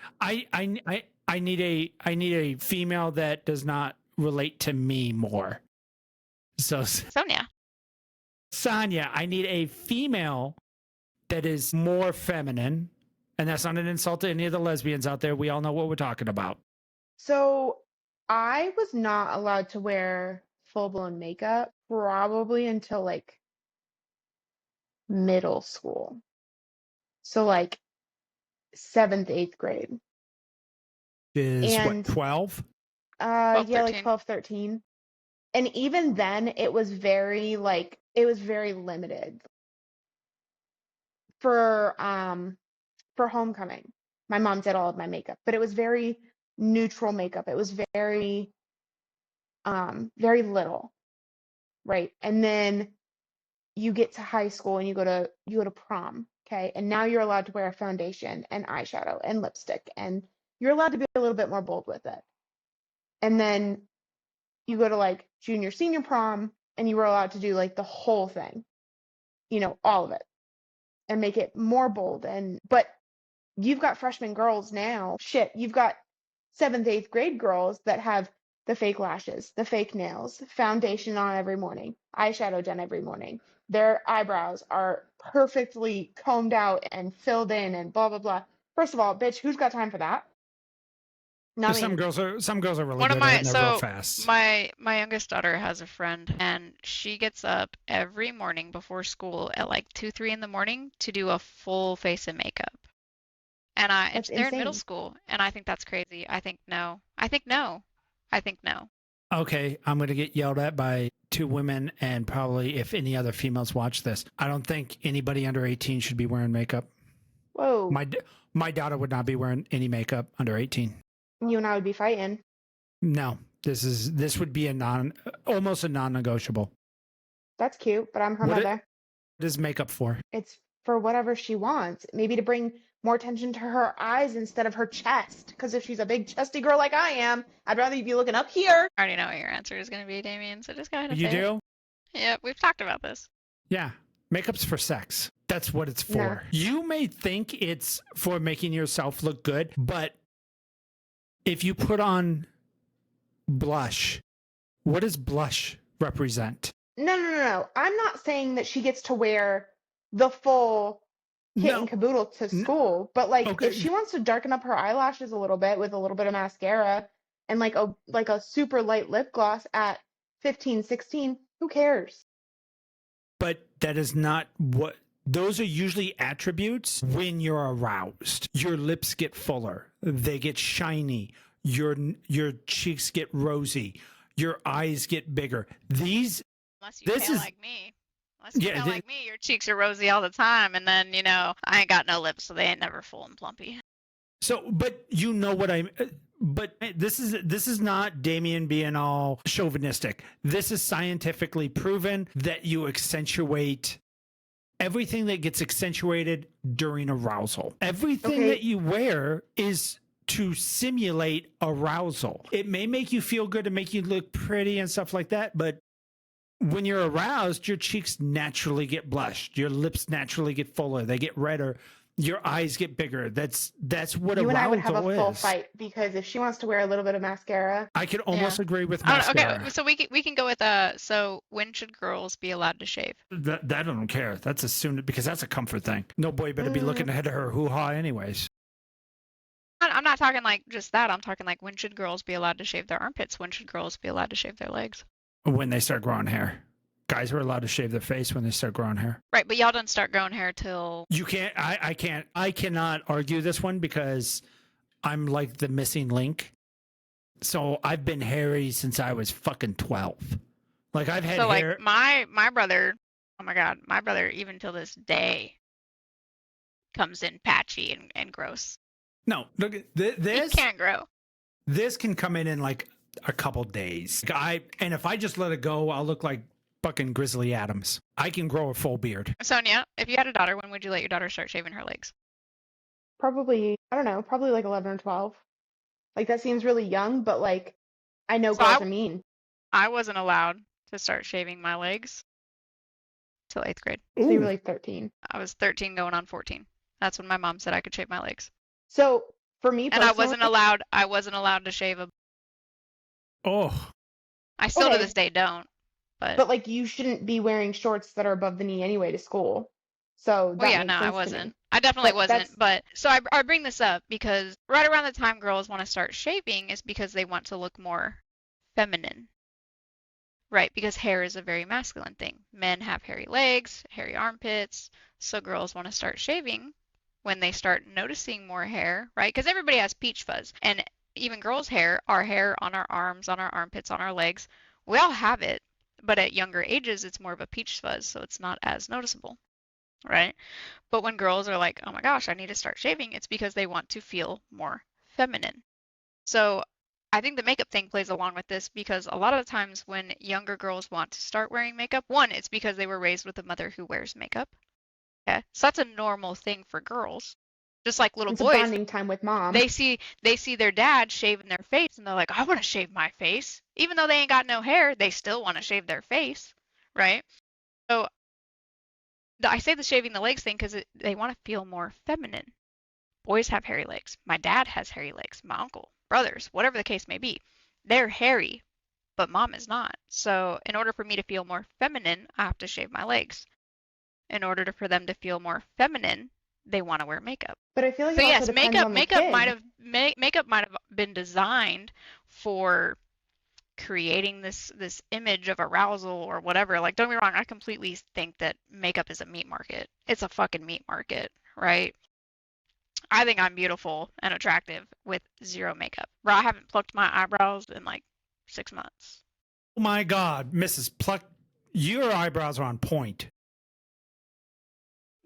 I need a female that does not relate to me more. So Sonia. Sonia, I need a female that is more feminine. And that's not an insult to any of the lesbians out there. We all know what we're talking about. So I was not allowed to wear full-blown makeup probably until like middle school. So like seventh, eighth grade. Is what, And 12? 12, yeah, like 13. 12, 13. And even then it was very limited for homecoming. My mom did all of my makeup, but it was very neutral makeup. It was very very little. right? And then you get to high school and you go to prom, okay? And now you're allowed to wear a foundation and eyeshadow and lipstick, and you're allowed to be a little bit more bold with it. And then you go to like junior senior prom and you were allowed to do like the whole thing, all of it, and make it more bold. And but you've got freshman girls now. Shit, you've got 7th, 8th grade girls that have the fake lashes, the fake nails, foundation on every morning, eyeshadow done every morning. Their eyebrows are perfectly combed out and filled in and blah blah blah. First of all, bitch, who's got time for that? Not Some me. girls are really One of good at it my and they're real so fast. my youngest daughter has a friend, and she gets up every morning before school at like 2, 3 in the morning to do a full face of makeup. And That's they're in middle insane. school, and I think that's crazy. I think no. I think no. I think no. Okay, I'm going to get yelled at by 2 women and probably if any other females watch this. I don't think anybody under 18 should be wearing makeup. Whoa, My daughter would not be wearing any makeup under 18. you and I would be fighting. No, this would be almost a non-negotiable. That's cute, but I'm her What mother. is makeup for? It's for whatever she wants. Maybe to bring more attention to her eyes instead of her chest. Because if she's a big chesty girl like I am, I'd rather you be looking up here. I already know what your answer is going to be, Damien, so just go ahead and You say it. do? Yeah, we've talked about this. Yeah. Makeup's for sex. That's what it's for. No. You may think it's for making yourself look good, but if you put on blush, what does blush represent? No. I'm not saying that she gets to wear the full kit No. and caboodle to No. school, but like Okay. if she wants to darken up her eyelashes a little bit with a little bit of mascara and like a super light lip gloss at 15, 16, who cares? But that is not what those are usually attributes when you're aroused. Your lips get fuller, they get shiny, your cheeks get rosy, your eyes get bigger. Unless you This pale is like me. Unless you yeah, pale like me, your cheeks are rosy all the time, and then, I ain't got no lips, so they ain't never full and plumpy. so but you know what I'm but this is not Damien being all chauvinistic. This is scientifically proven that you accentuate everything that gets accentuated during arousal. Everything Okay. that you wear is to simulate arousal. It may make you feel good and make you look pretty and stuff like that, but when you're aroused, your cheeks naturally get blushed, your lips naturally get fuller, they get redder, your eyes get bigger. That's what You and I would arousal have a full is. fight because if she wants to wear a little bit of mascara, I could almost agree with I don't know. mascara. Okay, so we can go with so when should girls be allowed to shave? That I don't care. That's assumed because that's a comfort thing. No boy better be looking ahead of her hoo-ha anyways. I'm not talking like just that. I'm talking like when should girls be allowed to shave their armpits? When should girls be allowed to shave their legs? When they start growing hair. Guys are allowed to shave their face when they start growing hair. Right, but y'all don't start growing hair till You can't I cannot argue this one because I'm like the missing link. So I've been hairy since I was fucking 12. Like I've had so hair. like my brother, oh my God, my brother even till this day comes in patchy and gross. No, look at He this. can't grow. This can come in like a couple days. And if I just let it go, I'll look like fucking Grizzly Adams. I can grow a full beard. Sonia, if you had a daughter, when would you let your daughter start shaving her legs? probably, I don't know, probably like 11 or 12. Like that seems really young, but like I know So girls are mean. I wasn't allowed to start shaving my legs till 8th grade. So you were like 13. I was 13 going on 14. That's when my mom said I could shave my legs. So for me And I personally, wasn't allowed to shave a Oh, I still to Okay. this day don't. but like you shouldn't be wearing shorts that are above the knee anyway to school. So that Well, yeah, makes no, I sense to me. wasn't. I definitely But wasn't. that's But so I bring this up because right around the time girls want to start shaving is because they want to look more feminine. Right, because hair is a very masculine thing. Men have hairy legs, hairy armpits, so girls want to start shaving when they start noticing more hair, right? Because everybody has peach fuzz. And even girls' hair, our hair on our arms, on our armpits, on our legs, we all have it. But at younger ages, it's more of a peach fuzz, so it's not as noticeable, right? But when girls are like, oh my gosh, I need to start shaving, it's because they want to feel more feminine. So I think the makeup thing plays along with this because a lot of the times when younger girls want to start wearing makeup, one, it's because they were raised with a mother who wears makeup. Okay. So that's a normal thing for girls. Just like little It's a boys, bonding time with mom. they see their dad shaving their face and they're like, I want to shave my face. Even though they ain't got no hair, they still want to shave their face, right? So I say the shaving the legs thing because they want to feel more feminine. Boys have hairy legs. My dad has hairy legs. My uncle, brothers, whatever the case may be. They're hairy, but mom is not. So in order for me to feel more feminine, I have to shave my legs. In order for them to feel more feminine, they want to wear makeup. But I feel like So it also yes, depends on the kid. makeup might have been designed for creating this image of arousal or whatever. Like, don't get me wrong, I completely think that makeup is a meat market. It's a fucking meat market, right? I think I'm beautiful and attractive with zero makeup. Bro, I haven't plucked my eyebrows in like 6 months. Oh my God, Mrs. Pluck, your eyebrows are on point.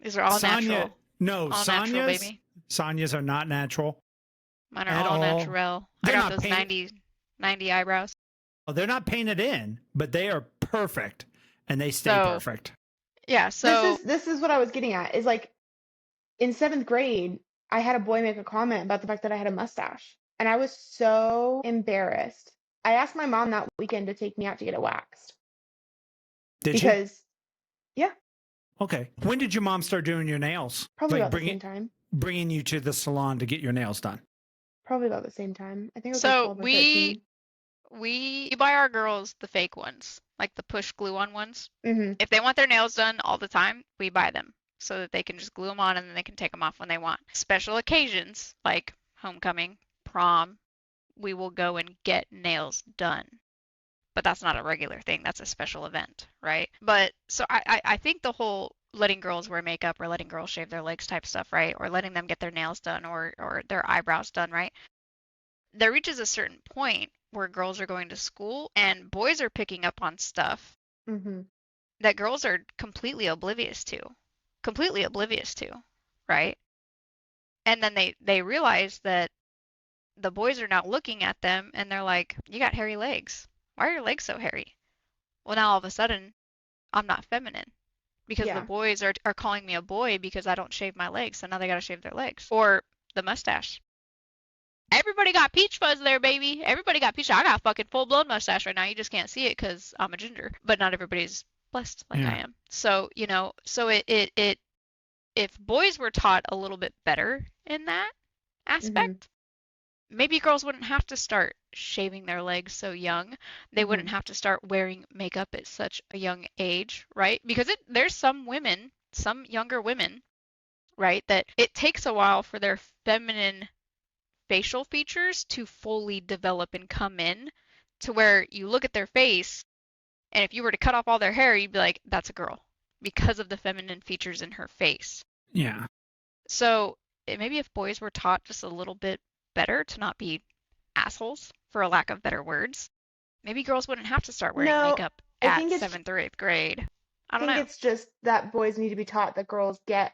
These are all natural. No, All natural, baby. Sonia's are not natural. Mine are At all all. natural. I They're got not those painted. 90 eyebrows. Oh, they're not painted in, but they are perfect, and they stay So- perfect. Yeah, so This is what I was getting at. Is like in 7th grade, I had a boy make a comment about the fact that I had a mustache, and I was so embarrassed. I asked my mom that weekend to take me out to get it waxed Did you? because, yeah, Okay. When did your mom start doing your nails? probably Like about the same time. bringing you to the salon to get your nails done. Probably about the same time. I think it was So like 12 or 13. we buy our girls the fake ones, like the push glue on ones. Mm-hmm. If they want their nails done all the time, we buy them so that they can just glue them on and then they can take them off when they want. Special occasions like homecoming, prom, we will go and get nails done. But that's not a regular thing. That's a special event, right? But so I think the whole letting girls wear makeup or letting girls shave their legs type stuff, right? Or letting them get their nails done or their eyebrows done, right? There reaches a certain point where girls are going to school and boys are picking up on stuff Mm-hmm. that girls are completely oblivious to, right? And then they realize that the boys are now looking at them and they're like, you got hairy legs. Why are your legs so hairy? Well, now all of a sudden, I'm not feminine because the Yeah. boys are calling me a boy because I don't shave my legs. So now they got to shave their legs. Or the mustache. Everybody got peach fuzz there, baby. Everybody got peach. I got a fucking full-blown mustache right now. You just can't see it because I'm a ginger. But not everybody's blessed like I am. So, if boys were taught a little bit better in that aspect, maybe girls wouldn't have to start shaving their legs so young. They wouldn't have to start wearing makeup at such a young age, right? Because there's some women, some younger women, right, that it takes a while for their feminine facial features to fully develop and come in to where you look at their face and if you were to cut off all their hair, you'd be like, that's a girl because of the feminine features in her face. Yeah. So maybe if boys were taught just a little bit better to not be assholes, for a lack of better words, maybe girls wouldn't have to start wearing No, makeup I at think it's- 7th or 8th grade. I I don't think know. it's just that boys need to be taught that girls get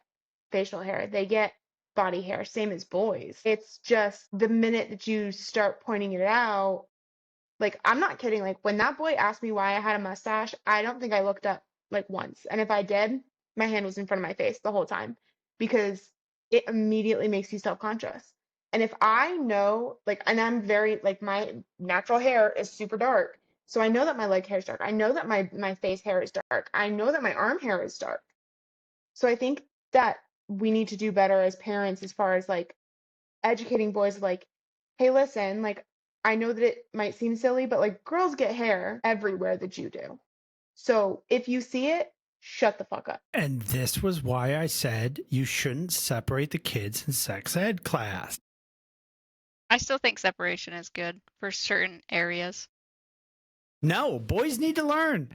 facial hair. They get body hair, same as boys. It's just the minute that you start pointing it out, like I'm not kidding. Like when that boy asked me why I had a mustache, I don't think I looked up like once. And if I did, my hand was in front of my face the whole time because it immediately makes you self-conscious. And if I know, like, and I'm very, like, my natural hair is super dark. So I know that my leg hair is dark. I know that my face hair is dark. I know that my arm hair is dark. So I think that we need to do better as parents as far as like educating boys like, hey, listen, like I know that it might seem silly, but like girls get hair everywhere that you do. So if you see it, shut the fuck up. And this was why I said you shouldn't separate the kids in sex ed class. I still think separation is good for certain areas. No, boys need to learn.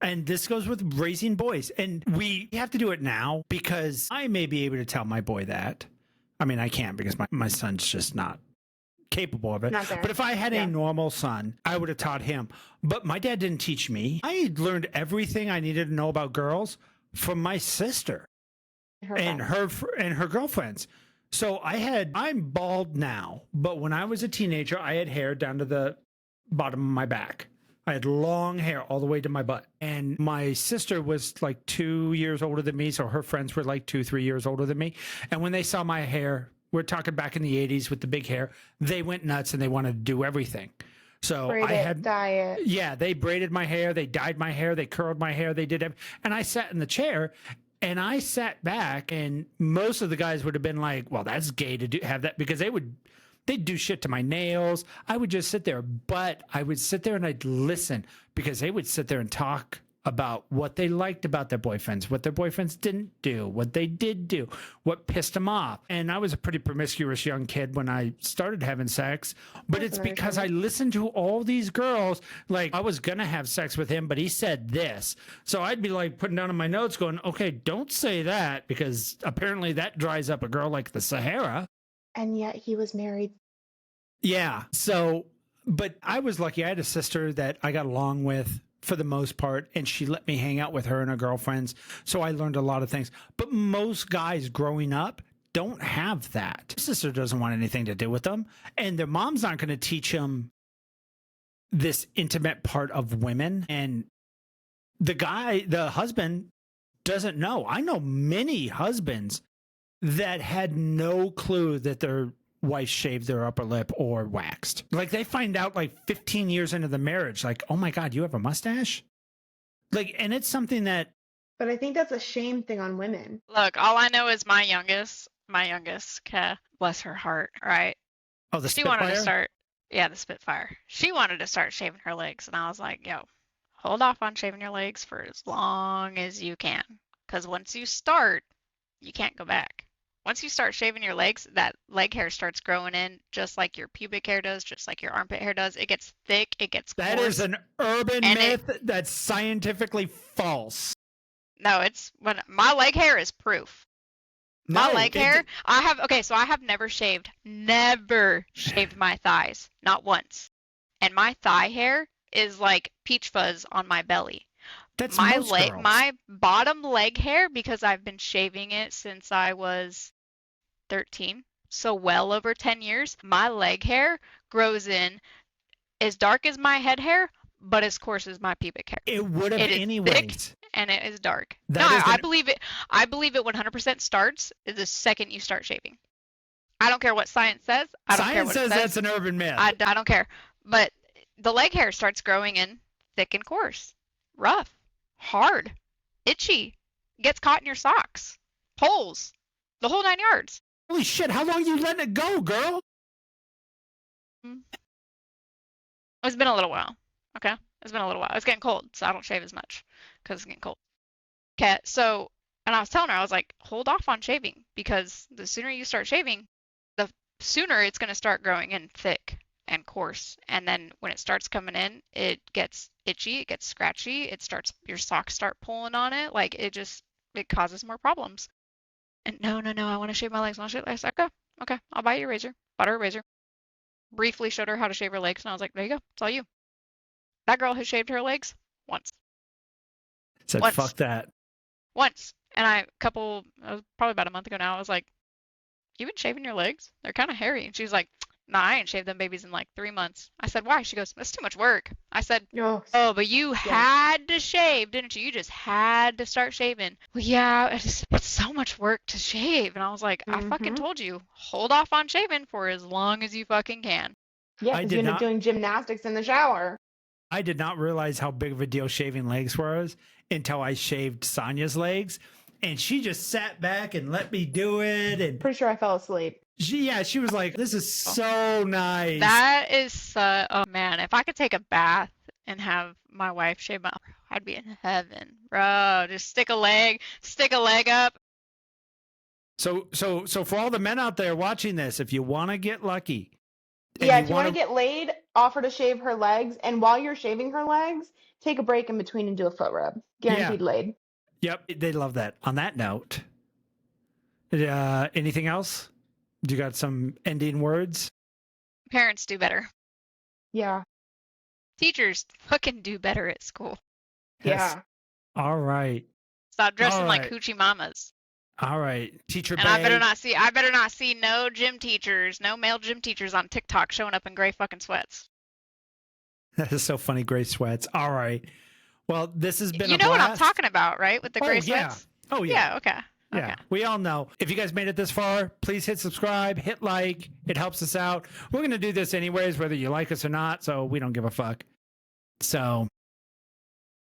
And this goes with raising boys. And we have to do it now because I may be able to tell my boy that. I mean, I can't because my son's just not capable of it. Not there. But if I had a normal son, I would have taught him. But my dad didn't teach me. I learned everything I needed to know about girls from my sister and her girlfriends. So I'm bald now, but when I was a teenager, I had hair down to the bottom of my back. I had long hair all the way to my butt. And my sister was like 2 years older than me. So her friends were like 2, 3 years older than me. And when they saw my hair, we're talking back in the 80s with the big hair, they went nuts and they wanted to do everything. So Braid it, dye it. yeah, they braided my hair, they dyed my hair, they curled my hair, they did everything. And I sat in the chair and I sat back, and most of the guys would have been like, well, that's gay to have that, because they'd do shit to my nails. I would just sit there, but I would sit there and I'd listen, because they would sit there and talk about what they liked about their boyfriends, what their boyfriends didn't do, what they did do, what pissed them off. And I was a pretty promiscuous young kid when I started having sex, but it's because I listened to all these girls. Like, I was going to have sex with him, but he said this. So I'd be like putting down in my notes going, okay, don't say that, because apparently that dries up a girl like the Sahara. And yet he was married. Yeah. So, but I was lucky. I had a sister that I got along with for the most part, and she let me hang out with her and her girlfriends. So I learned a lot of things. But most guys growing up don't have that. Sister doesn't want anything to do with them, and their mom's not going to teach them this intimate part of women. And the husband doesn't know. I know many husbands that had no clue that their wife shaved their upper lip or waxed. Like, they find out like 15 years into the marriage, like, oh my God, you have a mustache? Like, and it's something that. But I think that's a shame thing on women. Look, all I know is my youngest, bless her heart, right? Oh, the She Spitfire? wanted to start, yeah, the Spitfire. She wanted to start shaving her legs, and I was like, yo, hold off on shaving your legs for as long as you can. Because once you start, you can't go back. Once you start shaving your legs, that leg hair starts growing in just like your pubic hair does, just like your armpit hair does. It gets thick, it gets coarse. That is an urban myth that's scientifically false. No, it's when my leg hair is proof. My leg hair, I have never shaved my thighs, not once. And my thigh hair is like peach fuzz on my belly. That's my most leg, girls. my bottom leg hair, because I've been shaving it since I was 13, so well over 10 years, my leg hair grows in as dark as my head hair, but as coarse as my pubic hair. It would have anyways. Thick and it is dark. I believe it. I believe it 100% starts the second you start shaving. I don't care what science says. Science says that's an urban myth. I don't care. But the leg hair starts growing in thick and coarse, rough, hard, itchy, gets caught in your socks, holes, the whole 9 yards. Holy shit, how long you letting it go, girl? It's been a little while. Okay? It's been a little while. It's getting cold, so I don't shave as much because it's getting cold. Okay, so, and I was telling her, I was like, hold off on shaving, because the sooner you start shaving, the sooner it's going to start growing in thick and coarse. And then when it starts coming in, it gets itchy, it gets scratchy, your socks start pulling on it. Like, it causes more problems. And no, I want to shave my legs. I said, okay, I'll buy you a razor. Bought her a razor. Briefly showed her how to shave her legs, and I was like, there you go, it's all you. That girl has shaved her legs once. Said, fuck that. Once. And probably about a month ago now, I was like, you been shaving your legs? They're kind of hairy. And she was like, nah, I ain't shaved them babies in like 3 months. I said, why? She goes, that's too much work. I said, oh, but you had to shave, didn't you? You just had to start shaving. Well, yeah, it's so much work to shave. And I was like, I fucking told you, hold off on shaving for as long as you fucking can. Yeah, because you end up doing gymnastics in the shower. I did not realize how big of a deal shaving legs was until I shaved Sonia's legs. And she just sat back and let me do it. And pretty sure I fell asleep. She was like, this is so nice. That is, oh man, if I could take a bath and have my wife shave my, I'd be in heaven, bro. Just stick a leg up. So for all the men out there watching this, if you want to get lucky. Yeah, if you want to get laid, offer to shave her legs. And while you're shaving her legs, take a break in between and do a foot rub. Guaranteed laid. Yep, they love that. On that note, anything else? You got some ending words? Parents do better. Yeah. Teachers fucking do better at school. Yes. Yeah. All right. Stop dressing like hoochie mamas. All right, teacher And Bay. I better not see no gym teachers, no male gym teachers on TikTok showing up in gray fucking sweats. That is so funny, gray sweats. All right. Well, this has been You a know what I'm blast. talking about, right? With the gray yeah. sweats? Oh, yeah. Yeah, okay. Yeah, Okay. we all know. If you guys made it this far, please hit subscribe, hit like. It helps us out. We're going to do this anyways, whether you like us or not, so we don't give a fuck. So,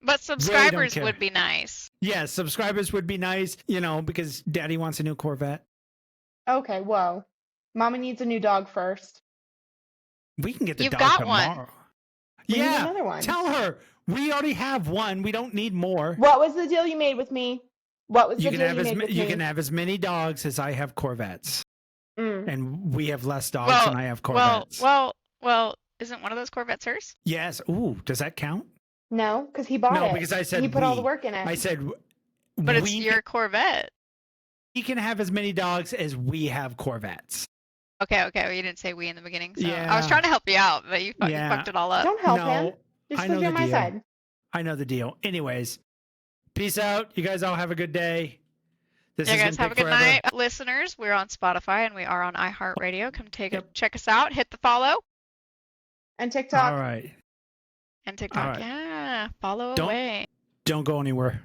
But subscribers care. would be nice. yeah, subscribers would be nice, you know, because Daddy wants a new Corvette. Okay, whoa. Mama needs a new dog first. We can get the You've dog got tomorrow. one. We need Yeah, another one. tell her we already have one. We don't need more. What was the deal you made with me? What was You the can deal have you made with me? you can have as many dogs as I have Corvettes, and we have less dogs Well, than I have Corvettes. Well, isn't one of those Corvettes hers? Yes. Ooh, does that count? No, because he bought it. No, because I said he put all the we. work in it. I said, But it's we your Corvette. He can have as many dogs as we have Corvettes. Okay, well, you didn't say we in the beginning, so Yeah. I was trying to help you out, but you Yeah. fucked it all up. Don't help No, him. Just I because know you're the on my deal. side. I know the deal. Anyways, peace out. You guys all have a good day. This Yeah, has guys, been have a Pick good Forever. night. Listeners, we're on Spotify and we are on iHeartRadio. Come Yep. check us out. Hit the follow. And TikTok. All right. And TikTok. All right. Yeah, follow Don't- away. Don't go anywhere.